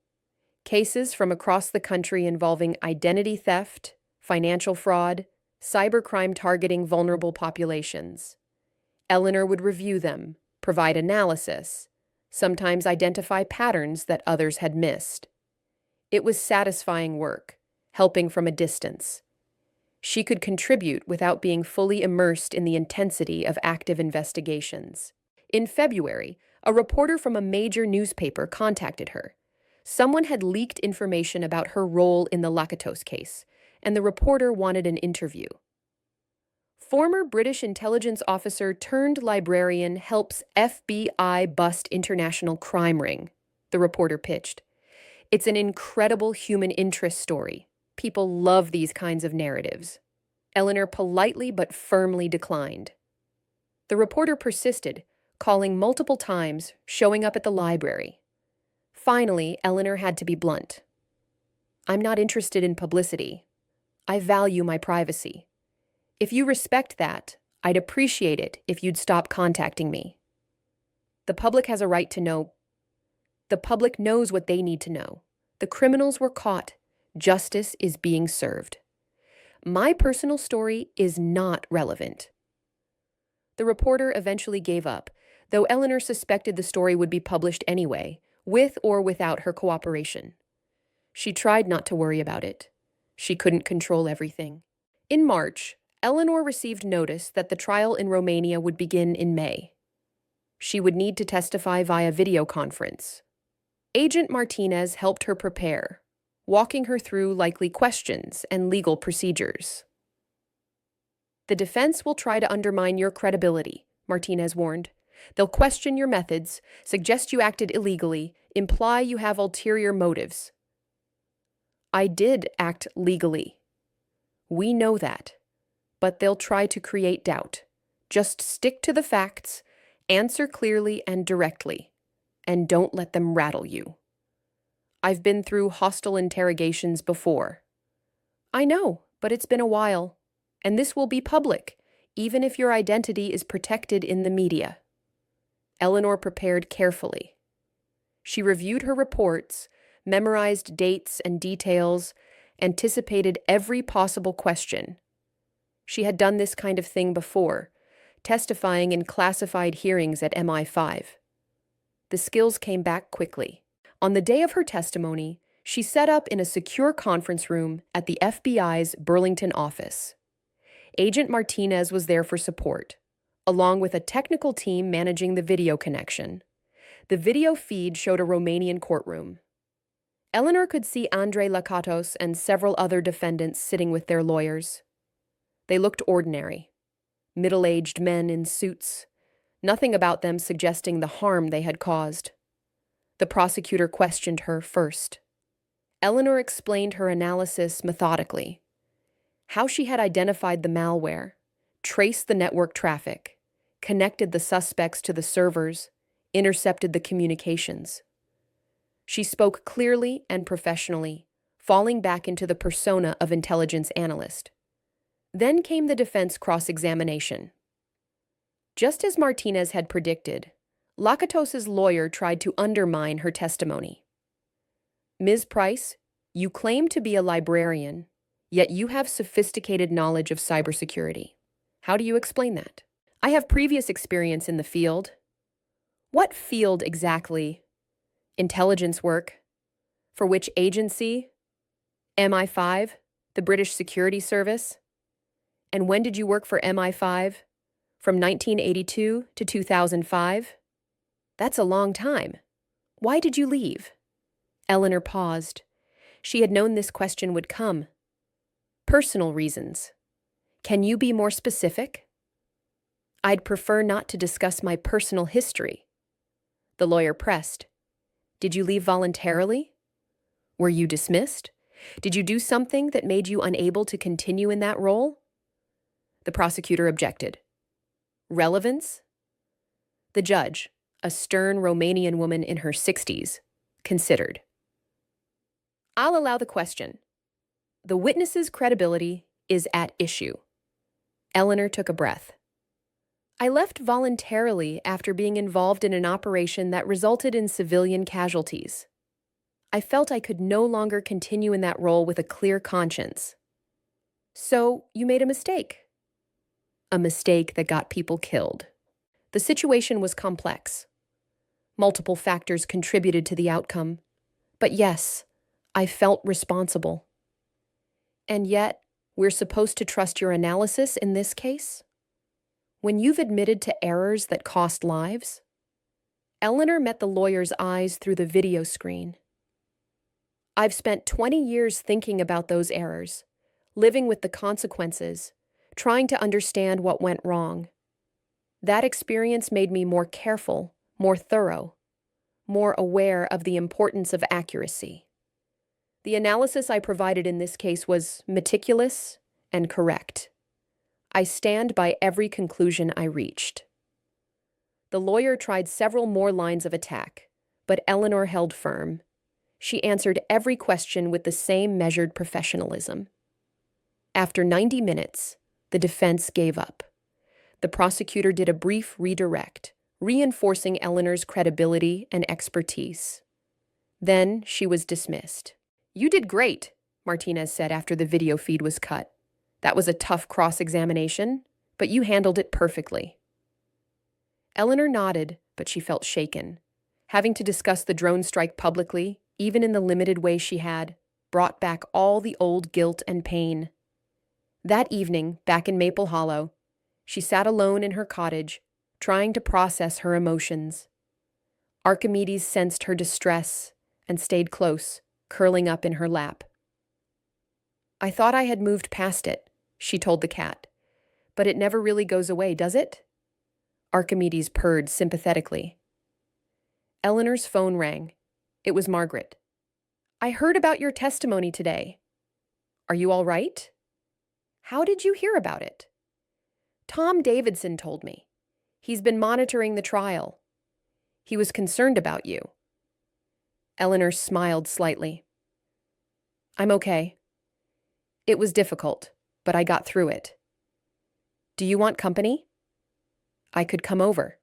cases from across the country involving identity theft, financial fraud, cybercrime targeting vulnerable populations. Eleanor would review them, provide analysis, sometimes identify patterns that others had missed. It was satisfying work, helping from a distance. She could contribute without being fully immersed in the intensity of active investigations. In February, a reporter from a major newspaper contacted her. Someone had leaked information about her role in the Lakatos case, and the reporter wanted an interview. Former British intelligence officer turned librarian helps FBI bust international crime ring, the reporter pitched. It's an incredible human interest story. People love these kinds of narratives. Eleanor politely but firmly declined. The reporter persisted, calling multiple times, showing up at the library. Finally, Eleanor had to be blunt. I'm not interested in publicity. I value my privacy. If you respect that, I'd appreciate it if you'd stop contacting me. The public has a right to know. The public knows what they need to know. The criminals were caught. Justice is being served. My personal story is not relevant. The reporter eventually gave up, though Eleanor suspected the story would be published anyway, with or without her cooperation. She tried not to worry about it. She couldn't control everything. In March, Eleanor received notice that the trial in Romania would begin in May. She would need to testify via video conference. Agent Martinez helped her prepare, walking her through likely questions and legal procedures. The defense will try to undermine your credibility, Martinez warned. They'll question your methods, suggest you acted illegally, imply you have ulterior motives. I did act legally. We know that. But they'll try to create doubt. Just stick to the facts, answer clearly and directly, and don't let them rattle you. I've been through hostile interrogations before. I know, but it's been a while, and this will be public, even if your identity is protected in the media. Eleanor prepared carefully. She reviewed her reports, memorized dates and details, anticipated every possible question. She had done this kind of thing before, testifying in classified hearings at MI5. The skills came back quickly. On the day of her testimony, she set up in a secure conference room at the FBI's Burlington office. Agent Martinez was there for support, along with a technical team managing the video connection. The video feed showed a Romanian courtroom. Eleanor could see Andrei Lakatos and several other defendants sitting with their lawyers. They looked ordinary, middle-aged men in suits, nothing about them suggesting the harm they had caused. The prosecutor questioned her first. Eleanor explained her analysis methodically, how she had identified the malware, traced the network traffic, connected the suspects to the servers, intercepted the communications. She spoke clearly and professionally, falling back into the persona of intelligence analyst. Then came the defense cross-examination. Just as Martinez had predicted, Lakatos's lawyer tried to undermine her testimony. Ms. Price, you claim to be a librarian, yet you have sophisticated knowledge of cybersecurity. How do you explain that? I have previous experience in the field. What field exactly? Intelligence work. For which agency? MI5, the British Security Service? And when did you work for MI5? From 1982 to 2005? That's a long time. Why did you leave? Eleanor paused. She had known this question would come. Personal reasons. Can you be more specific? I'd prefer not to discuss my personal history. The lawyer pressed. Did you leave voluntarily? Were you dismissed? Did you do something that made you unable to continue in that role? The prosecutor objected. Relevance? The judge, a stern Romanian woman in her 60s, considered. I'll allow the question. The witness's credibility is at issue. Eleanor took a breath. I left voluntarily after being involved in an operation that resulted in civilian casualties. I felt I could no longer continue in that role with a clear conscience. So, you made a mistake. A mistake that got people killed. The situation was complex. Multiple factors contributed to the outcome. But yes, I felt responsible. And yet, we're supposed to trust your analysis in this case? When you've admitted to errors that cost lives? Eleanor met the lawyer's eyes through the video screen. I've spent 20 years thinking about those errors, living with the consequences, trying to understand what went wrong. That experience made me more careful, more thorough, more aware of the importance of accuracy. The analysis I provided in this case was meticulous and correct. I stand by every conclusion I reached. The lawyer tried several more lines of attack, but Eleanor held firm. She answered every question with the same measured professionalism. After 90 minutes, the defense gave up. The prosecutor did a brief redirect, reinforcing Eleanor's credibility and expertise. Then she was dismissed. You did great, Martinez said after the video feed was cut. That was a tough cross-examination, but you handled it perfectly. Eleanor nodded, but she felt shaken. Having to discuss the drone strike publicly, even in the limited way she had, brought back all the old guilt and pain. That evening, back in Maple Hollow, she sat alone in her cottage, trying to process her emotions. Archimedes sensed her distress and stayed close, curling up in her lap. I thought I had moved past it, she told the cat. But it never really goes away, does it? Archimedes purred sympathetically. Eleanor's phone rang. It was Margaret. I heard about your testimony today. Are you all right? How did you hear about it? Tom Davidson told me. He's been monitoring the trial. He was concerned about you. Eleanor smiled slightly. I'm okay. It was difficult, but I got through it. Do you want company? I could come over.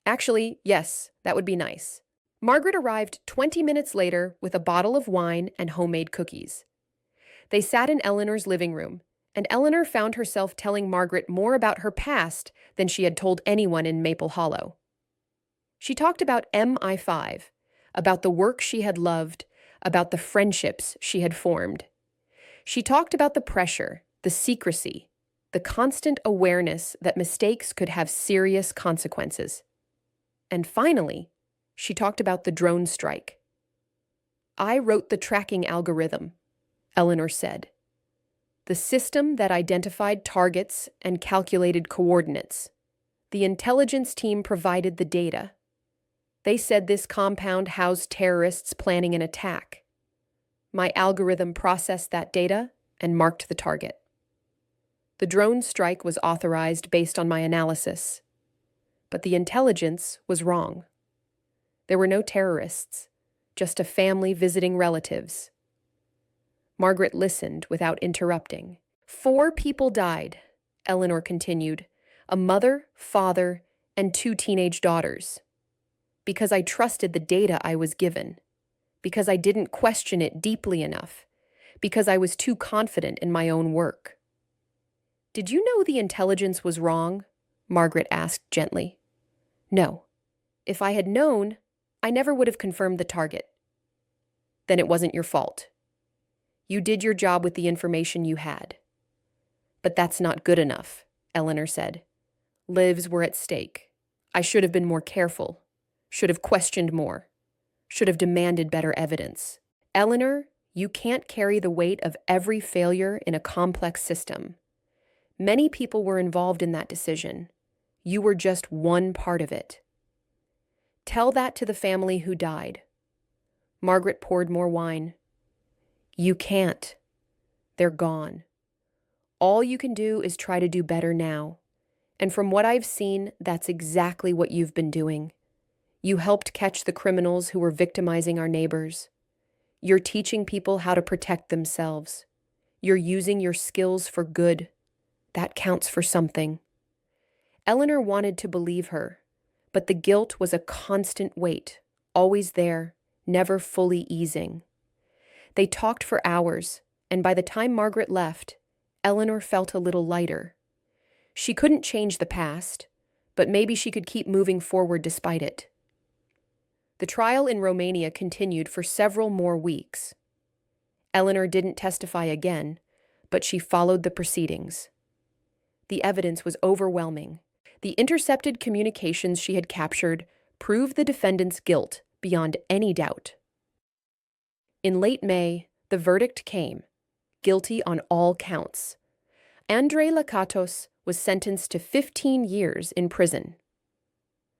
Actually, yes, that would be nice. Margaret arrived 20 minutes later with a bottle of wine and homemade cookies. They sat in Eleanor's living room, and Eleanor found herself telling Margaret more about her past than she had told anyone in Maple Hollow. She talked about MI5, about the work she had loved, about the friendships she had formed. She talked about the pressure, the secrecy, the constant awareness that mistakes could have serious consequences. And finally, she talked about the drone strike. I wrote the tracking algorithm, Eleanor said. The system that identified targets and calculated coordinates. The intelligence team provided the data. They said this compound housed terrorists planning an attack. My algorithm processed that data and marked the target. The drone strike was authorized based on my analysis. But the intelligence was wrong. There were no terrorists, just a family visiting relatives. Margaret listened without interrupting. 4 people died, Eleanor continued, a mother, father, and 2 teenage daughters. Because I trusted the data I was given. Because I didn't question it deeply enough. Because I was too confident in my own work. Did you know the intelligence was wrong? Margaret asked gently. No. If I had known, I never would have confirmed the target. Then it wasn't your fault. You did your job with the information you had. But that's not good enough, Eleanor said. Lives were at stake. I should have been more careful, should have questioned more, should have demanded better evidence. Eleanor, you can't carry the weight of every failure in a complex system. Many people were involved in that decision. You were just one part of it. Tell that to the family who died. Margaret poured more wine. You can't. They're gone. All you can do is try to do better now. And from what I've seen, that's exactly what you've been doing. You helped catch the criminals who were victimizing our neighbors. You're teaching people how to protect themselves. You're using your skills for good. That counts for something." Eleanor wanted to believe her, but the guilt was a constant weight, always there, never fully easing. They talked for hours, and by the time Margaret left, Eleanor felt a little lighter. She couldn't change the past, but maybe she could keep moving forward despite it. The trial in Romania continued for several more weeks. Eleanor didn't testify again, but she followed the proceedings. The evidence was overwhelming. The intercepted communications she had captured proved the defendant's guilt beyond any doubt. In late May, the verdict came, guilty on all counts. Andrei Lakatos was sentenced to 15 years in prison.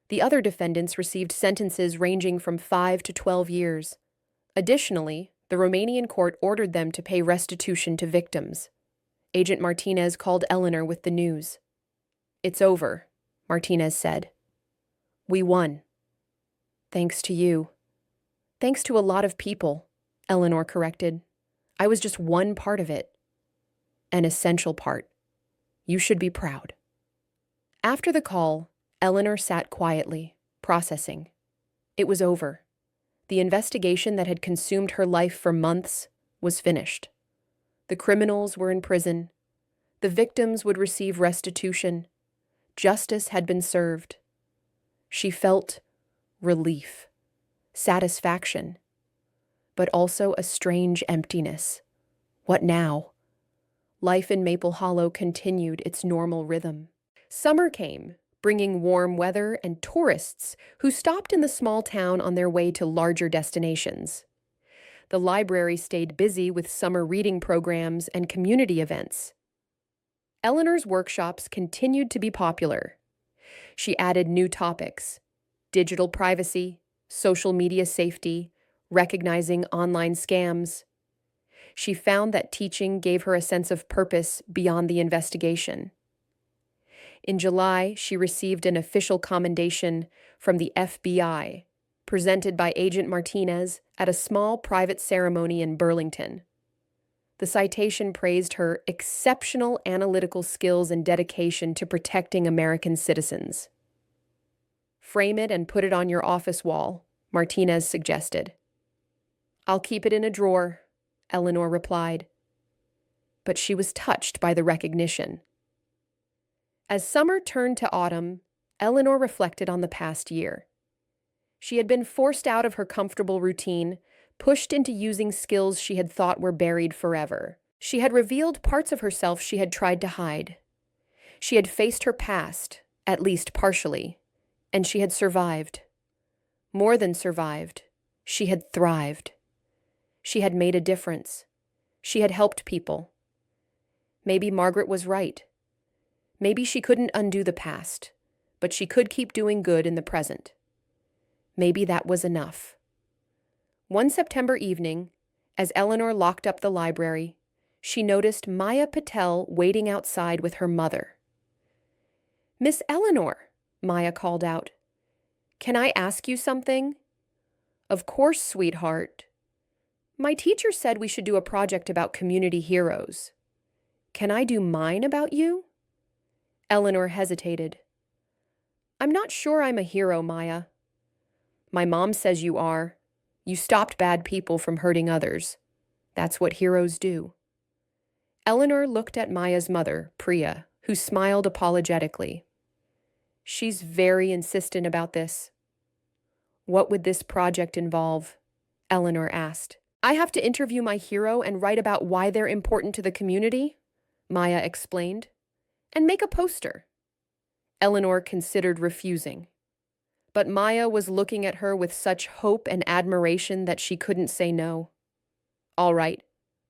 The other defendants received sentences ranging from 5 to 12 years. Additionally, the Romanian court ordered them to pay restitution to victims. Agent Martinez called Eleanor with the news. "It's over," Martinez said. "We won. Thanks to you." "Thanks to a lot of people," Eleanor corrected. "I was just one part of it. An essential part. You should be proud." After the call, Eleanor sat quietly, processing. It was over. The investigation that had consumed her life for months was finished. The criminals were in prison. The victims would receive restitution. Justice had been served. She felt relief, satisfaction, but also a strange emptiness. What now? Life in Maple Hollow continued its normal rhythm. Summer came, bringing warm weather and tourists who stopped in the small town on their way to larger destinations. The library stayed busy with summer reading programs and community events. Eleanor's workshops continued to be popular. She added new topics: digital privacy, social media safety, recognizing online scams. She found that teaching gave her a sense of purpose beyond the investigation. In July, she received an official commendation from the FBI, presented by Agent Martinez at a small private ceremony in Burlington. The citation praised her exceptional analytical skills and dedication to protecting American citizens. "Frame it and put it on your office wall," Martinez suggested. "I'll keep it in a drawer," Eleanor replied. But she was touched by the recognition. As summer turned to autumn, Eleanor reflected on the past year. She had been forced out of her comfortable routine, pushed into using skills she had thought were buried forever. She had revealed parts of herself she had tried to hide. She had faced her past, at least partially, and she had survived. More than survived, she had thrived. She had made a difference. She had helped people. Maybe Margaret was right. Maybe she couldn't undo the past, but she could keep doing good in the present. Maybe that was enough. One September evening, as Eleanor locked up the library, she noticed Maya Patel waiting outside with her mother. "Miss Eleanor," Maya called out. "Can I ask you something?" "Of course, sweetheart." "My teacher said we should do a project about community heroes. Can I do mine about you?" Eleanor hesitated. "I'm not sure I'm a hero, Maya." "My mom says you are. You stopped bad people from hurting others. That's what heroes do." Eleanor looked at Maya's mother, Priya, who smiled apologetically. "She's very insistent about this." "What would this project involve?" Eleanor asked. "I have to interview my hero and write about why they're important to the community," Maya explained, "and make a poster." Eleanor considered refusing. But Maya was looking at her with such hope and admiration that she couldn't say no. "All right,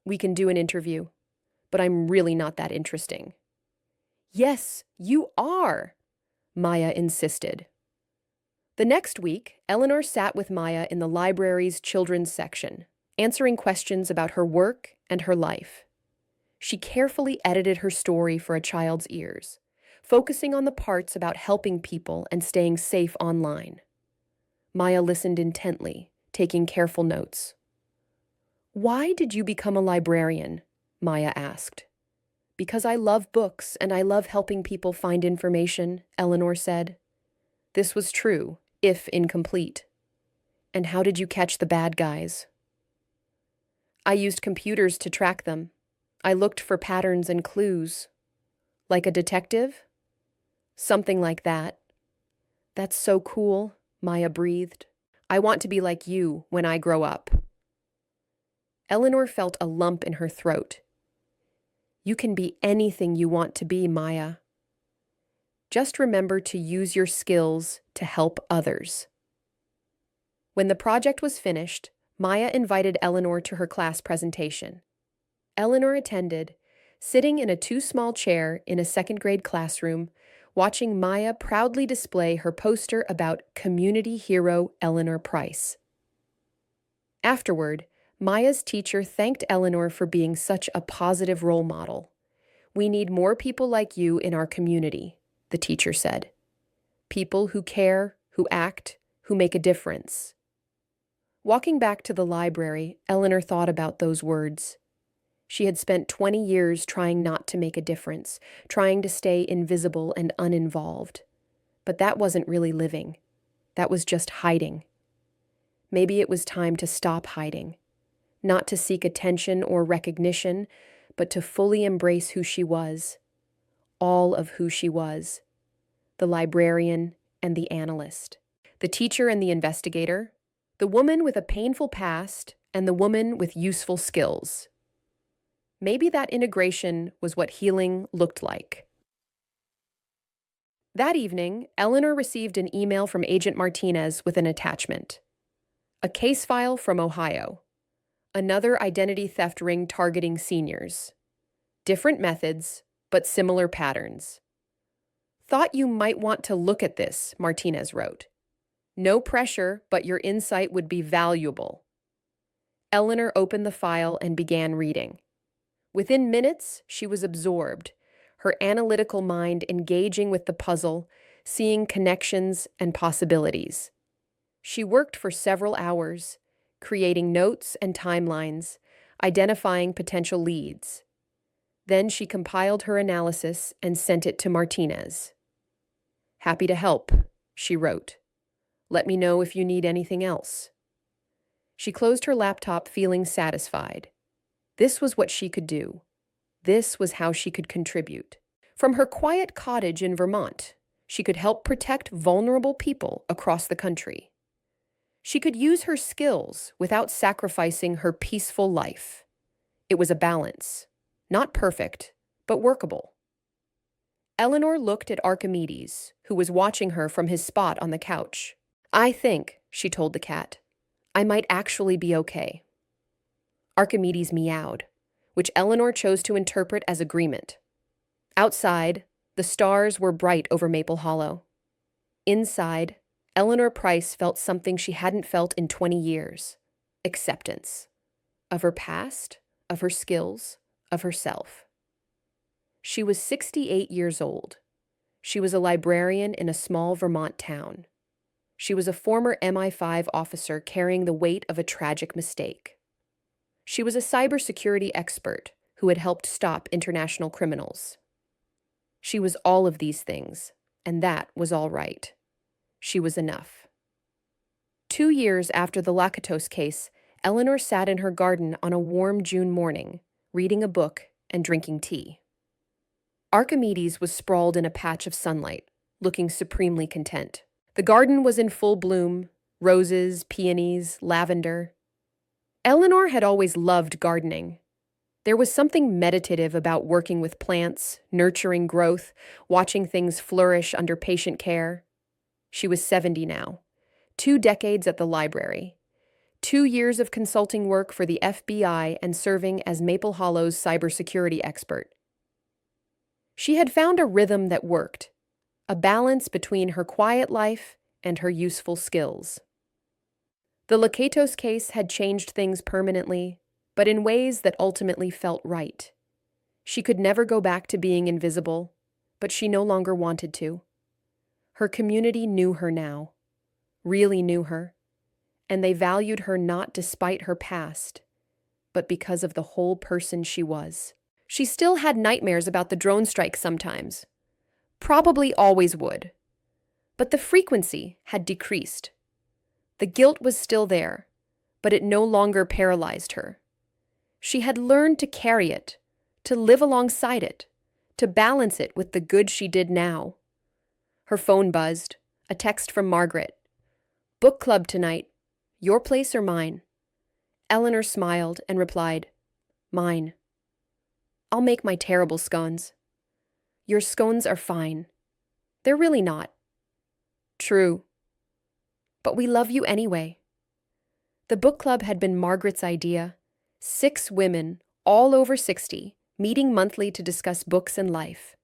we can do an interview, but I'm really not that interesting." "Yes, you are," Maya insisted. The next week, Eleanor sat with Maya in the library's children's section, answering questions about her work and her life. She carefully edited her story for a child's ears, focusing on the parts about helping people and staying safe online. Maya listened intently, taking careful notes. Why did you become a librarian? Maya asked. Because I love books and I love helping people find information, Eleanor said. This was true, if incomplete. And how did you catch the bad guys? I used computers to track them. I looked for patterns and clues. Like a detective? Something like that. That's so cool, Maya breathed. I want to be like you when I grow up. Eleanor felt a lump in her throat. You can be anything you want to be, Maya. Just remember to use your skills to help others. When the project was finished, Maya invited Eleanor to her class presentation. Eleanor attended, sitting in a too-small chair in a second-grade classroom, watching Maya proudly display her poster about community hero Eleanor Price. Afterward, Maya's teacher thanked Eleanor for being such a positive role model. We need more people like you in our community, the teacher said. People who care, who act, who make a difference. Walking back to the library, Eleanor thought about those words. She had spent 20 years trying not to make a difference, trying to stay invisible and uninvolved. But that wasn't really living. That was just hiding. Maybe it was time to stop hiding. Not to seek attention or recognition, but to fully embrace who she was. All of who she was. The librarian and the analyst. The teacher and the investigator. The woman with a painful past and the woman with useful skills. Maybe that integration was what healing looked like. That evening, Eleanor received an email from Agent Martinez with an attachment. A case file from Ohio. Another identity theft ring targeting seniors. Different methods, but similar patterns. Thought you might want to look at this, Martinez wrote. No pressure, but your insight would be valuable. Eleanor opened the file and began reading. Within minutes, she was absorbed, her analytical mind engaging with the puzzle, seeing connections and possibilities. She worked for several hours, creating notes and timelines, identifying potential leads. Then she compiled her analysis and sent it to Martinez. Happy to help, she wrote. Let me know if you need anything else. She closed her laptop feeling satisfied. This was what she could do. This was how she could contribute. From her quiet cottage in Vermont, she could help protect vulnerable people across the country. She could use her skills without sacrificing her peaceful life. It was a balance. Not perfect, but workable. Eleanor looked at Archimedes, who was watching her from his spot on the couch. I think, she told the cat, I might actually be okay. Archimedes meowed, which Eleanor chose to interpret as agreement. Outside, the stars were bright over Maple Hollow. Inside, Eleanor Price felt something she hadn't felt in 20 years. Acceptance. Of her past, of her skills, of herself. She was 68 years old. She was a librarian in a small Vermont town. She was a former MI5 officer carrying the weight of a tragic mistake. She was a cybersecurity expert who had helped stop international criminals. She was all of these things, and that was all right. She was enough. 2 years after the Lakatos case, Eleanor sat in her garden on a warm June morning, reading a book and drinking tea. Archimedes was sprawled in a patch of sunlight, looking supremely content. The garden was in full bloom, roses, peonies, lavender. Eleanor had always loved gardening. There was something meditative about working with plants, nurturing growth, watching things flourish under patient care. She was 70 now, 2 decades at the library, 2 years of consulting work for the FBI and serving as Maple Hollow's cybersecurity expert. She had found a rhythm that worked, a balance between her quiet life and her useful skills. The Lakatos case had changed things permanently, but in ways that ultimately felt right. She could never go back to being invisible, but she no longer wanted to. Her community knew her now, really knew her, and they valued her not despite her past, but because of the whole person she was. She still had nightmares about the drone strike sometimes. Probably always would. But the frequency had decreased. The guilt was still there, but it no longer paralyzed her. She had learned to carry it, to live alongside it, to balance it with the good she did now. Her phone buzzed, a text from Margaret. "Book club tonight. Your place or mine?" Eleanor smiled and replied, "Mine. I'll make my terrible scones." "Your scones are fine." "They're really not." "True. But we love you anyway." The book club had been Margaret's idea. 6 women, all over 60, meeting monthly to discuss books and life.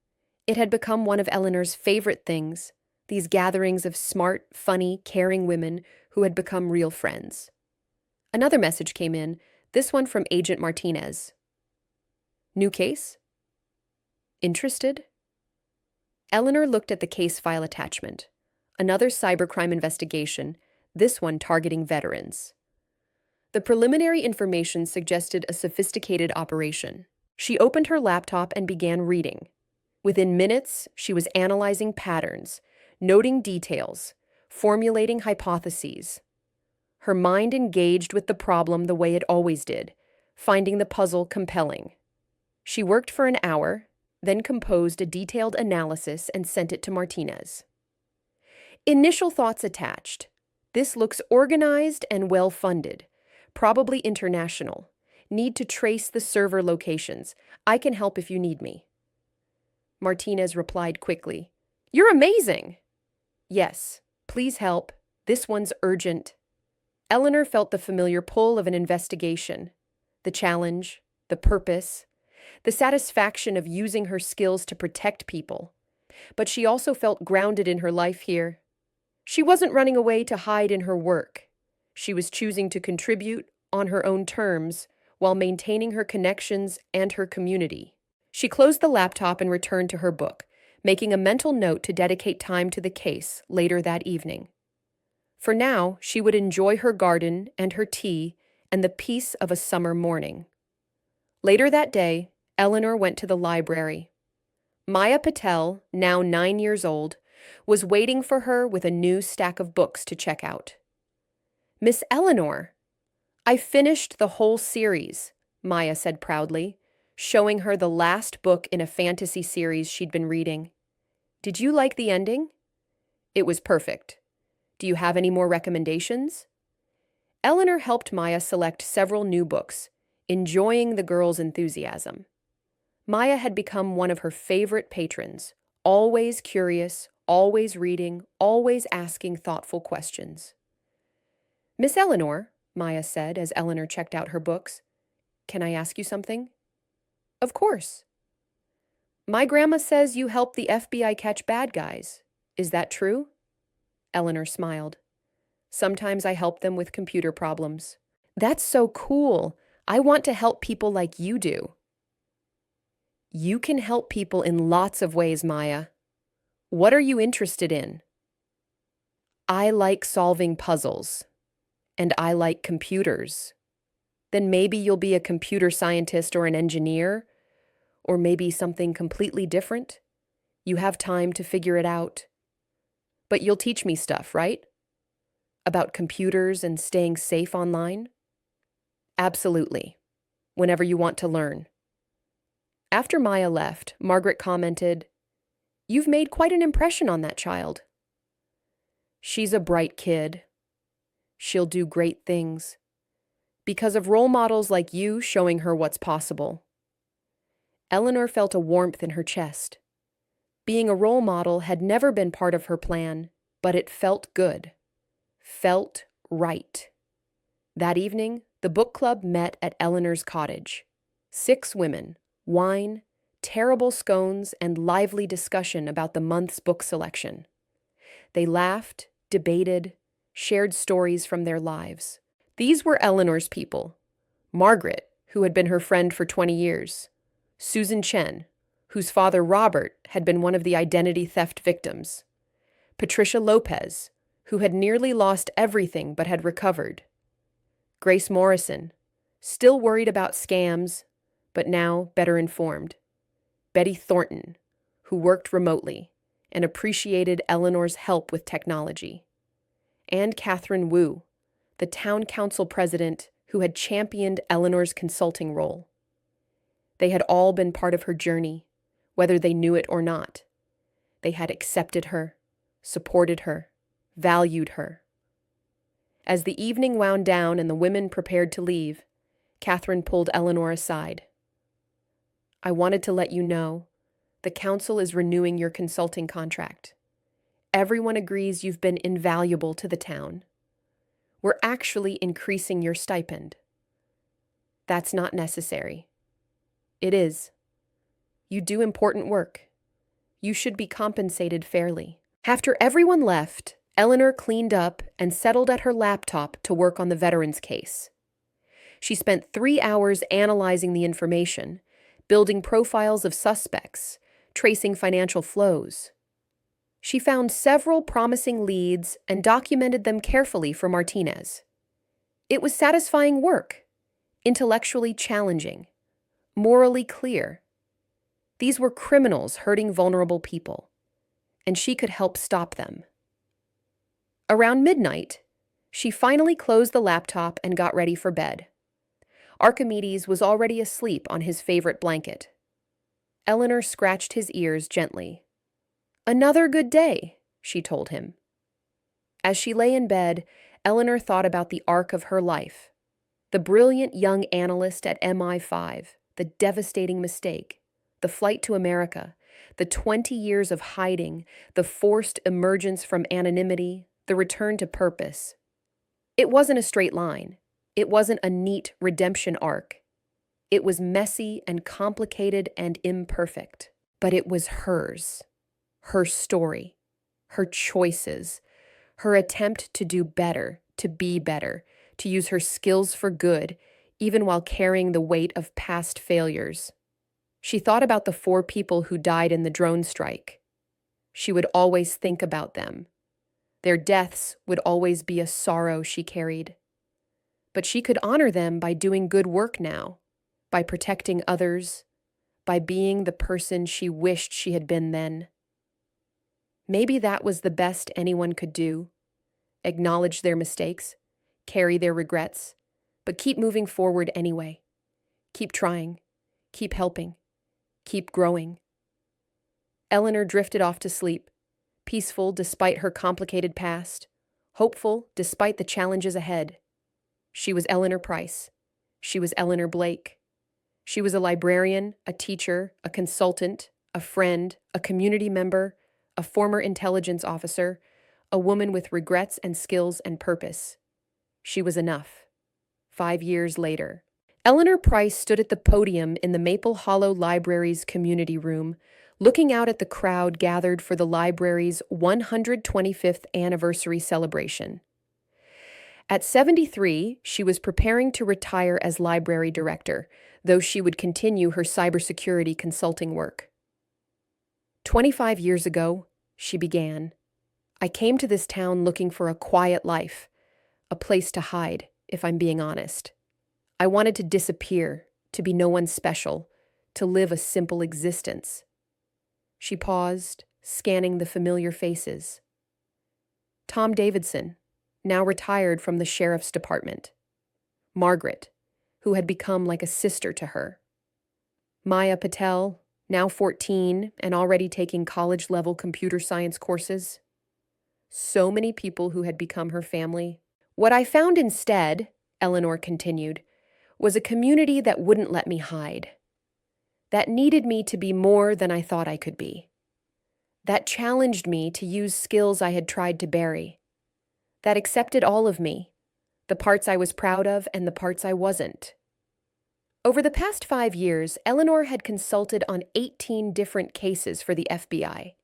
It had become one of Eleanor's favorite things, these gatherings of smart, funny, caring women who had become real friends. Another message came in, this one from Agent Martinez. "New case? Interested?" Eleanor looked at the case file attachment. Another cybercrime investigation, this one targeting veterans. The preliminary information suggested a sophisticated operation. She opened her laptop and began reading. Within minutes, she was analyzing patterns, noting details, formulating hypotheses. Her mind engaged with the problem the way it always did, finding the puzzle compelling. She worked for an hour, then composed a detailed analysis and sent it to Martinez. Initial thoughts attached. This looks organized and well-funded, probably international. Need to trace the server locations. I can help if you need me. Martinez replied quickly, "You're amazing!" "Yes, please help. This one's urgent." Eleanor felt the familiar pull of an investigation. The challenge, the purpose, the satisfaction of using her skills to protect people. But she also felt grounded in her life here. She wasn't running away to hide in her work. She was choosing to contribute on her own terms while maintaining her connections and her community. She closed the laptop and returned to her book, making a mental note to dedicate time to the case later that evening. For now, she would enjoy her garden and her tea and the peace of a summer morning. Later that day, Eleanor went to the library. Maya Patel, now 9 years old, was waiting for her with a new stack of books to check out. "Miss Eleanor, I finished the whole series," Maya said proudly, showing her the last book in a fantasy series she'd been reading. "Did you like the ending?" "It was perfect. Do you have any more recommendations?" Eleanor helped Maya select several new books, enjoying the girl's enthusiasm. Maya had become one of her favorite patrons, always curious, always reading, always asking thoughtful questions. "Miss Eleanor," Maya said as Eleanor checked out her books, "can I ask you something?" "Of course." "My grandma says you help the FBI catch bad guys. Is that true?" Eleanor smiled. "Sometimes I help them with computer problems." "That's so cool. I want to help people like you do." "You can help people in lots of ways, Maya. What are you interested in?" "I like solving puzzles. And I like computers." "Then maybe you'll be a computer scientist or an engineer, or maybe something completely different. You have time to figure it out. But you'll teach me stuff, right? About computers and staying safe online?" "Absolutely. Whenever you want to learn." After Maya left, Margaret commented, "You've made quite an impression on that child." "She's a bright kid. She'll do great things. Because of role models like you showing her what's possible." Eleanor felt a warmth in her chest. Being a role model had never been part of her plan, but it felt good. Felt right. That evening, the book club met at Eleanor's cottage. 6 women, wine, terrible scones, and lively discussion about the month's book selection. They laughed, debated, shared stories from their lives. These were Eleanor's people. Margaret, who had been her friend for 20 years. Susan Chen, whose father Robert had been one of the identity theft victims. Patricia Lopez, who had nearly lost everything but had recovered. Grace Morrison, Still worried about scams, but now better informed. Betty Thornton, who worked remotely and appreciated Eleanor's help with technology. And Catherine Wu, the town council president who had championed Eleanor's consulting role. They had all been part of her journey, whether they knew it or not. They had accepted her, supported her, valued her. As the evening wound down and the women prepared to leave, Catherine pulled Eleanor aside. I wanted to let you know, the council is renewing your consulting contract. Everyone agrees you've been invaluable to the town. We're actually increasing your stipend. That's not necessary. It is. You do important work. You should be compensated fairly. After everyone left, Eleanor cleaned up and settled at her laptop to work on the veterans case. She spent 3 hours analyzing the information, building profiles of suspects, tracing financial flows. She found several promising leads and documented them carefully for Martinez. It was satisfying work, intellectually challenging, morally clear. These were criminals hurting vulnerable people, and she could help stop them. Around midnight, she finally closed the laptop and got ready for bed. Archimedes was already asleep on his favorite blanket. Eleanor scratched his ears gently. Another good day, she told him. As she lay in bed, Eleanor thought about the arc of her life. The brilliant young analyst at MI5, the devastating mistake, the flight to America, the 20 years of hiding, the forced emergence from anonymity, the return to purpose. It wasn't a straight line. It wasn't a neat redemption arc. It was messy and complicated and imperfect, but it was hers. Her story, her choices, her attempt to do better, to be better, to use her skills for good, even while carrying the weight of past failures. She thought about the 4 people who died in the drone strike. She would always think about them. Their deaths would always be a sorrow she carried. But she could honor them by doing good work now, by protecting others, by being the person she wished she had been then. Maybe that was the best anyone could do. Acknowledge their mistakes, carry their regrets, but keep moving forward anyway. Keep trying, keep helping, keep growing. Eleanor drifted off to sleep, peaceful despite her complicated past, hopeful despite the challenges ahead. She was Eleanor Price. She was Eleanor Blake. She was a librarian, a teacher, a consultant, a friend, a community member, a former intelligence officer, a woman with regrets and skills and purpose. She was enough. 5 years later, Eleanor Price stood at the podium in the Maple Hollow Library's community room, looking out at the crowd gathered for the library's 125th anniversary celebration. At 73, she was preparing to retire as library director, though she would continue her cybersecurity consulting work. 25 years ago, she began. I came to this town looking for a quiet life, a place to hide, if I'm being honest. I wanted to disappear, to be no one special, to live a simple existence. She paused, scanning the familiar faces. Tom Davidson, now retired from the sheriff's department. Margaret, who had become like a sister to her. Maya Patel, now 14 and already taking college-level computer science courses. So many people who had become her family. What I found instead, Eleanor continued, was a community that wouldn't let me hide. That needed me to be more than I thought I could be. That challenged me to use skills I had tried to bury. That accepted all of me, the parts I was proud of and the parts I wasn't. Over the past 5 years, Eleanor had consulted on 18 different cases for the FBI.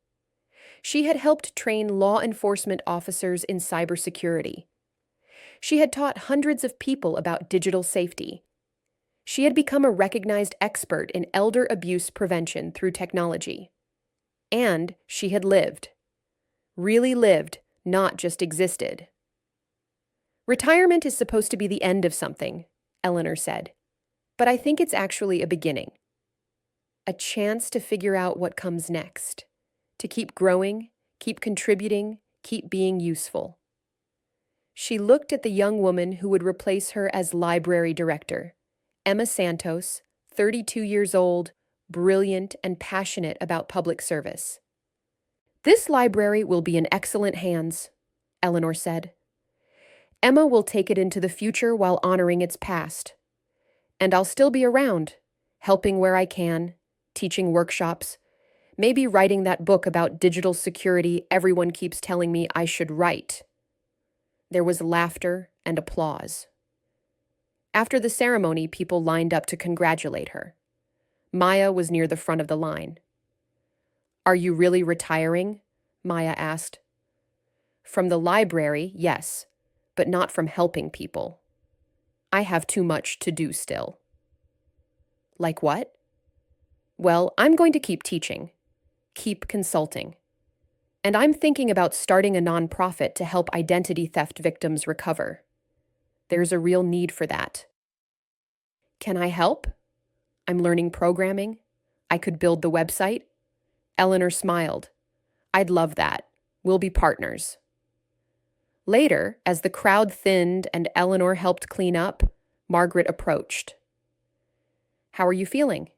She had helped train law enforcement officers in cybersecurity. She had taught hundreds of people about digital safety. She had become a recognized expert in elder abuse prevention through technology. And she had lived. Really lived, not just existed. Retirement is supposed to be the end of something, Eleanor said. But I think it's actually a beginning. A chance to figure out what comes next. To keep growing, keep contributing, keep being useful. She looked at the young woman who would replace her as library director, Emma Santos, 32 years old, brilliant and passionate about public service. This library will be in excellent hands, Eleanor said. Emma will take it into the future while honoring its past. And I'll still be around, helping where I can, teaching workshops, maybe writing that book about digital security everyone keeps telling me I should write. There was laughter and applause. After the ceremony, people lined up to congratulate her. Maya was near the front of the line. Are you really retiring? Maya asked. From the library, yes, but not from helping people. I have too much to do still. Like what? Well, I'm going to keep teaching, keep consulting. And I'm thinking about starting a nonprofit to help identity theft victims recover. There's a real need for that. Can I help? I'm learning programming. I could build the website. Eleanor smiled. I'd love that. We'll be partners. Later, as the crowd thinned and Eleanor helped clean up, Margaret approached. How are you feeling?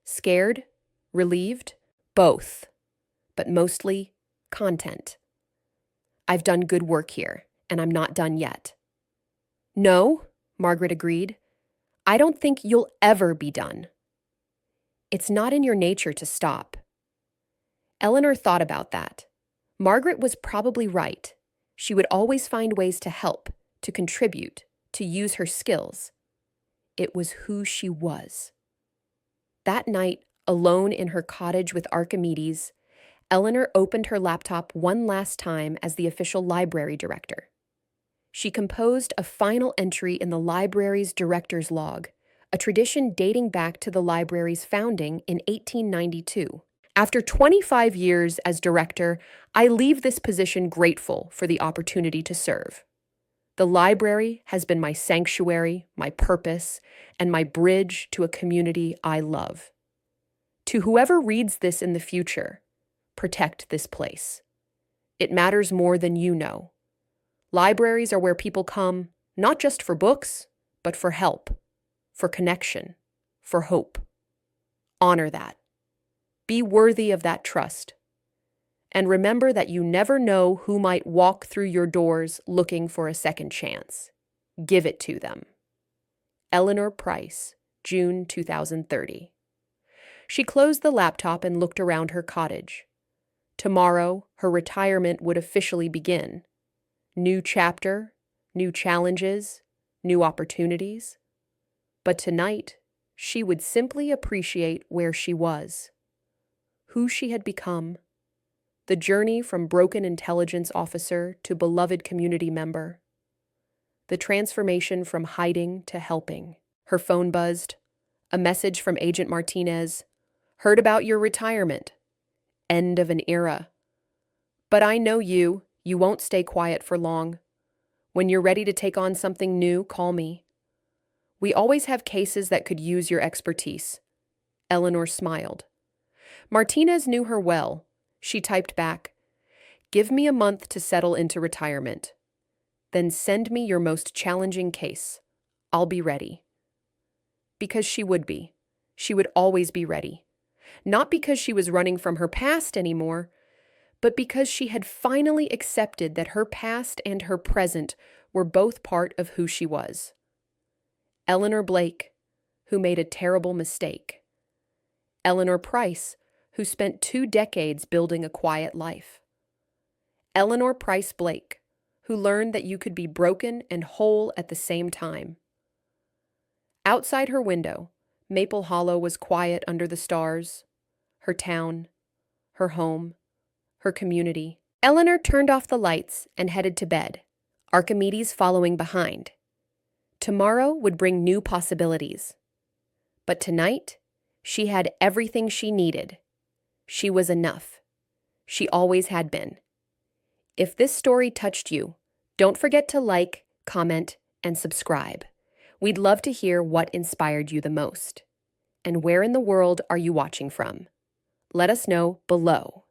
Scared? Relieved? Both. But mostly content. I've done good work here, and I'm not done yet. No, Margaret agreed. I don't think you'll ever be done. It's not in your nature to stop. Eleanor thought about that. Margaret was probably right. She would always find ways to help, to contribute, to use her skills. It was who she was. That night, alone in her cottage with Archimedes, Eleanor opened her laptop one last time as the official library director. She composed a final entry in the library's director's log, a tradition dating back to the library's founding in 1892. After 25 years as director, I leave this position grateful for the opportunity to serve. The library has been my sanctuary, my purpose, and my bridge to a community I love. To whoever reads this in the future, protect this place. It matters more than you know. Libraries are where people come, not just for books, but for help, for connection, for hope. Honor that. Be worthy of that trust. And remember that you never know who might walk through your doors looking for a second chance. Give it to them. Eleanor Price, June 2030. She closed the laptop and looked around her cottage. Tomorrow, her retirement would officially begin. New chapter, new challenges, new opportunities. But tonight, she would simply appreciate where she was, who she had become, the journey from broken intelligence officer to beloved community member, the transformation from hiding to helping. Her phone buzzed. A message from Agent Martinez. Heard about your retirement. End of an era. But I know you won't stay quiet for long. When you're ready to take on something new, call me. We always have cases that could use your expertise. Eleanor smiled. Martinez knew her well. She typed back, "Give me a month to settle into retirement. Then send me your most challenging case. I'll be ready." Because she would be. She would always be ready. Not because she was running from her past anymore, but because she had finally accepted that her past and her present were both part of who she was. Eleanor Blake, who made a terrible mistake. Eleanor Price, who spent 2 decades building a quiet life. Eleanor Price Blake, who learned that you could be broken and whole at the same time. Outside her window, Maple Hollow was quiet under the stars. Her town, her home, her community. Eleanor turned off the lights and headed to bed, Archimedes following behind. Tomorrow would bring new possibilities. But tonight, she had everything she needed. She was enough. She always had been. If this story touched you, don't forget to like, comment, and subscribe. We'd love to hear what inspired you the most. And where in the world are you watching from? Let us know below.